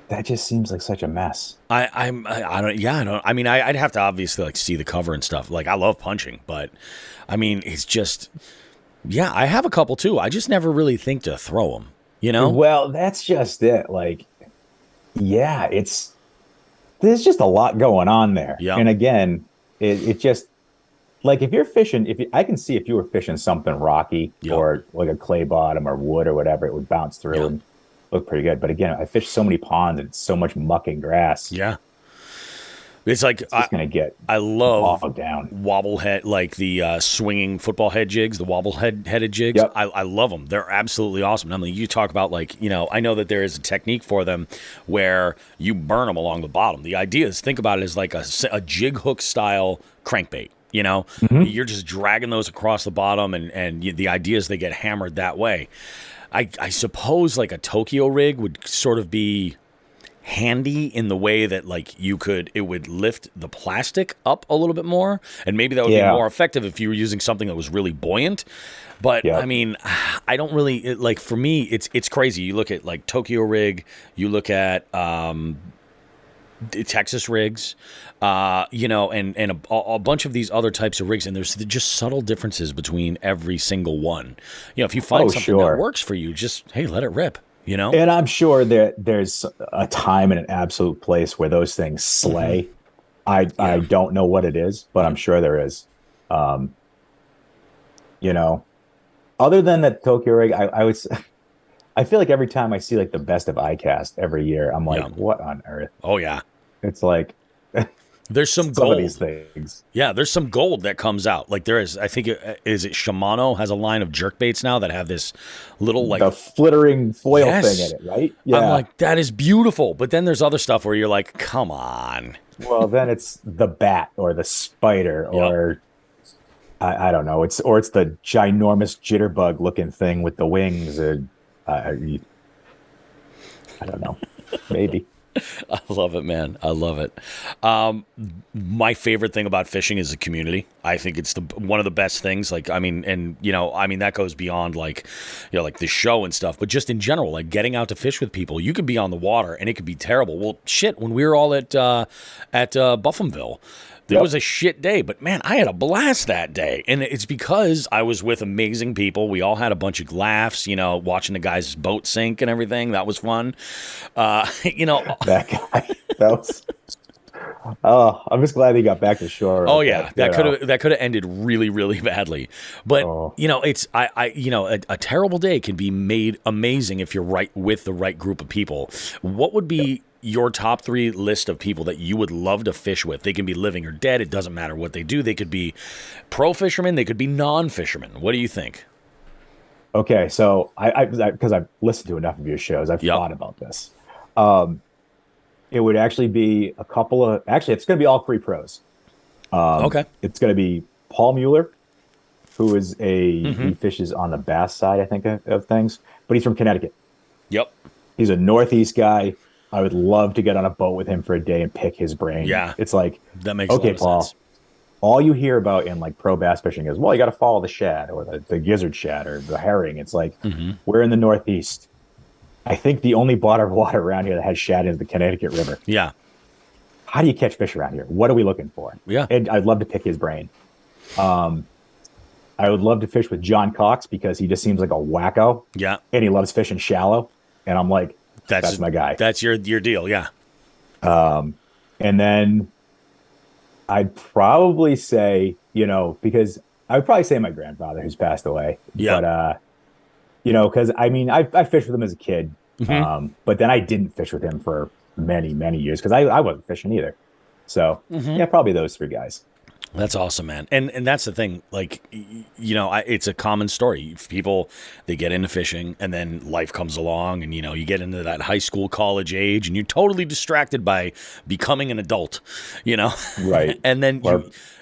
That just seems like such a mess. I don't. I mean, I'd have to obviously like see the cover and stuff. Like, I love punching, but I mean, it's just, I have a couple too. I just never really think to throw them. Well, that's just it. Like, there's just a lot going on there. Yeah. And again, it just. Like if you're fishing, I can see if you were fishing something rocky or like a clay bottom or wood or whatever, it would bounce through and look pretty good. But again, I fish so many ponds and it's so much muck and grass. Yeah. It's like, it's going to get I love bogged down. Wobble head, like the swinging football head jigs, the wobble headed jigs. Yep. I love them. They're absolutely awesome. I mean, you talk about like, I know that there is a technique for them where you burn them along the bottom. The idea is, think about it as like a jig hook style crankbait. Mm-hmm. You're just dragging those across the bottom, and the idea is they get hammered that way. I suppose like a Tokyo rig would sort of be handy in the way that like it would lift the plastic up a little bit more, and maybe that would be more effective if you were using something that was really buoyant. But I mean, I don't really like. For me, it's crazy. You look at like Tokyo rig, you look at Texas rigs, and a bunch of these other types of rigs, and there's just subtle differences between every single one. If you find something that works for you, just let it rip. And I'm sure there's a time and an absolute place where those things slay. Mm-hmm. I don't know what it is, but I'm sure there is. Other than the Tokyo rig, I feel like every time I see like the best of iCast every year, I'm like, what on earth? Oh yeah. It's like there's some gold. Of these things. Yeah, there's some gold that comes out. Like there is, I think Shimano has a line of jerkbaits now that have this little like the flittering foil thing in it, right? Yeah. I'm like, that is beautiful. But then there's other stuff where you're like, come on. Well, then it's the bat or the spider or I don't know. It's the ginormous jitterbug looking thing with the wings. I don't know. Maybe. I love it, man. I love it. My favorite thing about fishing is the community. I think it's one of the best things. Like, I mean, that goes beyond like, like the show and stuff, but just in general, like getting out to fish with people. You could be on the water and it could be terrible. Well, shit, when we were all at Buffumville, there was a shit day, but man, I had a blast that day. And it's because I was with amazing people. We all had a bunch of laughs, watching the guy's boat sink and everything. That was fun. That guy, that was, Oh, I'm just glad he got back to shore. Oh Okay, yeah, that could have ended really really badly. But it's a terrible day can be made amazing if you're right with the right group of people. What would be your top 3 list of people that you would love to fish with? They can be living or dead. It doesn't matter what they do. They could be pro fishermen. They could be non-fishermen. What do you think? Okay, so because I've listened to enough of your shows, I've thought about this. It would actually be a couple of. Actually, it's going to be all 3 pros. Okay. It's going to be Paul Mueller, who is he fishes on the bass side, I think, of things, but he's from Connecticut. Yep. He's a Northeast guy. I would love to get on a boat with him for a day and pick his brain. Yeah. It's like, that makes okay, a lot of Paul, sense. all you hear about in like pro bass fishing is, well, you got to follow the shad or the gizzard shad or the herring. It's like, we're in the Northeast. I think the only body of water around here that has shad is the Connecticut River. Yeah. How do you catch fish around here? What are we looking for? Yeah. And I'd love to pick his brain. I would love to fish with John Cox because he just seems like a wacko. Yeah. And he loves fishing shallow. And I'm like, that's my guy. That's your deal. Yeah. And then I'd probably say, because I would probably say my grandfather who's passed away. Yeah. But, because I fished with him as a kid. But then I didn't fish with him for many, many years because I wasn't fishing either. So, yeah, probably those 3 guys. That's awesome, man. And that's the thing. Like, it's a common story. People, they get into fishing and then life comes along and, you get into that high school, college age and you're totally distracted by becoming an adult, Right. And then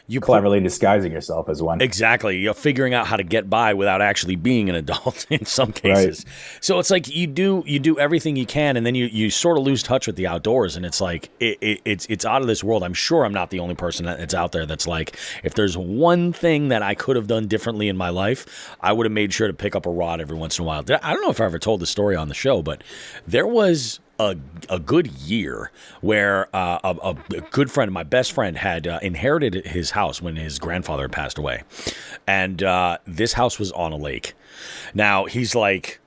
you cleverly disguising yourself as one. Exactly. You're figuring out how to get by without actually being an adult in some cases. Right. So it's like you do everything you can and then you sort of lose touch with the outdoors and it's like it's out of this world. I'm sure I'm not the only person that's out there that's like, if there's one thing that I could have done differently in my life, I would have made sure to pick up a rod every once in a while. I don't know if I ever told the story on the show, but there was a good year where a good friend, my best friend, had inherited his house when his grandfather had passed away. And this house was on a lake. Now, he's like,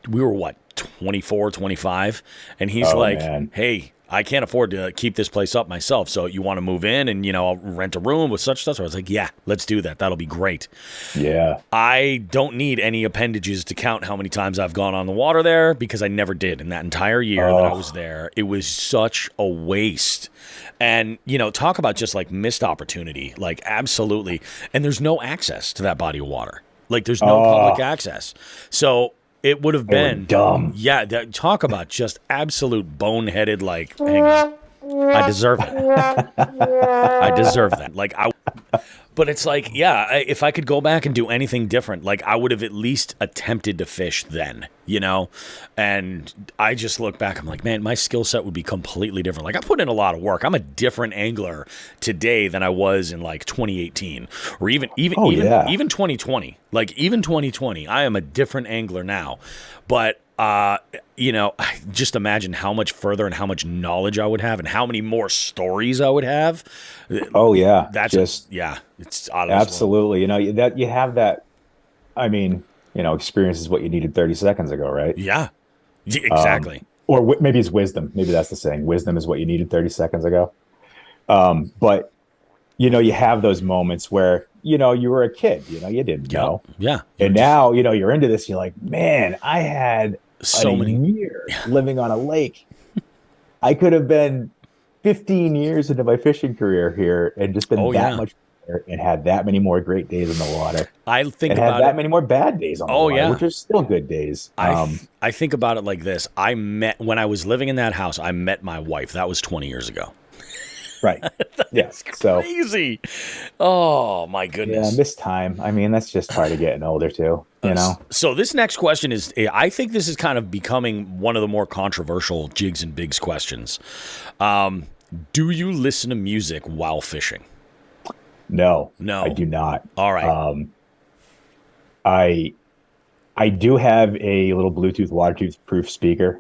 we were 24, 25? And he's man. Hey, I can't afford to keep this place up myself. So you want to move in and, I'll rent a room with such stuff. So I was like, yeah, let's do that. That'll be great. Yeah. I don't need any appendages to count how many times I've gone on the water there because I never did in that entire year that I was there. It was such a waste. And, talk about just like missed opportunity, like absolutely. And there's no access to that body of water. Like there's no public access. So it would have been dumb. Yeah, talk about just absolute boneheaded. Like, hang on, I deserve it. I deserve that. But it's like, yeah, if I could go back and do anything different, like I would have at least attempted to fish then, And I just look back, I'm like, man, my skill set would be completely different. Like I put in a lot of work. I'm a different angler today than I was in like 2018 or even 2020. Like even 2020, I am a different angler now. But just imagine how much further and how much knowledge I would have and how many more stories I would have. Oh yeah. That's it's out of absolutely. That you have that. I mean, experience is what you needed 30 seconds ago, right? Yeah, exactly. Or maybe it's wisdom. Maybe that's the saying. Wisdom is what you needed 30 seconds ago. But you have those moments where, you were a kid, you didn't know. Yeah. And now, you're into this. You're like, man, I had so many years living on a lake. I could have been 15 years into my fishing career here and just been much better and had that many more great days in the water. I think and about had that many more bad days on the water, which are still good days. I think about it like this. When I was living in that house, I met my wife. That was 20 years ago. Right. Yes. Crazy. Oh my goodness. Yeah, this time. I mean, that's just part of getting older too, So this next question is, I think this is kind of becoming one of the more controversial Jigs and Bigs questions. Do you listen to music while fishing? No, I do not. All right. I do have a little Bluetooth waterproof speaker.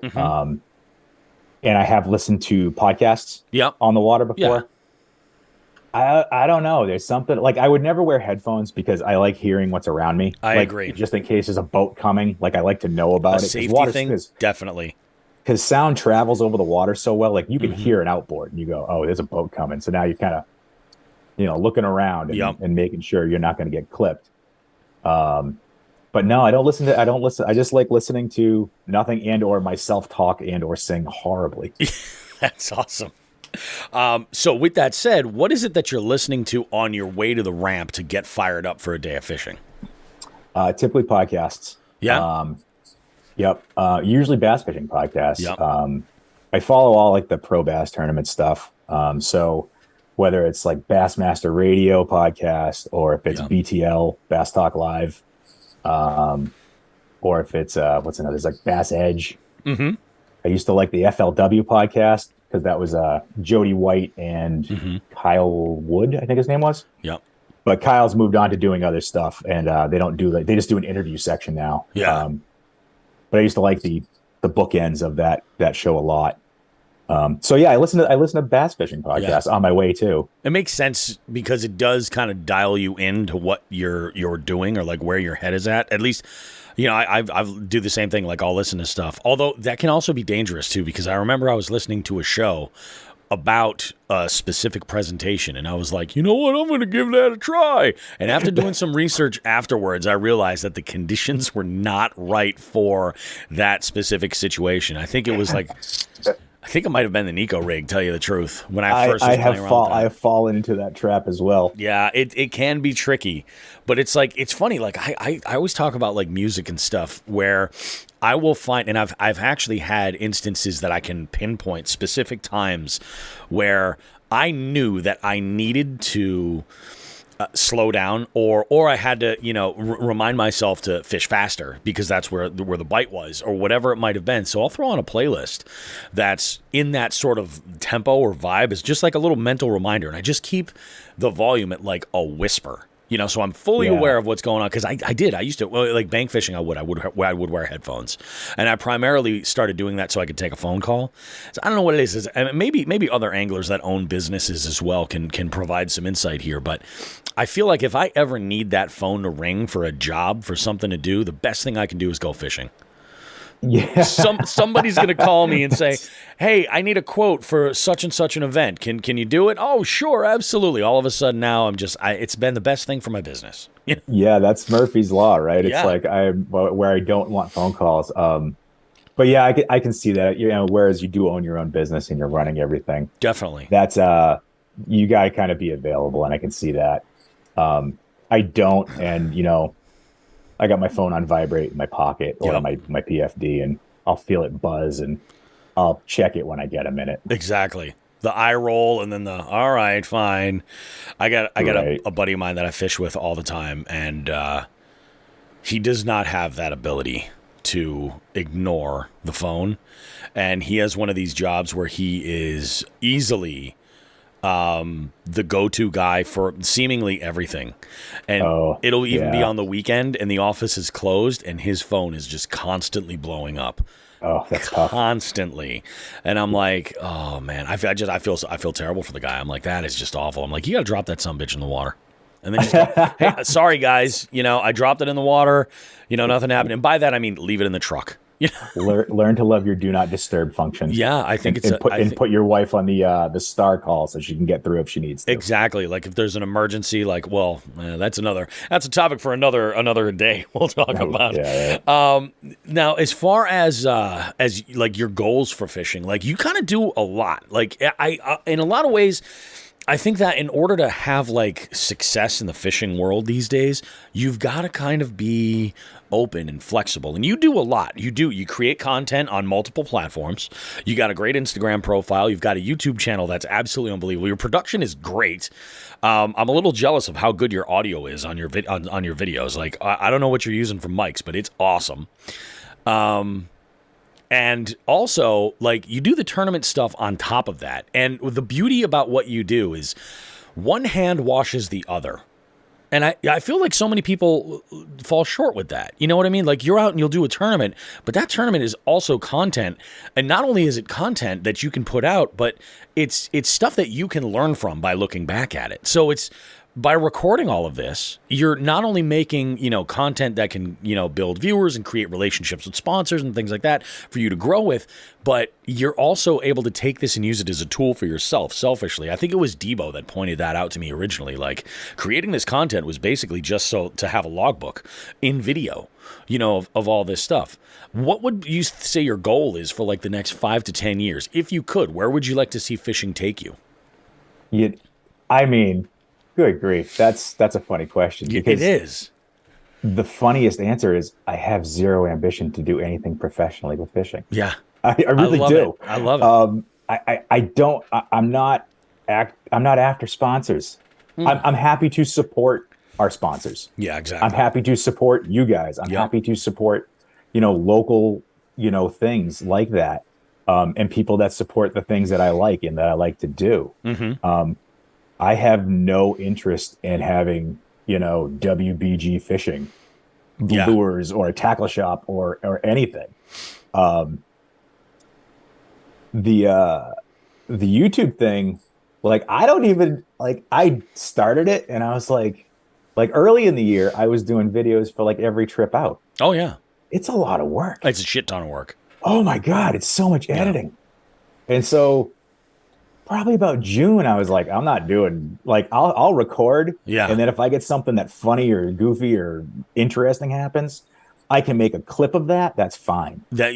And I have listened to podcasts on the water before. Yeah. I don't know. There's something like I would never wear headphones because I like hearing what's around me. I agree. Just in case there's a boat coming. Like I like to know about it. Safety thing, definitely. because sound travels over the water so well. Like you can hear an outboard and you go, oh, there's a boat coming. So now you're kind of, looking around and making sure you're not going to get clipped. But no, I don't listen. I just like listening to nothing and or myself talk and or sing horribly. That's awesome. So with that said, what is it that you're listening to on your way to the ramp to get fired up for a day of fishing? Typically podcasts. Yeah. Yep. Usually bass fishing podcasts. Yep. I follow all like the pro bass tournament stuff. So whether it's like Bassmaster Radio podcast or if it's BTL Bass Talk Live, or if it's what's another? There's like Bass Edge. Mm-hmm. I used to like the FLW podcast because that was Jody White and Kyle Wood, I think his name was. Yep. But Kyle's moved on to doing other stuff, and they just do an interview section now. Yeah. But I used to like the bookends of that show a lot. So yeah, I listen to bass fishing podcasts on my way too. It makes sense because it does kind of dial you into what you're doing or like where your head is at. At least, I've do the same thing. Like I'll listen to stuff, although that can also be dangerous too, because I remember I was listening to a show about a specific presentation and I was like, you know what, I'm going to give that a try. And after doing some research afterwards, I realized that the conditions were not right for that specific situation. I think it was like, I think it might have been the Nico rig, tell you the truth. When I first was playing around with that. I have fallen into that trap as well. Yeah, it can be tricky, but it's like, it's funny. Like I always talk about like music and stuff where I will find, and I've actually had instances that I can pinpoint specific times where I knew that I needed to slow down, or I had to, remind myself to fish faster because that's where the bite was, or whatever it might have been. So I'll throw on a playlist that's in that sort of tempo or vibe. It's just like a little mental reminder, and I just keep the volume at like a whisper. So I'm fully aware of what's going on because I used to, like bank fishing. I would wear headphones, and I primarily started doing that so I could take a phone call. So I don't know what it is. And maybe other anglers that own businesses as well can provide some insight here. But I feel like if I ever need that phone to ring for a job, for something to do, the best thing I can do is go fishing. Yeah. Somebody's going to call me and say, hey, I need a quote for such and such an event. Can you do it? Oh, sure. Absolutely. All of a sudden now it's been the best thing for my business. Yeah. That's Murphy's Law, right? It's like where I don't want phone calls. But yeah, I can see that, whereas you do own your own business and you're running everything. Definitely. That's, you got to kind of be available. And I can see that. I don't. And, I got my phone on vibrate in my pocket or my PFD, and I'll feel it buzz and I'll check it when I get a minute. Exactly. The eye roll and then all right, fine. I got a buddy of mine that I fish with all the time, and he does not have that ability to ignore the phone. And he has one of these jobs where he is easily the go-to guy for seemingly everything, and it'll even be on the weekend and the office is closed and his phone is just constantly blowing up. Oh, that's constantly tough. And I'm like, oh man, I feel terrible for the guy. I'm like, that is just awful. I'm like, you gotta drop that sumbitch in the water. And then just go, hey, sorry guys, I dropped it in the water, nothing happened. And by that I mean leave it in the truck. Learn to love your do not disturb function. Yeah, I think put your wife on the star call so she can get through if she needs to. Exactly. Like if there's an emergency, like, that's a topic for another day. We'll talk about. Yeah. Now, as far as like your goals for fishing, like you kind of do a lot. Like I in a lot of ways, I think that in order to have like success in the fishing world these days, you've got to kind of be open and flexible. And you do a lot. You create content on multiple platforms. You got a great Instagram profile. You've got a YouTube channel that's absolutely unbelievable. Your production is great. I'm a little jealous of how good your audio is on your on your videos. Like I don't know what you're using for mics, but it's awesome. And also, like, you do the tournament stuff on top of that. And the beauty about what you do is one hand washes the other. And I feel like so many people fall short with that. You know what I mean? Like, you're out and you'll do a tournament, but that tournament is also content. And not only is it content that you can put out, but it's stuff that you can learn from by looking back at it. So it's by recording all of this, you're not only making, content that can, build viewers and create relationships with sponsors and things like that for you to grow with, but you're also able to take this and use it as a tool for yourself, selfishly. I think it was Debo that pointed that out to me originally. Like, creating this content was basically just so to have a logbook in video, of all this stuff. What would you say your goal is for like the next 5 to 10 years? If you could, where would you like to see fishing take you? Good grief. That's a funny question. It is. The funniest answer is I have zero ambition to do anything professionally with fishing. Yeah. I really do. I love it. I'm not after sponsors. I'm happy to support our sponsors. Yeah, exactly. I'm happy to support you guys. I'm happy to support, local, things like that. And people that support the things that I like and that I like to do. Mm-hmm. I have no interest in having, WBG fishing lures or a tackle shop or anything. The YouTube thing, like, I don't even I started it and I was like early in the year, I was doing videos for like every trip out. Oh yeah. It's a lot of work. It's a shit ton of work. Oh my God. It's so much editing. And so probably about June, I was like, I'm not doing I'll record. Yeah. And then if I get something that funny or goofy or interesting happens, I can make a clip of that. That's fine. That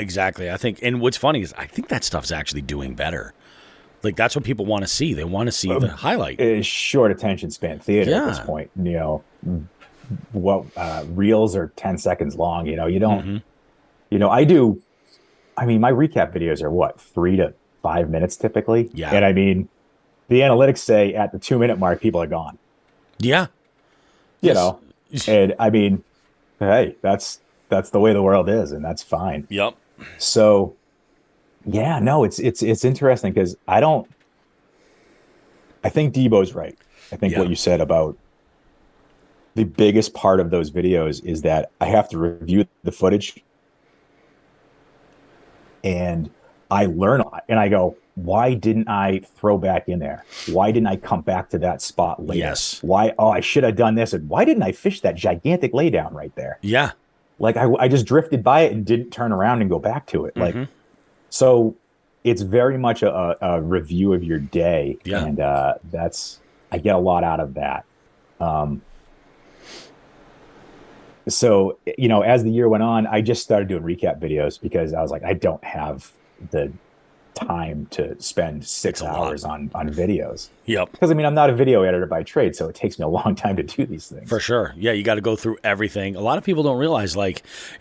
exactly. I think, and what's funny is I think that stuff's actually doing better. Like, that's what people want to see. They want to see the highlight. It's short attention span theater at this point. Reels are 10 seconds long. You don't, my recap videos are what, 3 to 5 minutes typically. Yeah. And the analytics say at the 2-minute mark, people are gone. Yeah. And hey, that's the way the world is, and that's fine. Yep. So yeah, no, it's interesting because I think Debo's right. I think what you said about the biggest part of those videos is that I have to review the footage and I learn a lot and I go, why didn't I throw back in there? Why didn't I come back to that spot later? Yes. Why? Oh, I should have done this. And why didn't I fish that gigantic laydown right there? Yeah. Like I just drifted by it and didn't turn around and go back to it. So it's very much a review of your day. Yeah. And I get a lot out of that. So, as the year went on, I just started doing recap videos because I was like, I don't have the time to spend 6 hours on videos. Yep. Because I'm not a video editor by trade, so it takes me a long time to do these things. For sure. Yeah, you got to go through everything. A lot of people don't realize,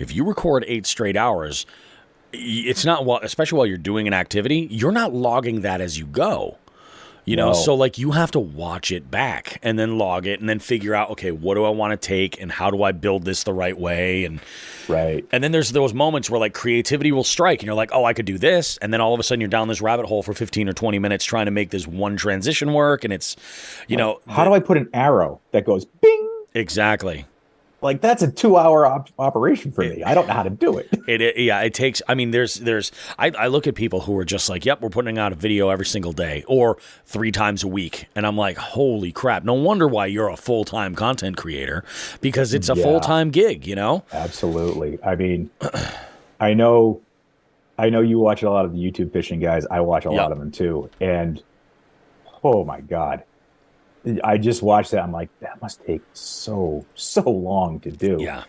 if you record 8 straight hours, it's not, especially while you're doing an activity, you're not logging that as you go. So you have to watch it back and then log it and then figure out, okay, what do I want to take and how do I build this the right way? And then there's those moments where creativity will strike and you're like, oh, I could do this. And then all of a sudden you're down this rabbit hole for 15 or 20 minutes trying to make this one transition work. And it's, how do I put an arrow that goes bing? Exactly. That's a 2-hour operation for me. I don't know how to do it. It takes, I look at people who are just like, yep, we're putting out a video every single day or 3 times a week. And I'm like, holy crap. No wonder why you're a full-time content creator, because it's a full-time gig, Absolutely. I know you watch a lot of the YouTube fishing guys. I watch a lot of them too. And oh my God. I just watched that. I'm like, that must take so long to do. Yeah.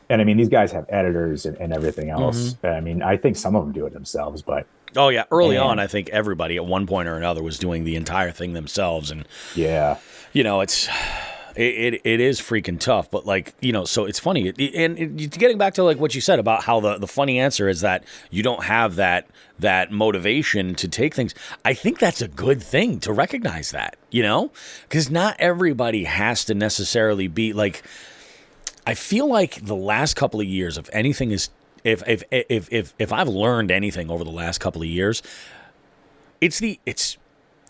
And these guys have editors and everything else. I think some of them do it themselves, but. Oh yeah. Early on, I think everybody at one point or another was doing the entire thing themselves. And it is freaking tough, but so it's funny. And getting back to what you said about how the funny answer is that you don't have that motivation to take things. I think that's a good thing to recognize that, because not everybody has to necessarily be I feel like the last couple of years, if anything is, if I've learned anything over the last couple of years, it's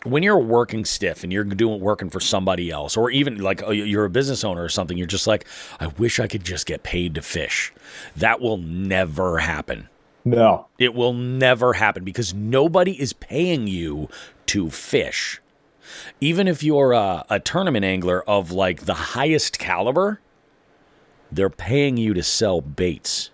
when you're working stiff and you're working for somebody else, or even you're a business owner or something, you're just like, I wish I could just get paid to fish. That will never happen. No, it will never happen because nobody is paying you to fish. even if you're a tournament angler of like the highest caliber, they're paying you to sell baits.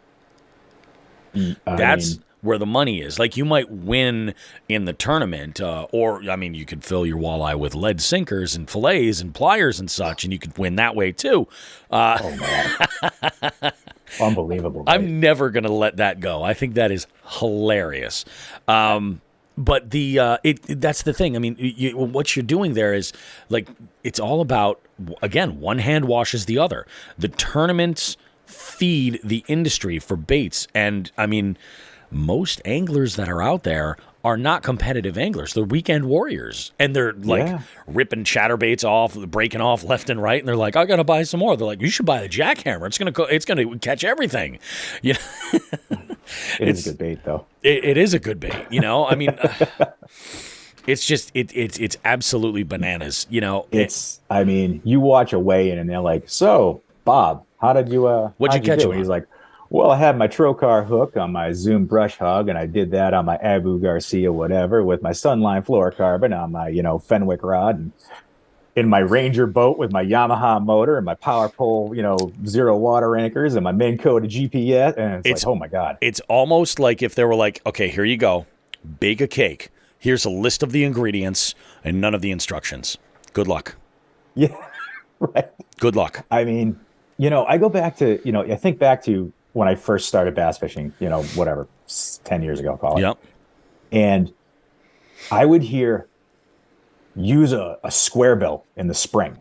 That's where the money is. Like, you might win in the tournament, or, I mean, you could fill your walleye with lead sinkers and fillets and pliers and such, and you could win that way too. Oh, man. Unbelievable. I'm never going to let that go. I think that is hilarious. But that's the thing. I mean, what you're doing there is, like, it's all about, again, one hand washes the other. The tournaments feed the industry for baits. And, I mean, most anglers that are out there are not competitive anglers. They're weekend warriors. And they're, like, ripping chatterbaits off, breaking off left and right. And they're like, I got to buy some more. They're like, you should buy the jackhammer. It's gonna catch everything. You know? It is a good bait, though. It is a good bait, you know? I mean, it's just, it's absolutely bananas, you know? I mean, you watch a weigh-in and they're like, so, Bob, how did you, what'd you catch do? And he's like, well, I had my Trocar hook on my Zoom brush hog, and I did that on my Abu Garcia whatever with my Sunline fluorocarbon on my, Fenwick rod, and in my Ranger boat with my Yamaha motor and my power pole, zero water anchors and my Minn Kota GPS. And it's like, oh my God. It's almost like if they were like, okay, here you go. Bake a cake. Here's a list of the ingredients and none of the instructions. Good luck. Yeah. Right. Good luck. I mean, I go back to, I think back to when I first started bass fishing, 10 years ago, call it. Yep. And I would hear, use a square bill in the spring,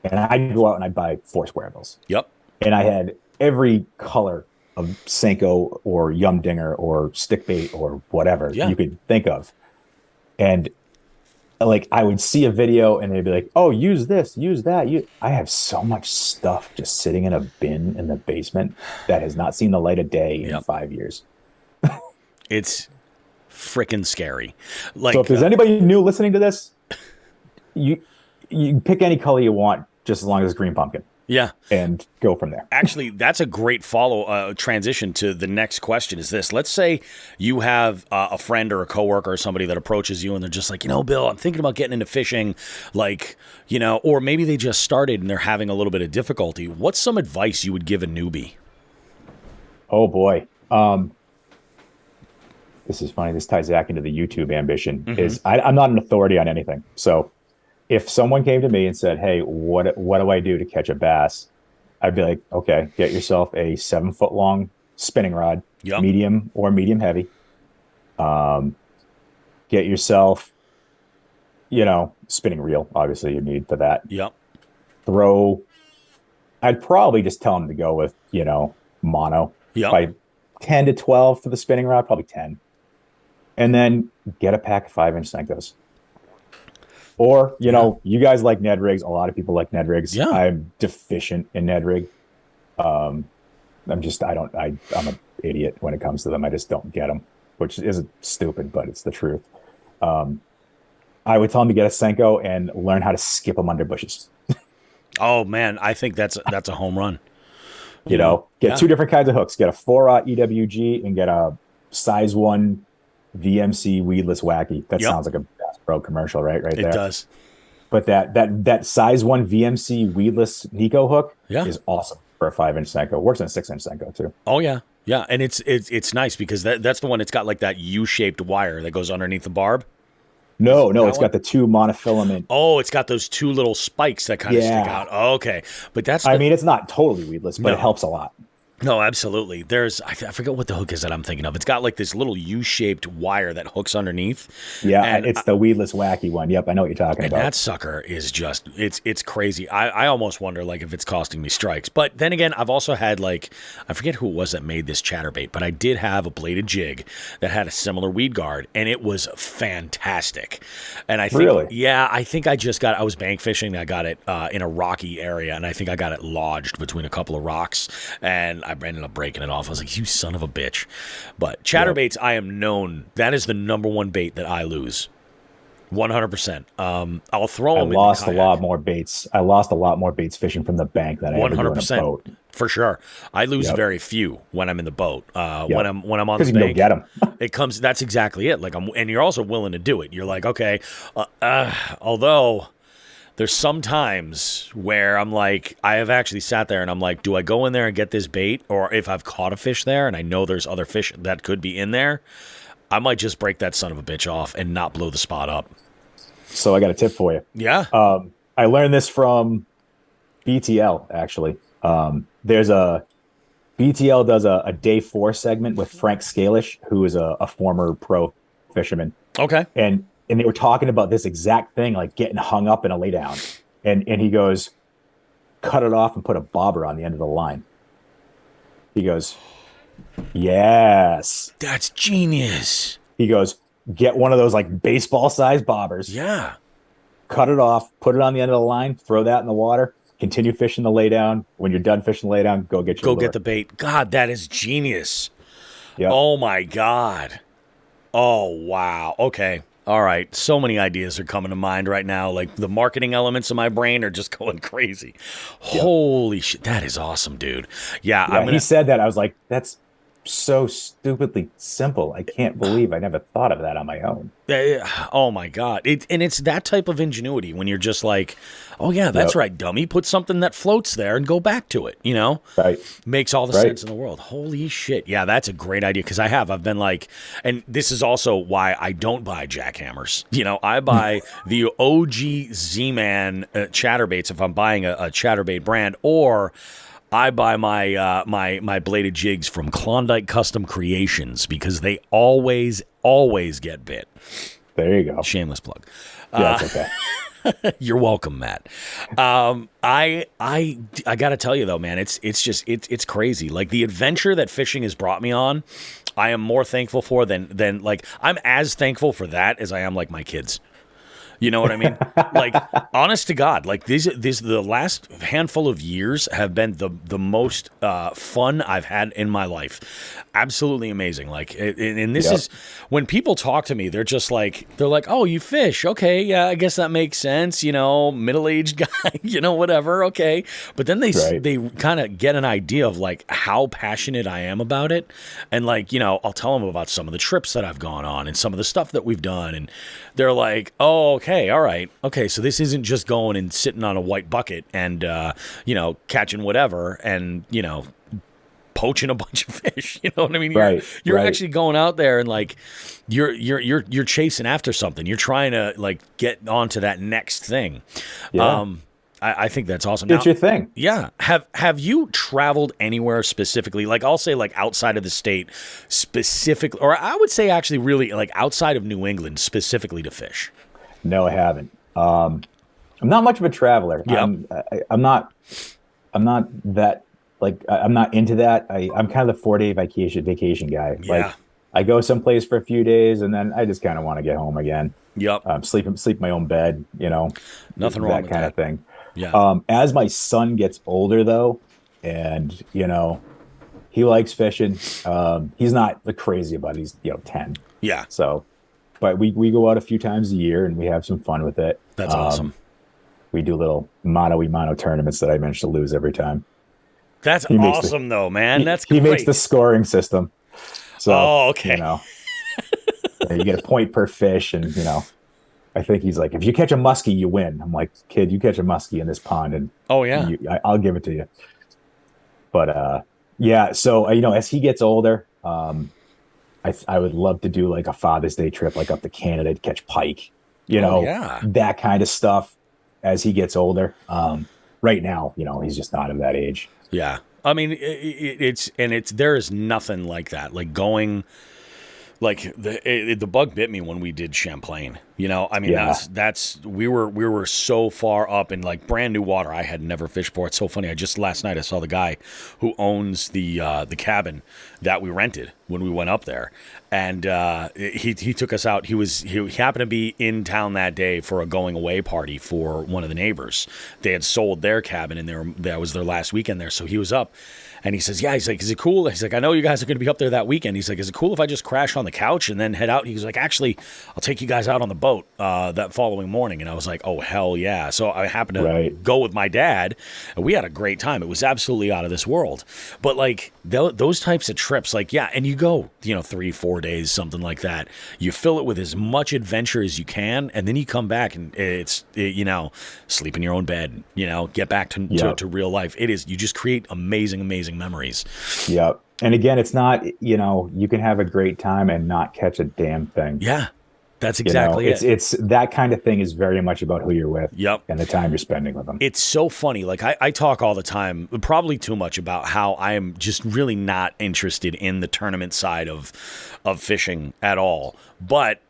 and I'd go out and I'd buy 4 square bills. Yep. And I had every color of Senko or Yum Dinger or stick bait or whatever you could think of. And like, I would see a video and they'd be like, oh, use this, use that. I have so much stuff just sitting in a bin in the basement that has not seen the light of day in 5 years. It's freaking scary. Like, so if there's anybody new listening to this, you pick any color you want, just as long as it's green pumpkin. Yeah. And go from there. Actually, that's a great transition to the next question is this. Let's say you have a friend or a coworker or somebody that approaches you and they're just like, Bill, I'm thinking about getting into fishing, like, or maybe they just started and they're having a little bit of difficulty. What's some advice you would give a newbie? Oh, boy. This is funny. This ties back into the YouTube ambition. Is I'm not an authority on anything. So if someone came to me and said, hey, what do I do to catch a bass? I'd be like, okay, get yourself a 7-foot long spinning rod, medium or medium heavy. Get yourself, spinning reel, obviously you need for that. Yep. I'd probably just tell them to go with, mono. Yep. By 10 to 12 for the spinning rod, probably 10. And then get a pack of 5-inch Senkos. Or, you guys like Ned rigs. A lot of people like Ned rigs. Yeah. I'm deficient in Ned rig. I'm an idiot when it comes to them. I just don't get them, which isn't stupid, but it's the truth. I would tell them to get a Senko and learn how to skip them under bushes. Oh man, I think that's a home run. Get 2 different kinds of hooks. Get a 4-aught EWG and get a size 1 VMC weedless wacky. That sounds like a Bass Pro commercial, right there. It does. But that size 1 VMC weedless Nico hook is awesome for a 5-inch Senko. Works on a 6-inch Senko too. Oh yeah, yeah, and it's nice because that's the one. It's got like that U-shaped wire that goes underneath the barb. No, it's got the 2 monofilament. Oh, it's got those 2 little spikes that kind of stick out. Oh, okay, but I mean, it's not totally weedless, but it helps a lot. No, absolutely. I forget what the hook is that I'm thinking of. It's got like this little U-shaped wire that hooks underneath. Yeah, and it's the weedless wacky one. Yep, I know what you're talking about. That sucker is just, it's crazy. I almost wonder like if it's costing me strikes. But then again, I've also had like, I forget who it was that made this chatterbait, but I did have a bladed jig that had a similar weed guard, and it was fantastic. And I think, I think I was bank fishing. I got it in a rocky area, and I think I got it lodged between a couple of rocks, and I ended up breaking it off. I was like, you son of a bitch. But chatterbaits, I am known. That is the number one bait that I lose. 100%. I'll throw them. I lost a lot more baits fishing from the bank than I ever do in a boat. For sure. I lose Yep. very few when I'm in the boat. Yep. When I'm on 'Cause the you can go bank, get 'em. it comes. That's exactly it. Like and you're also willing to do it. You're like, okay. Although there's some times where I'm like, I have actually sat there and I'm like, do I go in there and get this bait, or if I've caught a fish there and I know there's other fish that could be in there, I might just break that son of a bitch off and not blow the spot up. So I got a tip for you. Yeah. I learned this from BTL, actually. There's a BTL does a day 4 segment with Frank Scalish, who is a former pro fisherman. Okay. And they were talking about this exact thing, like getting hung up in a laydown. And he goes, cut it off and put a bobber on the end of the line. He goes, yes. That's genius. He goes, get one of those like baseball sized bobbers. Yeah. Cut it off, put it on the end of the line, throw that in the water, continue fishing the laydown. When you're done fishing the laydown, go get your lure. Get the bait. God, that is genius. Yep. Oh my God. Oh wow. Okay. All right. So many ideas are coming to mind right now. Like the marketing elements of my brain are just going crazy. Yep. Holy shit. That is awesome, dude. Yeah. He said that. I was like, that's so stupidly simple. I can't believe I never thought of that on my own. Oh my God. It's that type of ingenuity when you're just like, oh yeah, that's right, dummy. Put something that floats there and go back to it, you know? Right. Makes all the sense in the world. Holy shit. Yeah, that's a great idea. Cause I've been like, and this is also why I don't buy jackhammers. You know, I buy the OG Z-Man chatterbaits if I'm buying a chatterbait brand, or I buy my my bladed jigs from Klondike Custom Creations because they always get bit. There you go. Shameless plug. Yeah, it's okay. You're welcome, Matt. I got to tell you though, man, it's crazy. Like the adventure that fishing has brought me on, I am more thankful for than like I'm as thankful for that as I am like my kids. You know what I mean? Like, honest to God, like these the last handful of years have been the most fun I've had in my life. Absolutely amazing. Like, and this is when people talk to me, they're like, oh, you fish? Okay, yeah, I guess that makes sense. You know, middle-aged guy, you know, whatever. Okay, but then they kind of get an idea of like how passionate I am about it, and like, you know, I'll tell them about some of the trips that I've gone on and some of the stuff that we've done, and they're like, oh, okay, all right. Okay, so this isn't just going and sitting on a white bucket and, you know, catching whatever and, you know, poaching a bunch of fish. You know what I mean? You're actually going out there and like you're chasing after something. You're trying to like get onto that next thing. Yeah. I think that's awesome. It's your thing. Yeah. Have you traveled anywhere specifically? Like I'll say like outside of the state specifically, or I would say actually really like outside of New England specifically to fish. No, I haven't. I'm not much of a traveler. Yeah. I'm not that like I'm not into that. I'm kind of the 4-day vacation guy. Yeah. Like I go someplace for a few days and then I just kind of want to get home again. Yep. Sleep in my own bed, you know. Nothing wrong with that kind that. of thing. Yeah. As my son gets older though, and you know, he likes fishing. He's not crazy about it. He's 10. Yeah. So, but we go out a few times a year and we have some fun with it. That's awesome. We do little mano tournaments that I manage to lose every time. That's awesome though, man. That's great. He makes the scoring system. So, okay. You know, you get a point per fish, and you know, I think he's like, if you catch a muskie, you win. I'm like, kid, you catch a muskie in this pond, and I'll give it to you. But yeah, so you know, as he gets older, I would love to do like a Father's Day trip, like up to Canada to catch pike. You know, that kind of stuff. As he gets older, right now, you know, he's just not of that age. Yeah, I mean, there is nothing like that. Like going, like the bug bit me when we did Champlain. You know, I mean, we were so far up in like brand new water. I had never fished for. It's so funny. Last night I saw the guy who owns the cabin that we rented when we went up there, and he took us out. He happened to be in town that day for a going away party for one of the neighbors. They had sold their cabin, and that was their last weekend there. So he was up. And he says, yeah, he's like, is it cool? He's like, I know you guys are going to be up there that weekend. He's like, is it cool if I just crash on the couch and then head out? He's like, actually, I'll take you guys out on the boat that following morning. And I was like, oh, hell yeah. So I happened to go with my dad, and we had a great time. It was absolutely out of this world. But like those types of trips, like, yeah, and you go, 3-4 days, something like that. You fill it with as much adventure as you can, and then you come back and sleep in your own bed, get back to real life. It is, you just create amazing memories. Yep. And again, it's not, you can have a great time and not catch a damn thing. Yeah. That's exactly it. It's that kind of thing is very much about who you're with. Yep. And the time you're spending with them. It's so funny. Like I talk all the time, probably too much, about how I am just really not interested in the tournament side of fishing at all. But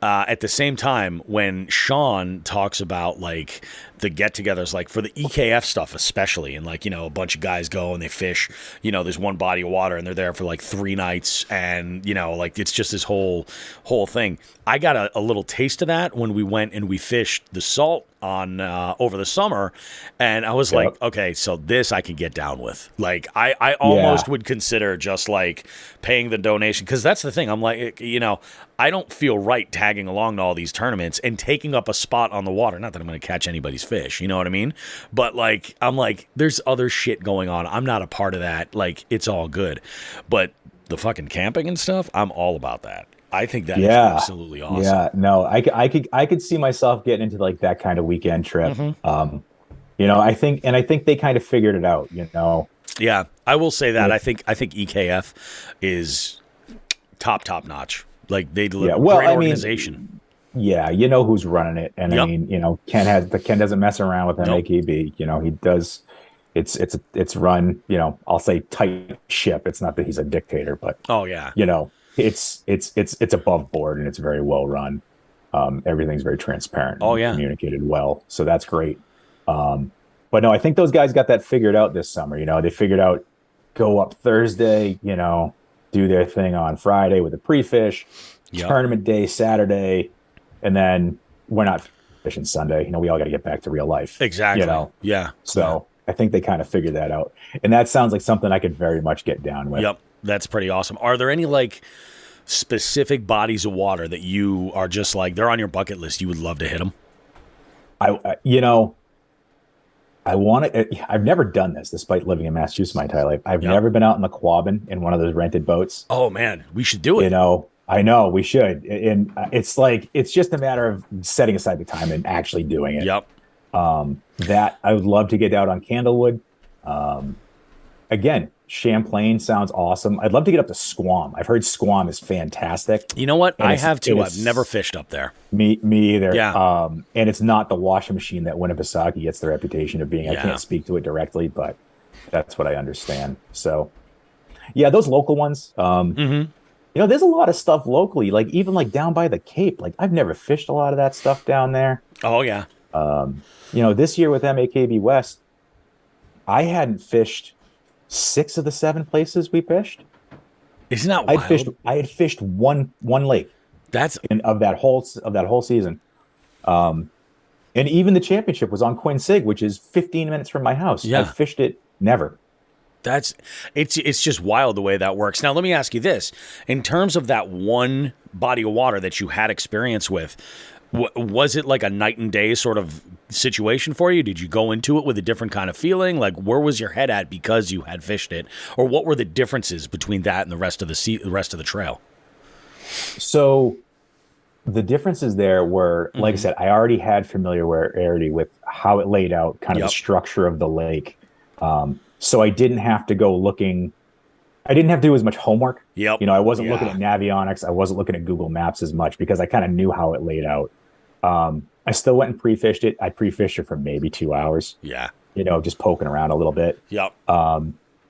at the same time, when Sean talks about like the get-togethers, like for the EKF stuff especially, and like, a bunch of guys go and they fish, there's one body of water and they're there for like 3 nights, and like it's just this whole thing. I got a little taste of that when we went and we fished the salt on over the summer, and I was like, okay, so this I can get down with. Like I almost would consider just like paying the donation, because that's the thing. I'm like, I don't feel right tagging along to all these tournaments and taking up a spot on the water. Not that I'm going to catch anybody's fish, you know what I mean? But like, I'm like, there's other shit going on. I'm not a part of that. Like, it's all good. But the fucking camping and stuff, I'm all about that. I think that is absolutely awesome. Yeah, no, I could see myself getting into like that kind of weekend trip. I think they kind of figured it out, Yeah, I will say that. I think EKF is top notch. Like they deliver great organization. Yeah, who's running it, and I mean, Ken doesn't mess around with MAKB. He does. It's run. I'll say tight ship. It's not that he's a dictator, but it's above board and it's very well run. Everything's very transparent. Communicated well, so that's great. But no, I think those guys got that figured out this summer. They figured out go up Thursday. Do their thing on Friday with a pre-fish, tournament day Saturday, and then we're not fishing Sunday. We all got to get back to real life. Exactly. Yeah. So I think they kind of figured that out, and that sounds like something I could very much get down with. Yep, that's pretty awesome. Are there any like specific bodies of water that you are just like they're on your bucket list? You would love to hit them. I want to. I've never done this, despite living in Massachusetts my entire life. I've never been out in the Quabbin in one of those rented boats. Oh man, we should do it. I know we should, and it's just a matter of setting aside the time and actually doing it. Yep. That I would love to get out on Candlewood. Again, Champlain sounds awesome. I'd love to get up to Squam. I've heard Squam is fantastic. You know what? I have too. I've never fished up there. Me either. Yeah. And it's not the washing machine that Winnipesaukee gets the reputation of being. I can't speak to it directly, but that's what I understand. So, yeah, those local ones. There's a lot of stuff locally, like even like down by the Cape. Like I've never fished a lot of that stuff down there. Oh yeah. This year with MAKB West, I hadn't fished 6 of the 7 places we fished. Isn't that wild? I had fished one lake. That's of that whole season. And even the championship was on Quincy, which is 15 minutes from my house. Yeah. I fished it never. It's just wild the way that works. Now let me ask you this: in terms of that one body of water that you had experience with, was it like a night and day sort of situation for you? Did you go into it with a different kind of feeling? Like where was your head at because you had fished it, or what were the differences between that and the rest of the trail? So the differences there were, like I said, I already had familiarity with how it laid out, kind of the structure of the lake. So I didn't have to go looking. I didn't have to do as much homework. Yep. I wasn't looking at Navionics. I wasn't looking at Google Maps as much because I kind of knew how it laid out. I still went and pre-fished it. I pre-fished it for maybe 2 hours. Yeah. Just poking around a little bit. Yep.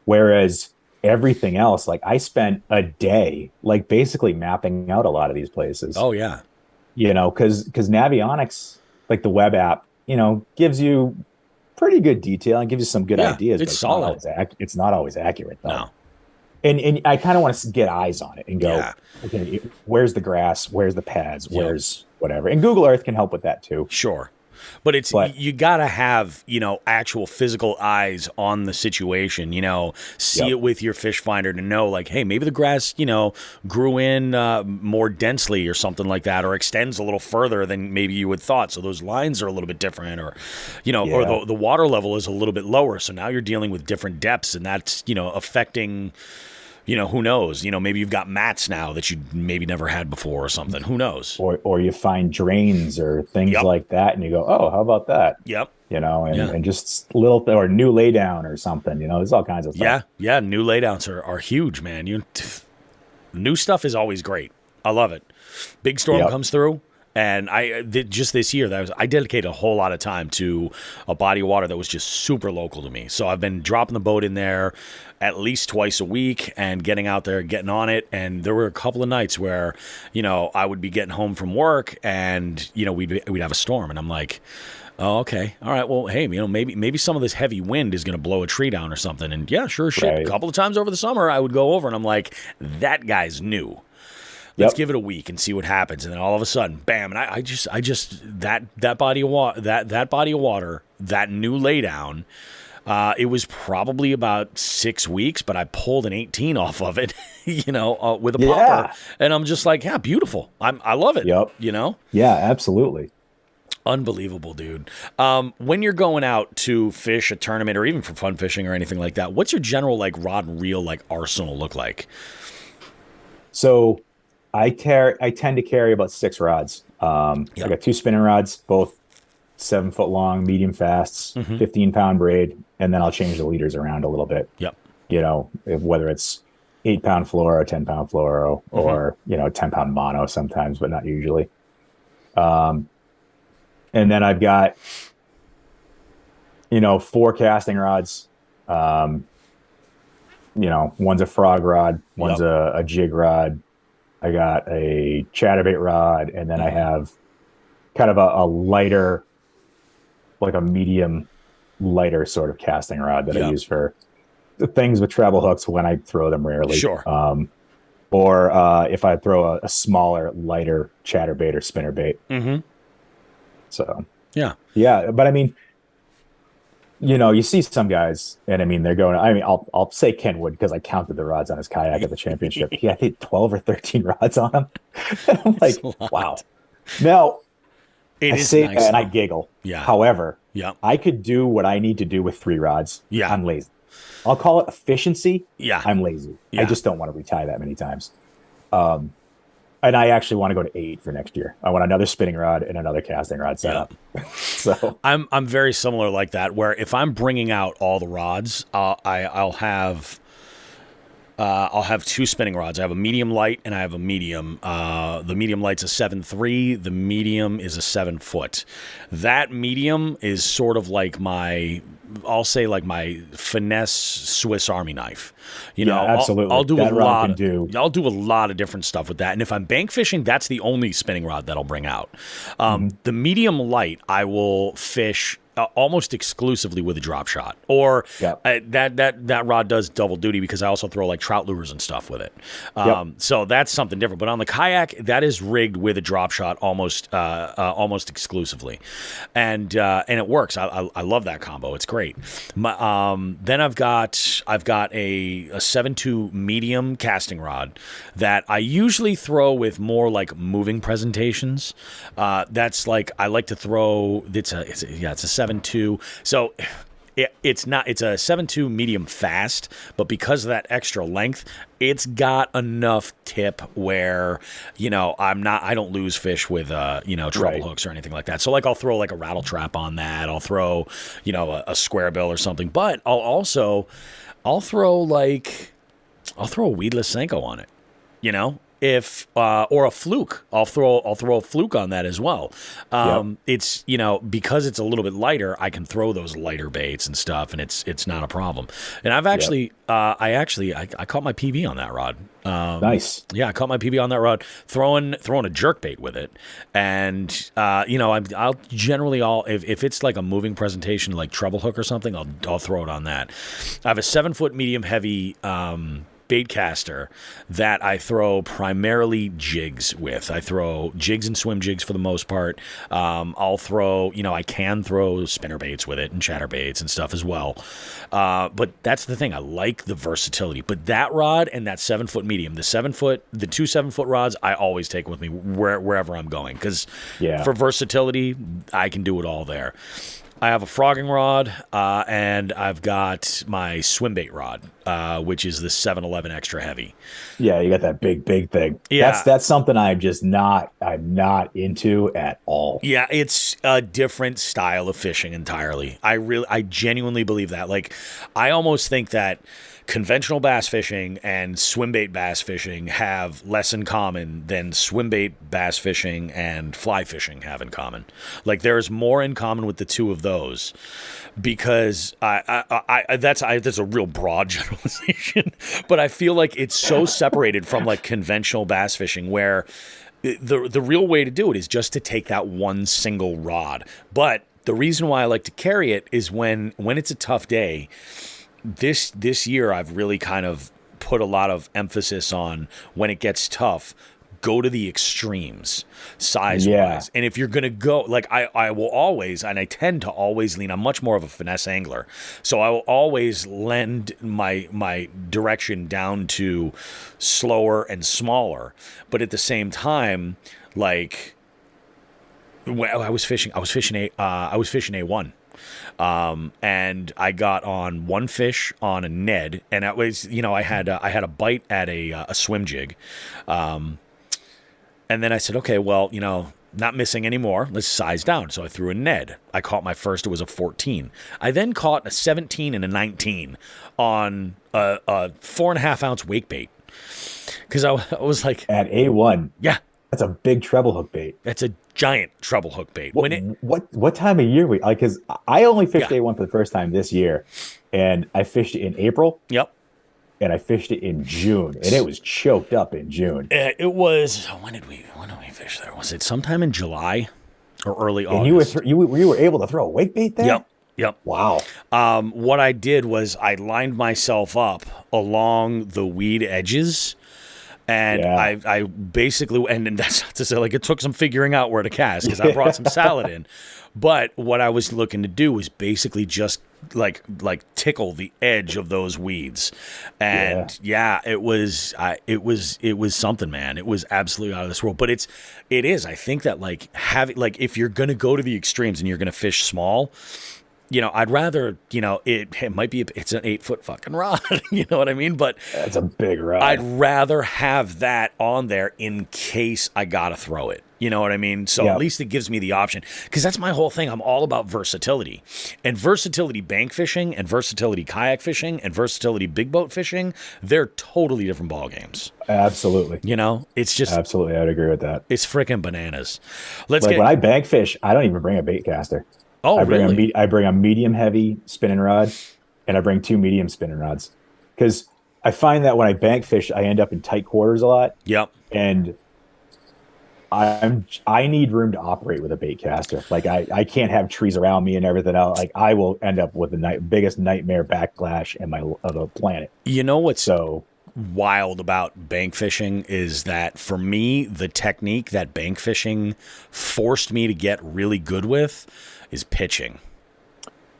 Whereas everything else, like I spent a day, like basically mapping out a lot of these places. Oh yeah. Because Navionics, like the web app, gives you pretty good detail and gives you some good ideas. It's solid. It's not always accurate though. No. And I kind of want to get eyes on it and go, okay, where's the grass? Where's the pads? Where's whatever? And Google Earth can help with that too. Sure. But you got to have, actual physical eyes on the situation, see it with your fish finder to know like, hey, maybe the grass, grew in more densely or something like that, or extends a little further than maybe you would thought. So those lines are a little bit different, or, or the water level is a little bit lower. So now you're dealing with different depths, and that's, affecting, who knows, maybe you've got mats now that you maybe never had before or something. Who knows? Or you find drains or things like that, and you go, oh, how about that? Yep. And just little or new laydown or something, there's all kinds of stuff. Yeah. New laydowns are huge, man. New stuff is always great. I love it. Big storm comes through. And just this year, I dedicated a whole lot of time to a body of water that was just super local to me. So I've been dropping the boat in there at least twice a week and getting out there, getting on it. And there were a couple of nights where, I would be getting home from work and, we'd have a storm. And I'm like, oh, okay. All right. Well, hey, maybe some of this heavy wind is going to blow a tree down or something. And yeah, sure shit. Right. A couple of times over the summer, I would go over and I'm like, that guy's new. Let's give it a week and see what happens. And then all of a sudden, bam! And I just that body of water, that body of water, that new laydown. It was probably about 6 weeks, but I pulled an 18 off of it, with a popper, and I'm just like, yeah, beautiful. I love it. Yep. Yeah, absolutely. Unbelievable, dude. When you're going out to fish a tournament or even for fun fishing or anything like that, what's your general like rod and reel like arsenal look like? So I tend to carry about 6 rods. I got 2 spinning rods, both 7 foot long, medium fasts, 15-pound braid, and then I'll change the leaders around a little bit. Yep. Whether it's 8-pound fluoro, 10-pound fluoro, or 10-pound mono sometimes, but not usually. And then I've got 4 casting rods. One's a frog rod, one's a jig rod. I got a chatterbait rod, and then I have kind of a lighter, like a medium lighter sort of casting rod that I use for the things with treble hooks when I throw them rarely. Sure. Or if I throw a smaller, lighter chatterbait or spinnerbait. Mm-hmm. So yeah. But I mean, you see some guys, and I mean, they're going. I mean, I'll say Ken Wood because I counted the rods on his kayak at the championship. He had 12 or 13 rods on him. I'm like, wow. Now, I say that and I giggle. Yeah. However, I could do what I need to do with 3 rods. Yeah. I'm lazy. I'll call it efficiency. Yeah. I'm lazy. Yeah. I just don't want to retie that many times. And I actually want to go to 8 for next year. I want another spinning rod and another casting rod set up. So I'm very similar like that, where if I'm bringing out all the rods, I'll have 2 spinning rods. I have a medium light and I have a medium. The medium light's a 7.3. The medium is a 7 foot. That medium is sort of like I'll say like my finesse Swiss Army knife. Absolutely. I'll do that a rod lot. Can do. I'll do a lot of different stuff with that. And if I'm bank fishing, that's the only spinning rod that I'll bring out. The medium light, I will fish almost exclusively with a drop shot, or that rod does double duty because I also throw like trout lures and stuff with it. So that's something different. But on the kayak, that is rigged with a drop shot almost exclusively, and it works. I love that combo. It's great. Then I've got a 7.2 medium casting rod that I usually throw with more like moving presentations. That's like I like to throw. It's a 7.2. So it's a 7.2 medium fast, but because of that extra length, it's got enough tip where I don't lose fish with treble hooks or anything like that. So like I'll throw like a rattle trap on that. I'll throw a square bill or something, but I'll throw a weedless Senko on it. If or a fluke, I'll throw a fluke on that as well. It's because it's a little bit lighter, I can throw those lighter baits and stuff, and it's not a problem. And I've actually I caught my PB on that rod. Nice. Yeah, I caught my PB on that rod throwing a jerk bait with it, and I'll generally if it's like a moving presentation like treble hook or something, I'll throw it on that. I have a 7 foot medium heavy baitcaster that I throw primarily jigs with. I throw jigs and swim jigs for the most part. I'll throw, I can throw spinner baits with it and chatter baits and stuff as well. But that's the thing. I like the versatility. But that rod and that 7-foot medium, the 2 7-foot rods, I always take with me wherever I'm going because for versatility, I can do it all there. I have a frogging rod, and I've got my swim bait rod, which is the 711 extra heavy. Yeah, you got that big thing. Yeah. That's something I'm not into at all. Yeah, it's a different style of fishing entirely. I genuinely believe that. Like, I almost think that conventional bass fishing and swim bait bass fishing have less in common than swim bait bass fishing and fly fishing have in common. Like, there's more in common with the two of those because that's a real broad generalization, but I feel like it's so separated from like conventional bass fishing where the real way to do it is just to take that one single rod. But the reason why I like to carry it is when it's a tough day. This year, I've really kind of put a lot of emphasis on when it gets tough, go to the extremes size-wise. Yeah. And if you're going to go, like I will always, and I tend to always lean, I'm much more of a finesse angler. So I will always lend my direction down to slower and smaller. But at the same time, like when I was fishing A1. And I got on one fish on a Ned, and it was, I had a bite at a swim jig. And then I said, okay, well, not missing anymore. Let's size down. So I threw a Ned. I caught my first. It was a 14. I then caught a 17 and a 19 on a 4.5 ounce wake bait. Cause I was like, at A1. Yeah. That's a big treble hook bait. That's a giant treble hook bait. What time of year because I only fished A1 for the first time this year, and I fished it in April. Yep. And I fished it in June, and it was choked up in June. It was when did we fish there? Was it sometime in July or early August? And you were able to throw a wake bait there? Yep. Wow. What I did was I lined myself up along the weed edges. And I basically, and that's not to say like it took some figuring out where to cast because I brought some salad in. But what I was looking to do was basically just like tickle the edge of those weeds. And it was something, man. It was absolutely out of this world. But it is. I think that like if you're going to go to the extremes and you're going to fish small, I'd rather, it might be, it's an 8-foot fucking rod, you know what I mean? But that's a big rod. I'd rather have that on there in case I got to throw it. You know what I mean? So at least it gives me the option because that's my whole thing. I'm all about versatility and versatility bank fishing and versatility kayak fishing and versatility big boat fishing. They're totally different ball games. Absolutely. It's just absolutely. I'd agree with that. It's freaking bananas. When I bank fish, I don't even bring a bait caster. Oh, really? I bring a medium heavy spinning rod, and I bring 2 medium spinning rods because I find that when I bank fish, I end up in tight quarters a lot. Yep. And I need room to operate with a bait caster. Like I can't have trees around me and everything else. Like I will end up with the biggest nightmare backlash of the planet. You know what's so wild about bank fishing is that for me, the technique that bank fishing forced me to get really good with is pitching.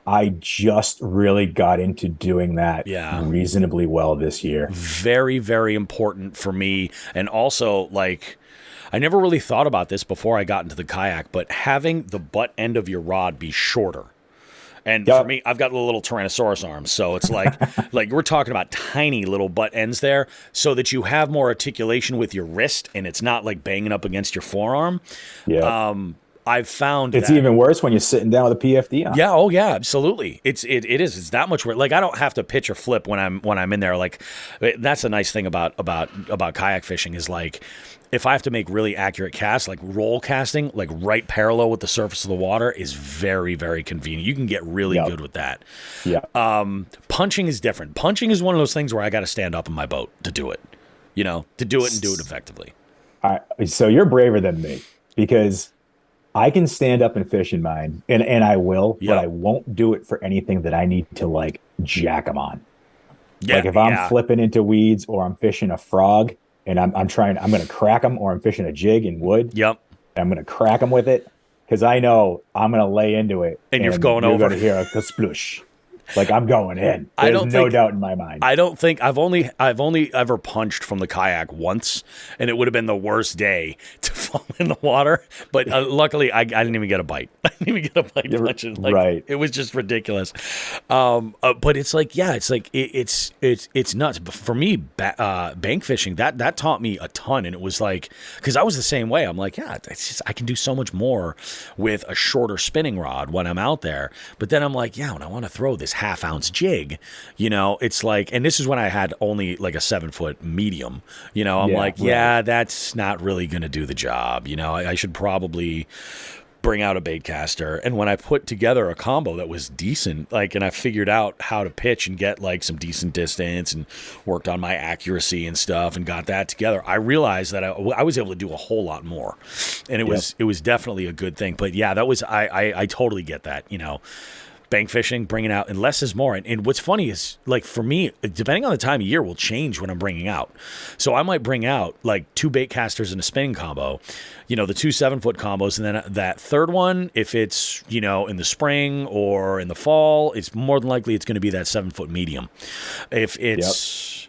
I just really got into doing that reasonably well this year. Very, very important for me. And also, like, I never really thought about this before I got into the kayak, but having the butt end of your rod be shorter. And for me, I've got the little Tyrannosaurus arms. So it's like, like we're talking about tiny little butt ends there so that you have more articulation with your wrist and it's not like banging up against your forearm. Yeah. I've found it's even worse when you're sitting down with a PFD on. Yeah. Oh yeah, absolutely. It is. It's that much worse. Like I don't have to pitch or flip when I'm in there. Like that's a nice thing about kayak fishing is like, if I have to make really accurate casts, like roll casting, like right parallel with the surface of the water is very, very convenient. You can get really good with that. Yeah. Punching is different. Punching is one of those things where I got to stand up in my boat to do it, to do it and do it effectively. So you're braver than me because I can stand up and fish in mine and I will, but I won't do it for anything that I need to like jack them on. Yeah, Like if I'm flipping into weeds or I'm fishing a frog and I'm going to crack them, or I'm fishing a jig in wood. Yep. And I'm going to crack them with it because I know I'm going to lay into it. And you're going you're over. going to hear a sploosh. Like I'm going in. There's no doubt in my mind. I don't think I've only ever punched from the kayak once, and it would have been the worst day to fall in the water. But luckily, I didn't even get a bite. I didn't even get a bite punching. Like, right. It was just ridiculous. But it's like, yeah, it's like it's nuts. But for me, bank fishing that taught me a ton, and it was like because I was the same way. I'm like, yeah, it's just I can do so much more with a shorter spinning rod when I'm out there. But then I'm like, yeah, when I want to throw this half-ounce jig, it's like, and this is when I had only like a 7-foot medium, I'm yeah, that's not really going to do the job. I should probably bring out a bait caster. And when I put together a combo that was decent, and I figured out how to pitch and get like some decent distance and worked on my accuracy and stuff and got that together, I realized that I was able to do a whole lot more. And it was definitely a good thing. But yeah, that was, I totally get that, bank fishing, bringing out, and less is more. And what's funny is, like, for me, depending on the time of year, will change when I'm bringing out. So I might bring out like 2 bait casters and a spinning combo, the 2 7-foot combos, and then that third one, if it's in the spring or in the fall, it's more than likely it's going to be that 7-foot medium. If it's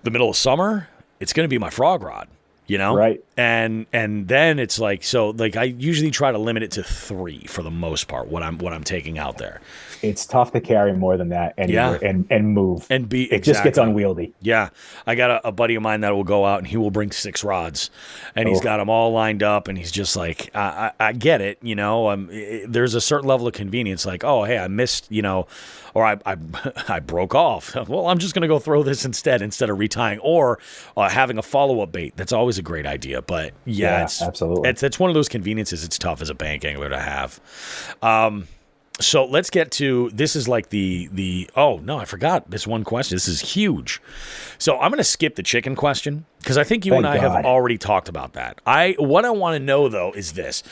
the middle of summer, it's going to be my frog rod. Right. And then it's like, so like I usually try to limit it to 3 for the most part, what I'm taking out there. It's tough to carry more than that anywhere and move. And it just gets unwieldy. Yeah. I got a buddy of mine that will go out and he will bring 6 rods and he's got them all lined up and he's just like, I get it. There's a certain level of convenience. Like, oh, hey, I missed, or I broke off. Well, I'm just going to go throw this instead of retying or having a follow-up bait. That's always a great idea. But yeah, it's absolutely. It's one of those conveniences. It's tough as a bank angler to have. So let's get to, this is like oh no, I forgot this one question. This is huge. So I'm going to skip the chicken question because I think you and I have already talked about that. What I want to know though is this,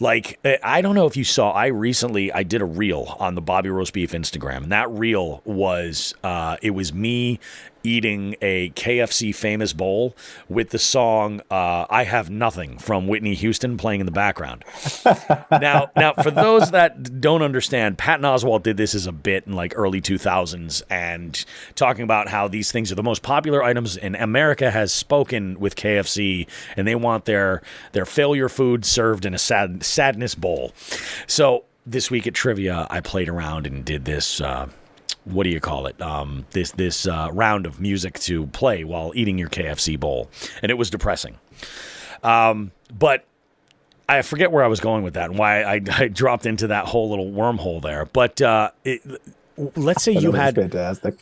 like, I don't know if you saw, I did a reel on the Bobby Roast Beef Instagram, and that reel was, it was me eating a KFC famous bowl with the song I Have Nothing from Whitney Houston playing in the background. Now, for those that don't understand, Patton Oswalt did this as a bit in like early 2000s and talking about how these things are the most popular items in America, has spoken with KFC and they want their failure food served in a sadness bowl. So this week at Trivia, I played around and did this what do you call it? This round of music to play while eating your KFC bowl, and it was depressing. But I forget where I was going with that and why I dropped into that whole little wormhole there. But let's say you had fantastic.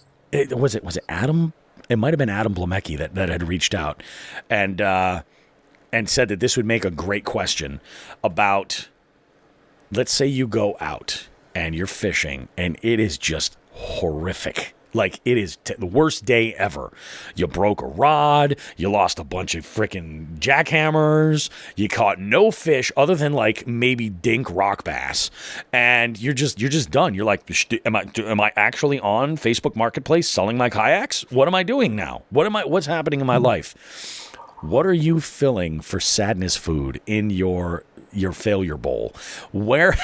Was it Adam? It might have been Adam Blamecki that had reached out and said that this would make a great question about. Let's say you go out and you're fishing, and it is just horrific. Like, it is the worst day ever. You broke a rod. You lost a bunch of freaking jackhammers. You caught no fish other than like maybe dink rock bass, and you're just done. You're like, am I actually on Facebook Marketplace selling my kayaks? What am I doing now? What's happening in my life? What are you filling for sadness food in your failure bowl? Where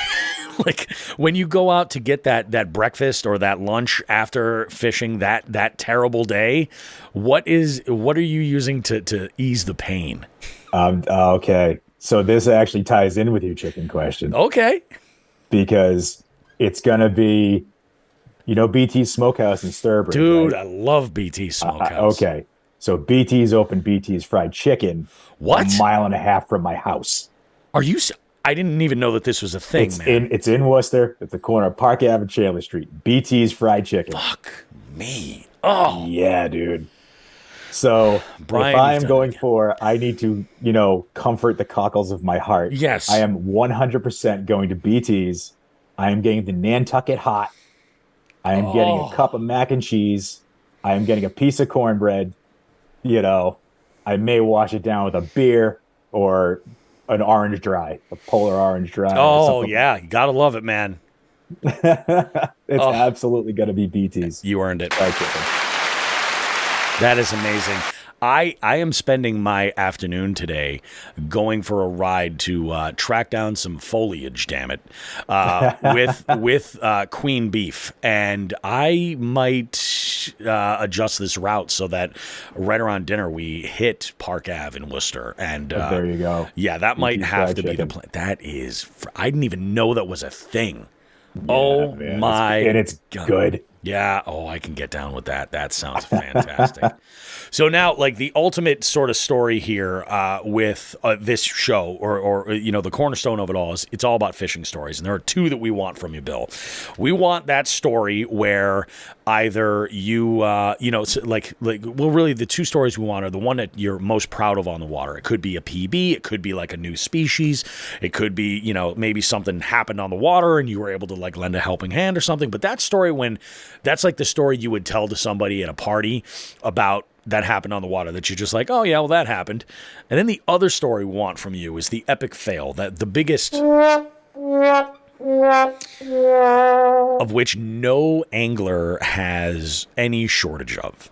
like when you go out to get that breakfast or that lunch after fishing that terrible day, what are you using to ease the pain? Okay. So this actually ties in with your chicken question. Okay. Because it's going to be, BT's Smokehouse in Sturbridge. Dude, right? I love BT's Smokehouse. Okay. So BT's opened BT's Fried Chicken. What? A mile and a half from my house. Are you? I didn't even know that this was a thing, man. It's in Worcester at the corner of Park Ave and Chandler Street. BT's Fried Chicken. Fuck me. Oh. Yeah, dude. So Brian, if I am going for, I need to, comfort the cockles of my heart. Yes. I am 100% going to BT's. I am getting the Nantucket Hot. I am getting a cup of mac and cheese. I am getting a piece of cornbread. I may wash it down with a beer or an orange dry, a polar orange dry. Oh, yeah. You got to love it, man. It's absolutely going to be BT's. You earned it. Fried chicken. That is amazing. I am spending my afternoon today going for a ride to track down some foliage, damn it, with queen beef. And I might adjust this route so that right around dinner we hit Park Ave in Worcester. And there you go. Yeah, that might have to be the plan. That is, I didn't even know that was a thing. Oh, man. And it's God. Good. Yeah. Oh, I can get down with that. That sounds fantastic. So now, like the ultimate sort of story here with this show, or the cornerstone of it all is it's all about fishing stories, and there are two that we want from you, Bill. We want that story where either you, really the two stories we want are the one that you're most proud of on the water. It could be a PB, it could be like a new species, it could be maybe something happened on the water and you were able to like lend a helping hand or something. But that story, that's like the story you would tell to somebody at a party about that happened on the water, that you're just like, oh yeah, well that happened. And then the other story we want from you is the epic fail, that the biggest of which no angler has any shortage of.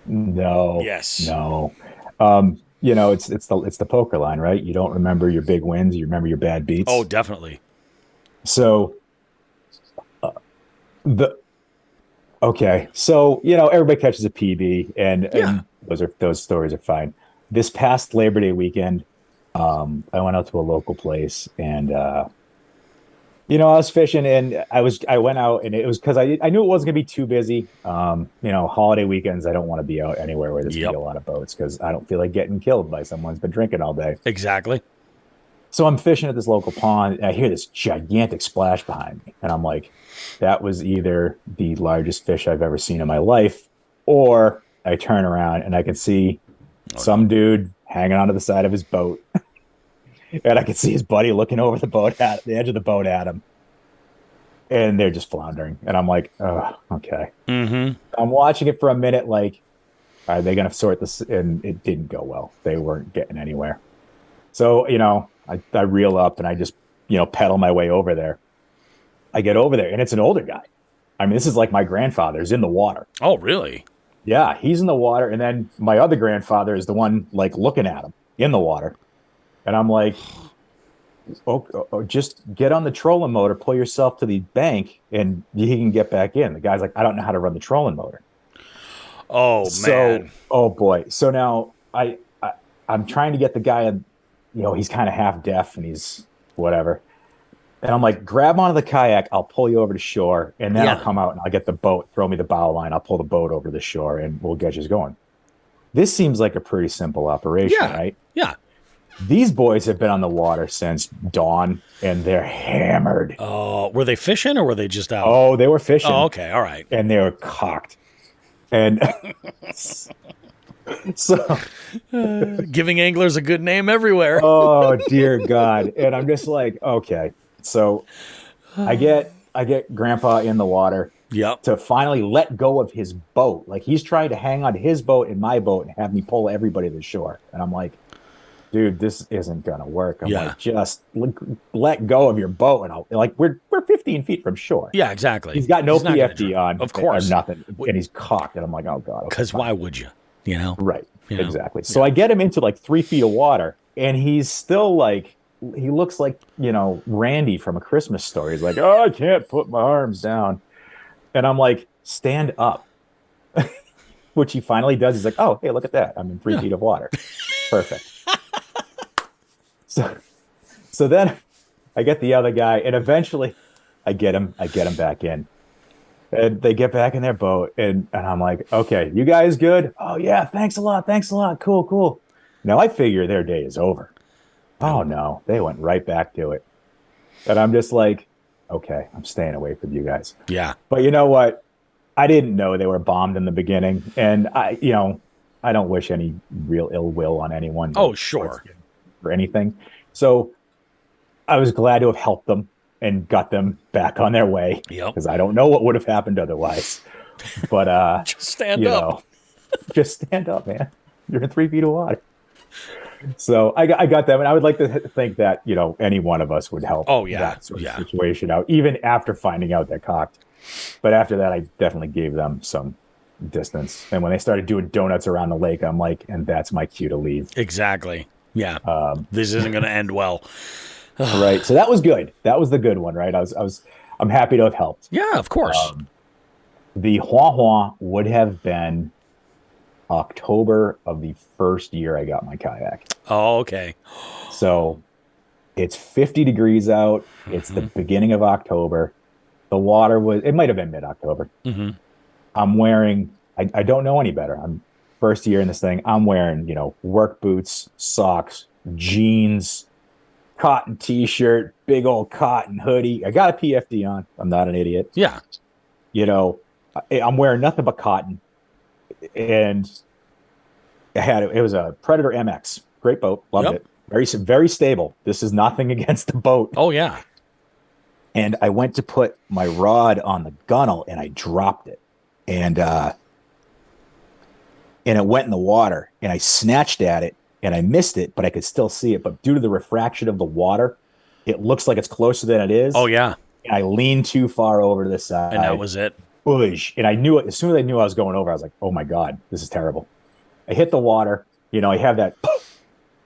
No. Yes. No. It's the poker line, right? You don't remember your big wins, you remember your bad beats. Oh, definitely. So everybody catches a PB, and those stories are fine. This past Labor Day weekend, I went out to a local place, and I was fishing, and I went out, and it was because I knew it wasn't gonna be too busy. Holiday weekends, I don't want to be out anywhere where there's gonna be a lot of boats because I don't feel like getting killed by someone who's been drinking all day. Exactly. So I'm fishing at this local pond, and I hear this gigantic splash behind me. And I'm like, that was either the largest fish I've ever seen in my life, or I turn around and I can see some dude hanging onto the side of his boat. And I can see his buddy looking over the edge of the boat at him. And they're just floundering. And I'm like, oh, okay. Mm-hmm. I'm watching it for a minute, like, are they going to sort this? And it didn't go well. They weren't getting anywhere. So, I reel up and I just, pedal my way over there. I get over there and it's an older guy. I mean, this is like my grandfather's in the water. Oh, really? Yeah, he's in the water. And then my other grandfather is the one like looking at him in the water. And I'm like, just get on the trolling motor, pull yourself to the bank and he can get back in. The guy's like, I don't know how to run the trolling motor. Oh, man. Oh, boy. So now I'm trying to get the guy, he's kind of half deaf and he's whatever. And I'm like, grab onto the kayak. I'll pull you over to shore. And then I'll come out and I'll get the boat, throw me the bow line. I'll pull the boat over the shore and we'll get you going. This seems like a pretty simple operation, right? Yeah. These boys have been on the water since dawn and they're hammered. Oh, were they fishing or were they just out? Oh, they were fishing. Oh, okay. All right. And they were cocked. And so giving anglers a good name everywhere. Oh dear God. And I'm just like, okay. So I get Grandpa in the water to finally let go of his boat. Like he's trying to hang on to his boat and my boat and have me pull everybody to the shore. And I'm like, dude, this isn't gonna work. I'm like, just let go of your boat, and we're 15 feet from shore. Yeah, exactly. He's got no PFD on, of course, or nothing, and he's cocked. And I'm like, oh God, because why would you? Right? Exactly. So I get him into like 3 feet of water, and he's still like, he looks like Randy from A Christmas Story. He's like, oh, I can't put my arms down, and I'm like, stand up. Which he finally does. He's like, oh, hey, look at that. I'm in 3 feet of water. Perfect. So then I get the other guy, and eventually I get him back in. And they get back in their boat, and I'm like, okay, you guys good? Oh, yeah, thanks a lot. Cool. Now I figure their day is over. Oh, no, they went right back to it. And I'm just like, okay, I'm staying away from you guys. Yeah. But you know what? I didn't know they were bombed in the beginning, and I don't wish any real ill will on anyone. Oh, sure. Or anything. So I was glad to have helped them and got them back on their way. Because I don't know what would have happened otherwise. But just stand up. Just stand up, man. You're in 3 feet of water. So I got them, and I would like to think that any one of us would help. Oh yeah, that sort of situation out, even after finding out they're cocked. But after that, I definitely gave them some distance. And when they started doing donuts around the lake, I'm like, and that's my cue to leave. Exactly. Yeah. This isn't going to end well. Right. So that was good. That was the good one, right? I'm happy to have helped. Yeah, of course. The Hua Hua would have been October of the first year I got my kayak. Oh, okay. So it's 50 degrees out. It's the beginning of October. The water it might have been mid-October. Mm-hmm. I'm wearing, I don't know any better. I'm first year in this thing. I'm wearing, work boots, socks, jeans, cotton t-shirt, big old cotton hoodie. I got a PFD on. I'm not an idiot. Yeah. I'm wearing nothing but cotton. And it was a Predator MX. Great boat. Loved it. Very, very stable. This is nothing against the boat. Oh, yeah. And I went to put my rod on the gunnel and I dropped it. And it went in the water and I snatched at it and I missed it, but I could still see it. But due to the refraction of the water, it looks like it's closer than it is. Oh, yeah. And I leaned too far over to the side. And that was it. Boosh. And I knew it. As soon as I knew I was going over, I was like, oh my God, this is terrible. I hit the water. I have that.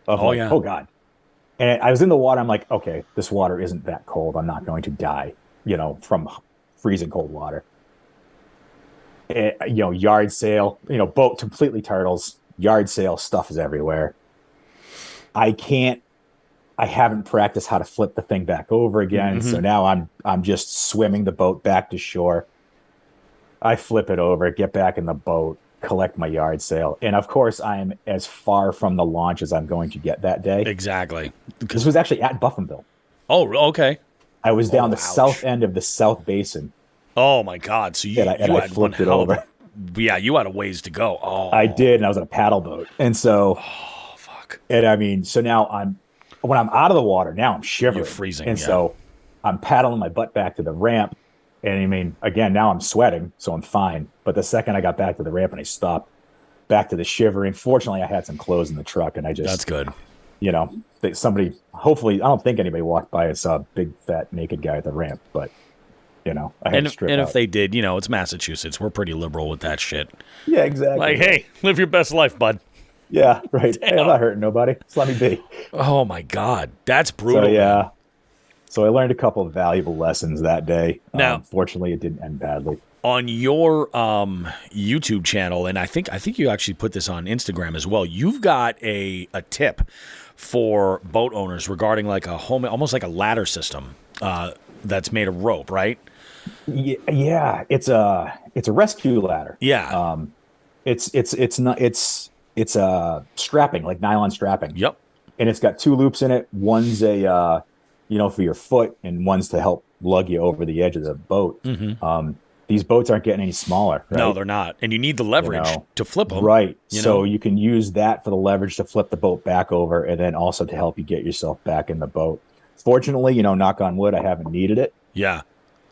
Oh God. And I was in the water. I'm like, okay, this water isn't that cold. I'm not going to die, from freezing cold water. Yard sail, boat completely turtles, yard sail, stuff is everywhere. I haven't practiced how to flip the thing back over again. Mm-hmm. So now I'm just swimming the boat back to shore. I flip it over, get back in the boat, collect my yard sail. And of course, I'm as far from the launch as I'm going to get that day. Exactly. This was actually at Buffinville. Oh, okay. I was down the south end of the South Basin. Oh, my God. So you had flipped it over. Yeah, you had a ways to go. Oh, I did. And I was on a paddle boat. And so, fuck. And so now when I'm out of the water, now I'm shivering. You're freezing. And so I'm paddling my butt back to the ramp. And again, now I'm sweating, so I'm fine. But the second I got back to the ramp and I stopped, back to the shivering. Fortunately, I had some clothes in the truck, and That's good. Somebody, hopefully, I don't think anybody walked by and saw a big, fat, naked guy at the ramp, but, I had to strip out. If they did, it's Massachusetts. We're pretty liberal with that shit. Yeah, exactly. Like, hey, live your best life, bud. Yeah, right. Hey, I'm not hurting nobody. Just let me be. Oh, my God. That's brutal. So, yeah. So I learned a couple of valuable lessons that day. Now, fortunately, it didn't end badly. On your YouTube channel, and I think you actually put this on Instagram as well, you've got a tip for boat owners regarding like almost like a ladder system that's made of rope, right? Yeah, it's a rescue ladder. Yeah. It's strapping, like nylon strapping. Yep. And it's got two loops in it. One's for your foot, and one's to help lug you over the edge of the boat. Mm-hmm. These boats aren't getting any smaller. Right? No, they're not. And you need the leverage to flip them. Right. So you can use that for the leverage to flip the boat back over, and then also to help you get yourself back in the boat. Fortunately, knock on wood, I haven't needed it. Yeah.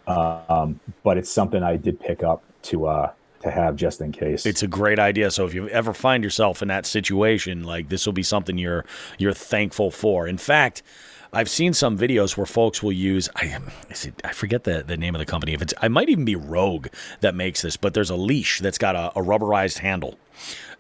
But it's something I did pick up to have just in case. It's a great idea. So if you ever find yourself in that situation, like this will be something you're thankful for. In fact, I've seen some videos where folks will use, I forget the name of the company. I might even be Rogue that makes this, but there's a leash that's got a rubberized handle.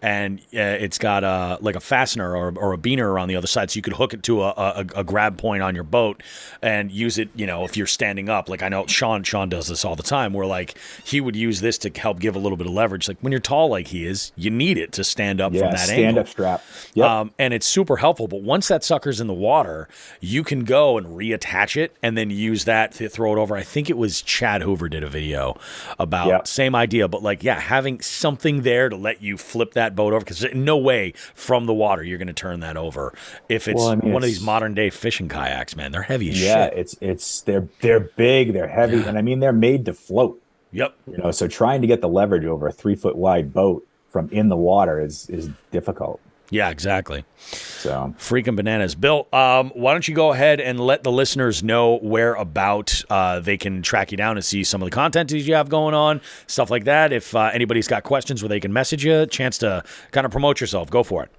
And it's got like a fastener or a beaner on the other side, so you could hook it to a grab point on your boat and use it. If you're standing up, like I know Sean does this all the time, where like he would use this to help give a little bit of leverage. Like when you're tall like he is, you need it to stand up from that angle. Stand up strap. Yep. And it's super helpful. But once that sucker's in the water, you can go and reattach it and then use that to throw it over. I think it was Chad Hoover did a video about same idea, but like having something there to let you flip that boat over, because in no way from the water you're going to turn that over. If it's one of these modern day fishing kayaks, man, they're heavy as shit. Yeah, they're big, they're heavy, and they're made to float. Yep. So trying to get the leverage over a 3-foot wide boat from in the water is difficult. Yeah, exactly. So freaking bananas. Bill, why don't you go ahead and let the listeners know where about they can track you down and see some of the content that you have going on, stuff like that. If anybody's got questions where they can message you, chance to kind of promote yourself, go for it.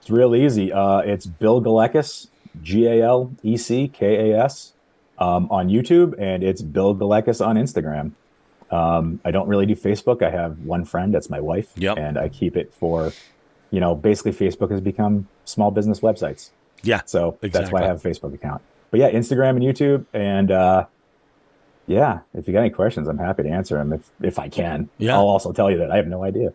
It's real easy. It's Bill Galekas, Galeckkas, on YouTube, and it's Bill Galekas on Instagram. I don't really do Facebook. I have one friend, that's my wife. Yep. And I keep it for, basically Facebook has become small business websites. Yeah. So exactly. that's why I have a Facebook account. But yeah, Instagram and YouTube. And yeah, if you got any questions, I'm happy to answer them if I can. Yeah. I'll also tell you that I have no idea.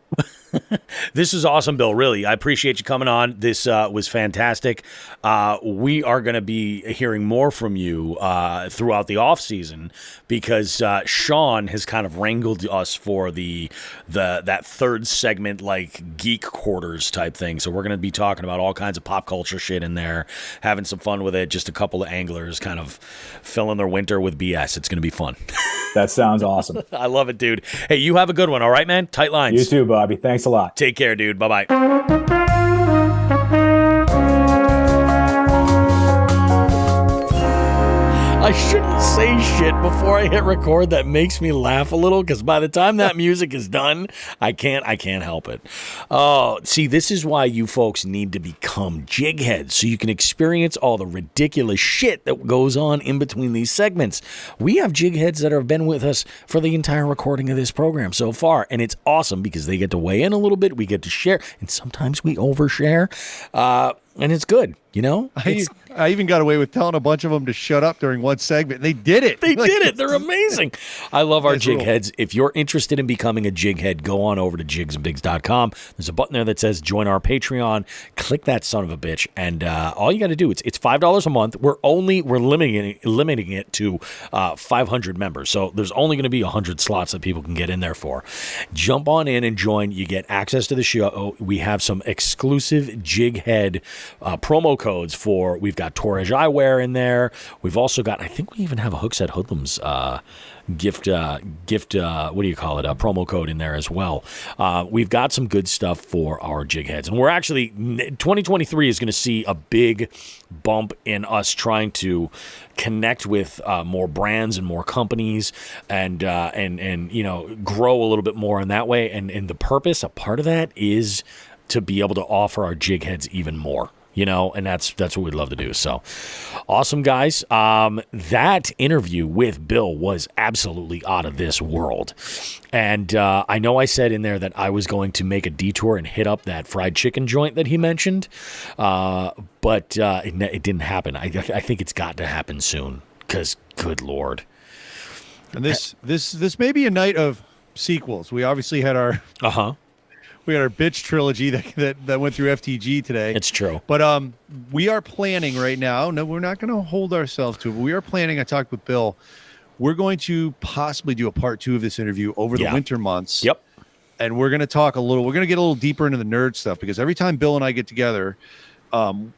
This is awesome, Bill. Really, I appreciate you coming on. This was fantastic. We are going to be hearing more from you throughout the off season because Sean has kind of wrangled us for that third segment, like geek quarters type thing. So we're going to be talking about all kinds of pop culture shit in there, having some fun with it. Just a couple of anglers kind of filling their winter with BS. It's going to be fun. That sounds awesome. I love it, dude. Hey, you have a good one. All right, man. Tight lines. You too, Bobby. Thanks a lot. Take care, dude. Bye-bye. I shouldn't say shit before I hit record that makes me laugh a little because by the time that music is done, I can't help it. Oh, see, this is why you folks need to become jig heads so you can experience all the ridiculous shit that goes on in between these segments. We have jig heads that have been with us for the entire recording of this program so far, and it's awesome because they get to weigh in a little bit, we get to share, and sometimes we overshare. And it's good, I even got away with telling a bunch of them to shut up during one segment. They did it. They did it. They're amazing. I love our That's jig cool. heads. If you're interested in becoming a jig head, go on over to jigsandbigs.com. There's a button there that says join our Patreon. Click that son of a bitch. And all you got to do, it's $5 a month. We're limiting it to 500 members. So there's only going to be 100 slots that people can get in there for. Jump on in and join. You get access to the show. We have some exclusive jig head promo codes for, we've got Torres Eyewear in there. We've also got, I think we even have a Hookset Hoodlums gift what do you call it, a promo code in there as well. We've got some good stuff for our jig heads, and we're actually 2023 is going to see a big bump in us trying to connect with more brands and more companies and grow a little bit more in that way, and the purpose, a part of that is to be able to offer our jig heads even more. And that's what we'd love to do. So awesome, guys. That interview with Bill was absolutely out of this world. And I know I said in there that I was going to make a detour and hit up that fried chicken joint that he mentioned. But it didn't happen. I think it's got to happen soon because good Lord. And this may be a night of sequels. We obviously had our we had our bitch trilogy that went through FTG today. It's true. But we are planning right now. No, we're not going to hold ourselves to it. But we are planning. I talked with Bill. We're going to possibly do a part 2 of this interview over the winter months. Yep. And we're going to talk we're going to get a little deeper into the nerd stuff because every time Bill and I get together,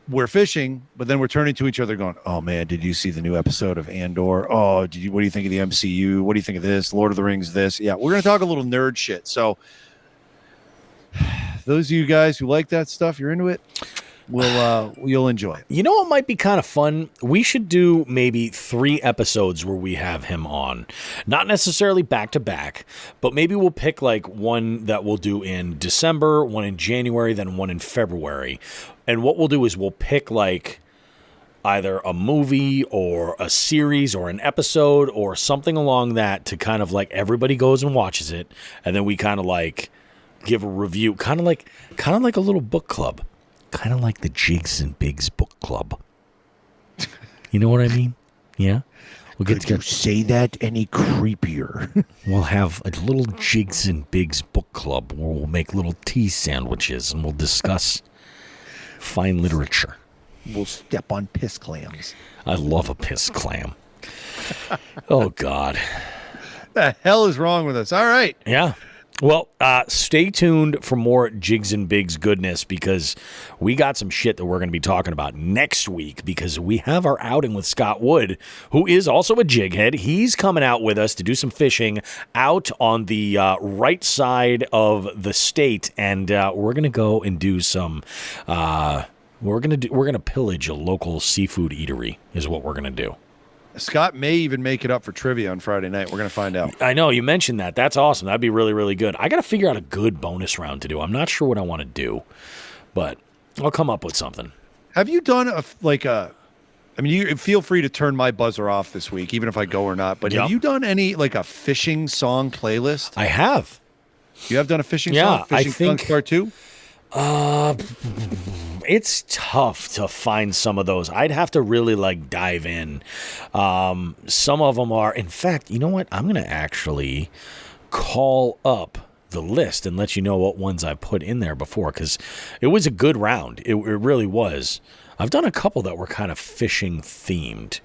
we're fishing, but then we're turning to each other going, oh man, did you see the new episode of Andor? Oh, what do you think of the MCU? What do you think of this? Lord of the Rings, this? Yeah, we're going to talk a little nerd shit. So those of you guys who like that stuff, you're into it, you'll enjoy it. You know what might be kind of fun? We should do maybe 3 episodes where we have him on. Not necessarily back to back, but maybe we'll pick like one that we'll do in December, one in January, then one in February. And what we'll do is we'll pick like either a movie or a series or an episode or something along that to kind of like everybody goes and watches it. And then we kind of like give a review, kind of like a little book club, kind of like the Jigs and Bigs book club. You know what I mean? Yeah. We'll get Could you say that any creepier? We'll have a little Jigs and Bigs book club where we'll make little tea sandwiches and we'll discuss fine literature. We'll step on piss clams. I love a piss clam. Oh God. The hell is wrong with us? All right. Yeah. Well, stay tuned for more Jigs and Bigs goodness because we got some shit that we're going to be talking about next week because we have our outing with Scott Wood, who is also a jig head. He's coming out with us to do some fishing out on the right side of the state, and we're going to go and do some. We're going to pillage a local seafood eatery is what we're going to do. Scott may even make it up for trivia on Friday night. We're going to find out. I know. You mentioned that. That's awesome. That'd be really, really good. I got to figure out a good bonus round to do. I'm not sure what I want to do, but I'll come up with something. Have you done I mean, you feel free to turn my buzzer off this week, even if I go or not. But have you done any like a fishing song playlist? I have. You have done a fishing song? Fishing Songs Part 2? It's tough to find some of those. I'd have to really like dive in. Some of them are, in fact, you know what? I'm going to actually call up the list and let you know what ones I put in there before, because it was a good round. It really was. I've done a couple that were kind of fishing themed.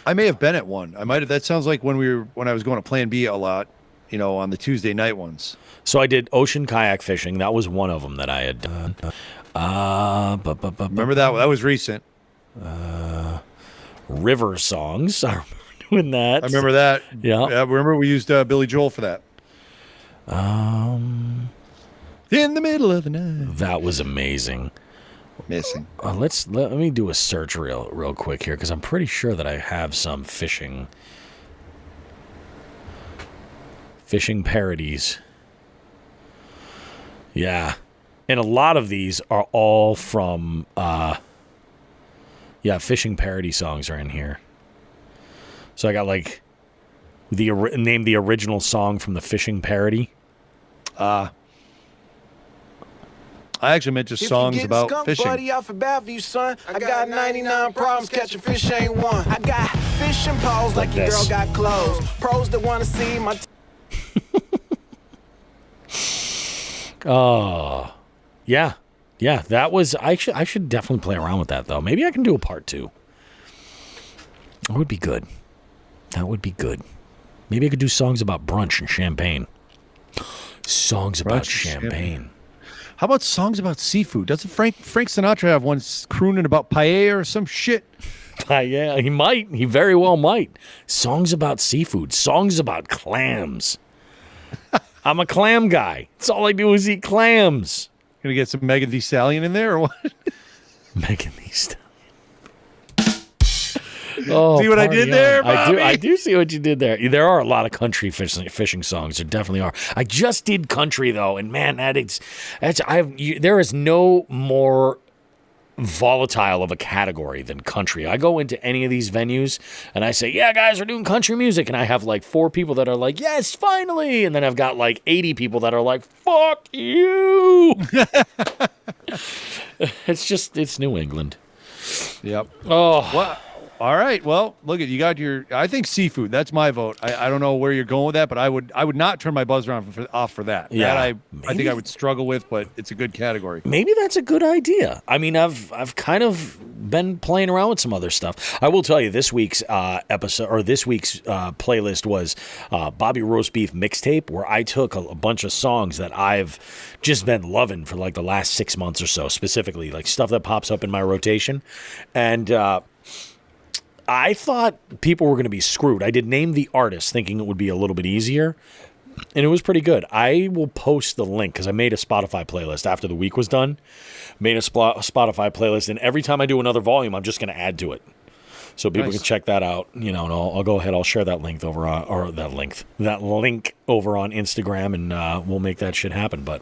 I may have been at one. I might have. That sounds like when I was going to Plan B a lot, on the Tuesday night ones. So I did ocean kayak fishing. That was one of them that I had done. Remember that? That was recent. River songs. I remember doing that. I remember that. Yeah. Remember we used Billy Joel for that. In the middle of the night. That was amazing. Missing. Let me do a search real quick here, because I'm pretty sure that I have some fishing parodies. Yeah, and a lot of these are all from fishing parody songs are in here. So I got like name the original song from the fishing parody. I actually meant just songs about fishing. Buddy, off a bad view, son. I got 99 problems, catching fish ain't one. I got fishing poles like your girl got clothes. Pros that want to see my... Yeah, that was... I should definitely play around with that, though. Maybe I can do a part 2. That would be good. Maybe I could do songs about brunch and champagne. Songs about champagne. How about songs about seafood? Doesn't Frank Sinatra have one crooning about paella or some shit? Yeah, he might. He very well might. Songs about seafood. Songs about clams. I'm a clam guy. That's all I do is eat clams. Gonna get some Megan Thee Stallion in there or what? Megan Thee Stallion. Oh, see what I did there, Bobby? I do see what you did there. There are a lot of country fishing songs. There definitely are. I just did country though, and man, there is no more volatile of a category than country. I go into any of these venues and I say, "Yeah, guys, we're doing country music," and I have like 4 people that are like, "Yes, finally," and then I've got like 80 people that are like, "Fuck you." It's New England. Yep. Oh. Well, all right. Well, look at you got your. I think seafood. That's my vote. I don't know where you're going with that, but I would not turn my buzzer off for that. Yeah. That I think I would struggle with, but it's a good category. Maybe that's a good idea. I mean, I've kind of been playing around with some other stuff. I will tell you, this week's episode or this week's playlist was Bobby Roast Beef Mixtape, where I took a bunch of songs that I've just been loving for like the last 6 months or so, specifically like stuff that pops up in my rotation, and I thought people were going to be screwed. I did name the artist thinking it would be a little bit easier, and it was pretty good. I will post the link because I made a Spotify playlist after the week was done. Made a Spotify playlist, and every time I do another volume, I'm just going to add to it. So people can check that out, and I'll go ahead. I'll share that link over on, that link over on Instagram, and we'll make that shit happen. But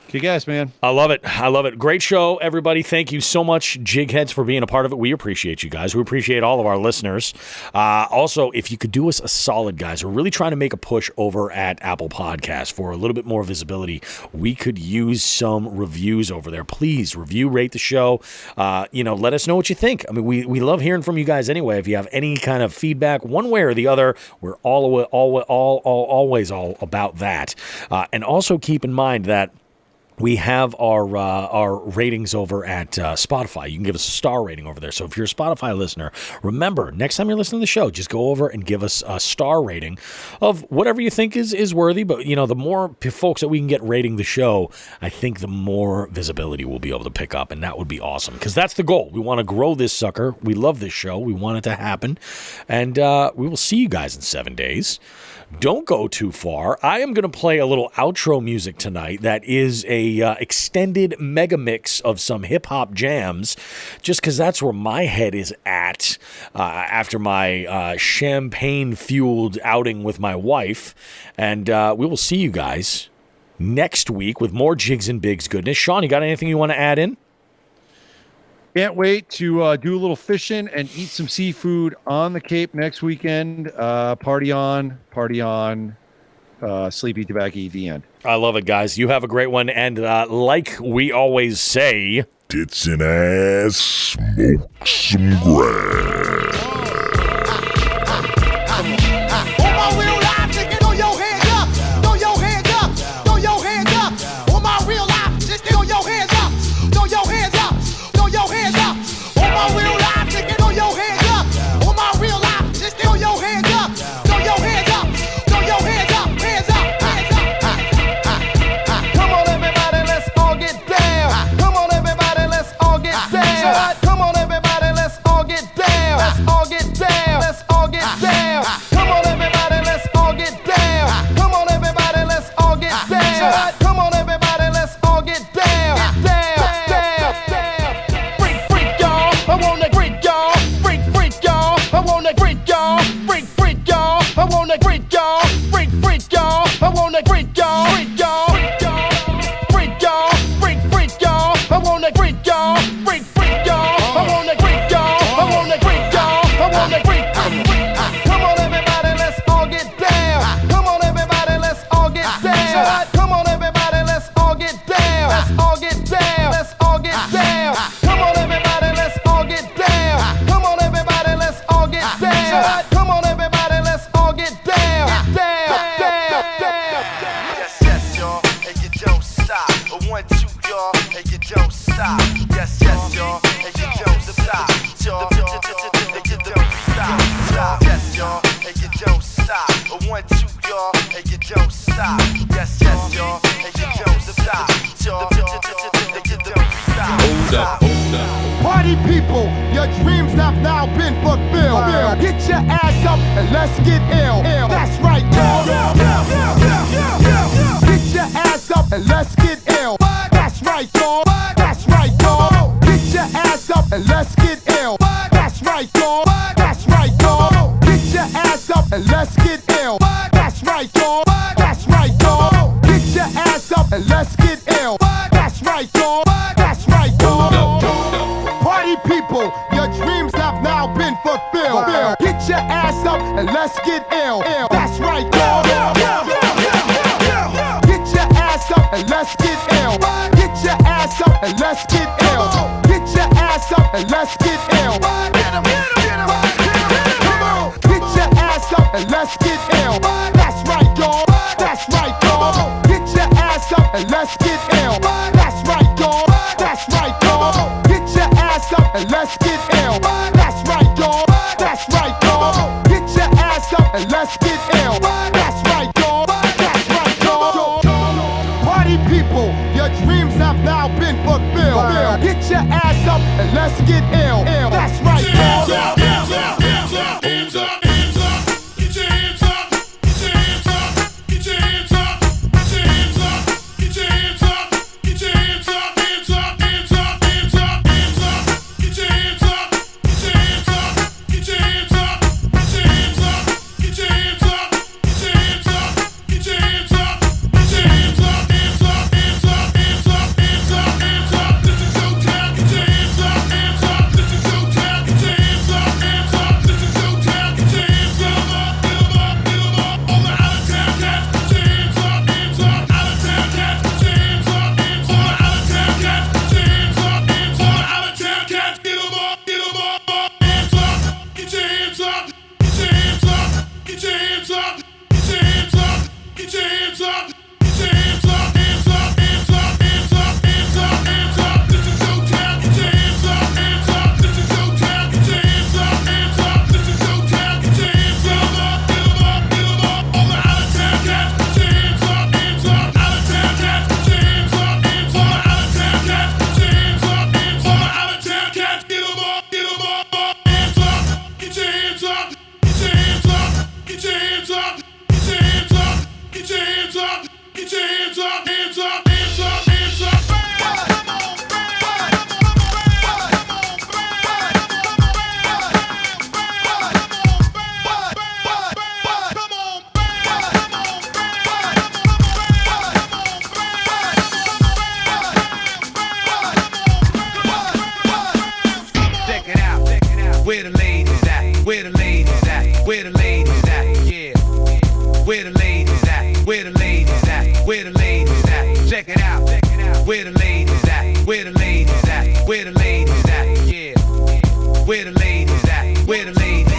kick ass, man. I love it. Great show, everybody. Thank you so much, Jigheads, for being a part of it. We appreciate you guys. We appreciate all of our listeners. Also, if you could do us a solid, guys, we're really trying to make a push over at Apple Podcasts for a little bit more visibility. We could use some reviews over there. Please review, rate the show. Let us know what you think. I mean, we love hearing from you guys anyway. If you have any kind of feedback, one way or the other, we're always all about that. And also keep in mind that we have our ratings over at Spotify. You can give us a star rating over there. So if you're a Spotify listener, remember, next time you're listening to the show, just go over and give us a star rating of whatever you think is worthy. But, the more folks that we can get rating the show, I think the more visibility we'll be able to pick up. And that would be awesome, because that's the goal. We want to grow this sucker. We love this show. We want it to happen. And we will see you guys in 7 days. Don't go too far. I am going to play a little outro music tonight that is a extended mega mix of some hip-hop jams, just because that's where my head is at after my champagne-fueled outing with my wife. And we will see you guys next week with more Jigs and Bigs goodness. Sean, you got anything you want to add in? Can't wait to do a little fishing and eat some seafood on the Cape next weekend. Party on. Sleepy Tobacco, the end. I love it, guys. You have a great one. And like we always say, tits and ass, smoke some grass. On my real life, nigga, throw your hands up. Throw your hands up. Throw your hands up. On my real life, just throw your hands up. Throw your hands up. Throw your hands up. On my real life, nigga, throw your hands up. On my real life, just throw your hands up. Throw your hands up. Throw your hands up. Hands up. Hands up. Come on, everybody, let's all get down. Come on, everybody, let's all get down. Come on, everybody, let's all get down. Let's all get down. Let's all get down. Come on, everybody, let's all get down. Come on, everybody, let's all get down. Come on, everybody, let's all get down. Down, freak, freak, y'all. I wanna freak, y'all. Freak, freak, y'all. I wanna freak, y'all. Freak, freak, y'all. I wanna freak, y'all. Freak, freak, y'all. I wanna freak, y'all. Freak, y'all. Freak, y'all. Freak, freak, y'all. I wanna freak, y'all. Freak, freak, y'all. I wanna freak, y'all. I wanna freak, y'all. I wanna freak. Come on, everybody, let's all get down. Come on, everybody, let's all get down. Come on, everybody, let's all get down. Let's all get down. Let's all get down. Come on, everybody, let's all get down. Come on, everybody, let's all get down. Come on, everybody, let's all get down. Down. Yes, yes, y'all, and you don't stop. 1, 2, y'all, and you don't stop. Yes, yes, y'all, and you don't stop. Y'all, and you don't stop. Yes, y'all, and you don't stop. 1, 2, y'all, and you don't stop. Yes, yes, y'all, and you don't stop. Y'all, and you don't stop. Hold up. Party people, your dreams have now been fulfilled. Get your ass up and let's get ill. That's right, y'all. Get your ass up and let's get ill. That's right, y'all. That's right, y'all. Get your ass up and let's get ill. That's right, y'all. That's right, y'all. Get your ass up and let's get ill. That's right, y'all. That's right, y'all. Get your ass up and let's get ill. That's right, y'all. That's right, y'all. Party people, your dreams have now been fulfilled. Get your ass up and let's get ill. That's right, y'all. Get your ass up and let's get ill. Get your ass up and let's get ill. Get your ass up and let's get ill. Get your ass up and let's get ill. That's right, y'all. That's right, y'all. Get your ass up and let's get ill. That's right, y'all. That's right, y'all. Get your ass up and let's get ill. That's right, y'all. That's right, y'all. Get your ass up and let's get ill. That's right, y'all. That's right, y'all. Party people, your dreams have now been fulfilled. Get your ass up and let's get ill. That's right, y'all. Hands up, hands up, get your hands up, get your hands up, get your hands up, get your hands up, get your hands up, get your hands up, hands up, hands up, hands up, hands up, get your hands up, get your hands up, get your hands up, get your hands up, get your hands up, get your hands up, get your hands up, get your hands up, hands up, hands up, hands up, hands up, hands up. This is your time. Get your hands up, hands up. This is Where the ladies at? Where the ladies at? Where the ladies at? Yeah. Where the ladies at? Where the ladies at? Where the ladies at? Check it out. Where the ladies at? Where the ladies at? Where the ladies at? Yeah. Where the ladies at? Where the ladies at?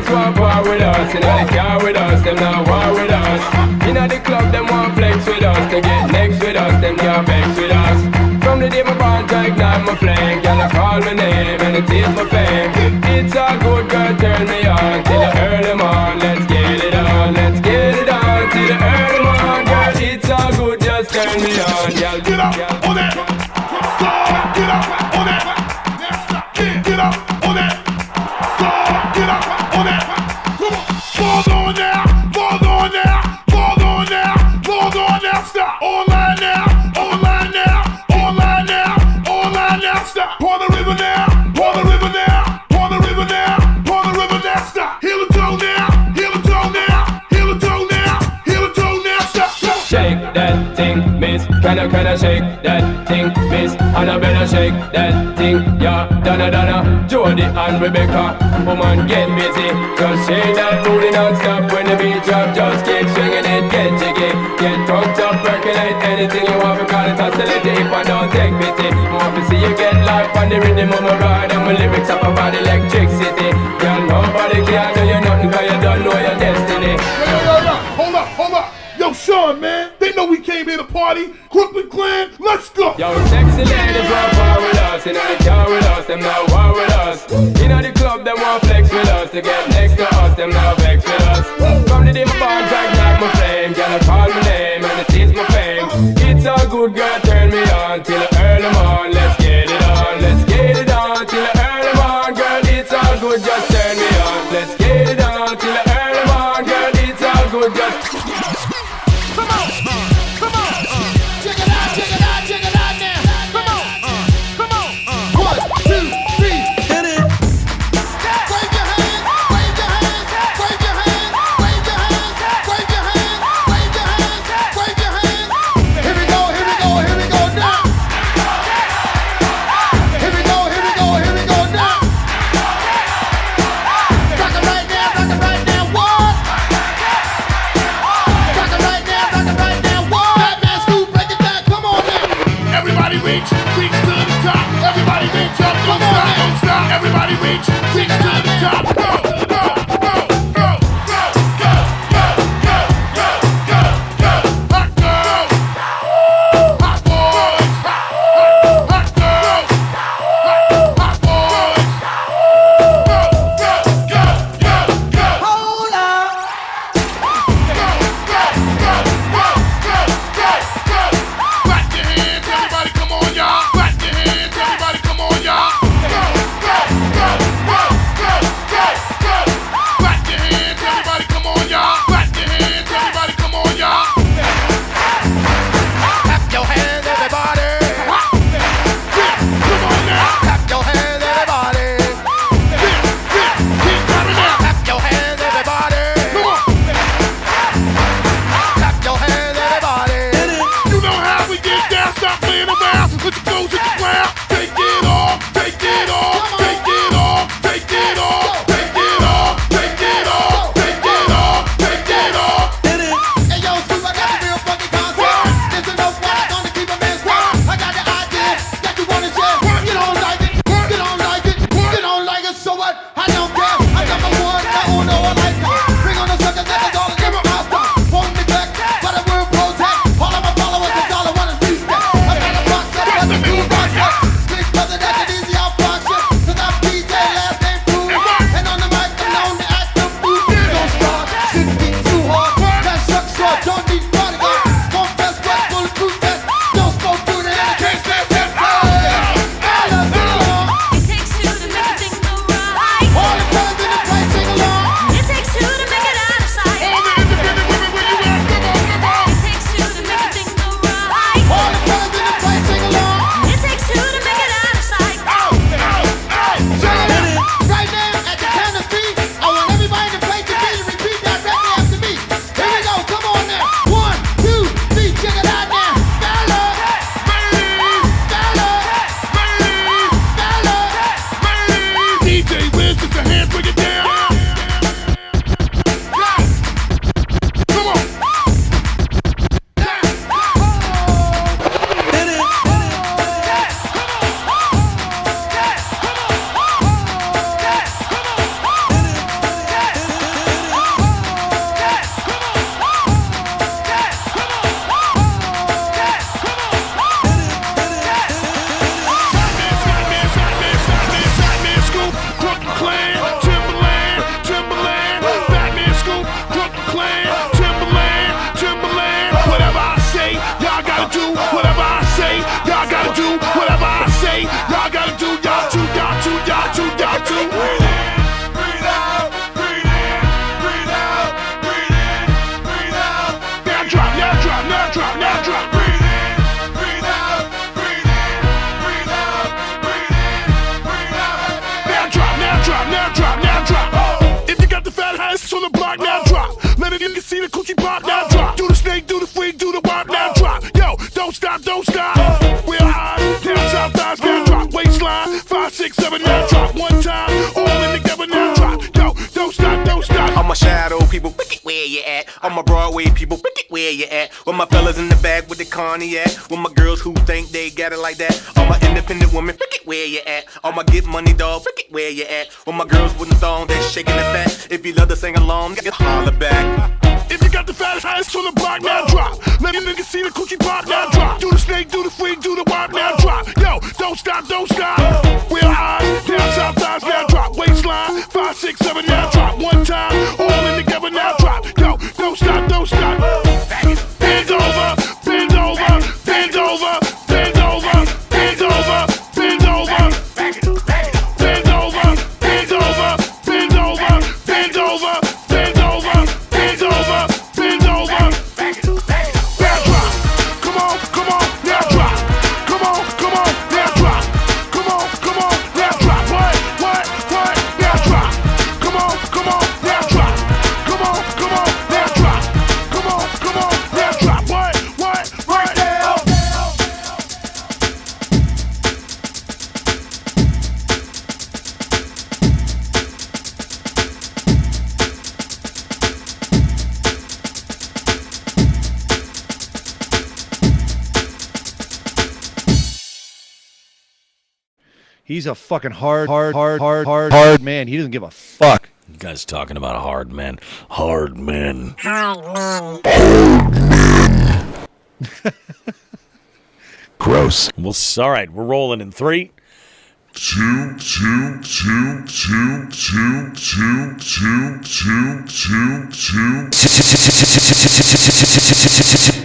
ladies want war with us. Inna the car with us, them not war with us. Inna the club, them want flex with us. To get next with us, them can't vex with us. From the day my bond to ignite my flame, girl I call my name and it is my fame. It's a good girl, turn me on till the early morn. Let's get it on, let's get it on till the early morn. Girl, it's a good, just turn me on, girl. Get up on that. Get up on that. Get up on that. Get up on that. Come on. Balls on now. Balls on now. Balls on now. Balls on now. Stop. Online now. Online now. Online now. Online now. Stop. Pour the river now. Pour the river now. Pour the river now. Pour the river now. Stop. Heel the toe now. Heel the toe now. Heel the toe now. Heel the toe now. Stop. Shake that thing, miss. Can I shake that thing, miss? And I better shake that thing, yeah. Donna, Jody and Rebecca. Woman, get busy. Just shake that booty non-stop when the beat drop. Just keep swinging it, get jiggy. Get drunk up, percolate anything you want. Call it oscillate if I don't take pity. Want to see you get life on the rhythm of my ride. And my lyrics up about electricity. Girl, nobody can do you nothing cause you don't know your destiny. Yo, hold up. Yo, Sean, man, they know we came here to party. Crooklyn Clan, let's go. Yo, sexy ladies want war with us. Inna the car with us, them not war with us. Inna the club, them want flex with us. To get next to us, them not vex with us. From the day my bond ignite my flame, girl I call my name and it is my fame. It's a good girl, turn me on till the early morn. Let's get it on, let's get it on till the early morn. Girl, it's all good, just turn me on. Let's get it on till the early morn. Girl, it's all good, just. Everybody reach to the top. Go, go, go, go, go, go, go, go, go, go, go. Hot girl, hot boys, hot girl, hot boys. Go, go, go, go, go. Hold up. Go, go, go, go, go, go, go. Clap your hands, everybody, come on, y'all. Clap your hands, everybody, come on, y'all. Go. All my Broadway people, where you at? With my fellas in the back with the cognac. With my girls who think they got it like that. All my independent women, where you at? All my get money dog, where you at? With my girls with the thong, they shaking the fat. If you love to sing along, holler back. If you got the fattest ass on the block, now drop. Let a nigga see the coochie pop, now drop. Do the snake, do the freak, do the wop, now drop. Yo, don't stop, don't stop. Wheel eyes, down south thighs, now drop. Waistline, 5, 6, 7, now drop. One time, all in together, now drop. Yo, don't stop, don't stop. Bend over, bend over, bend over, bend over, bend over, bend over. Bend over, bend over, bend over, bend over, bend over, bend over, bend over. Now drop. Come on, come on, now drop. Come on, come on, now drop. Come on, come on, now drop. What, now drop. Come on, come on, now drop. Come on, come on, now drop. Come on, come on, now drop. What, right there. He's a fucking hard man. He doesn't give a fuck. You guys talking about a hard man. Hard men. Gross. Well, all right, we're rolling in 3. Two.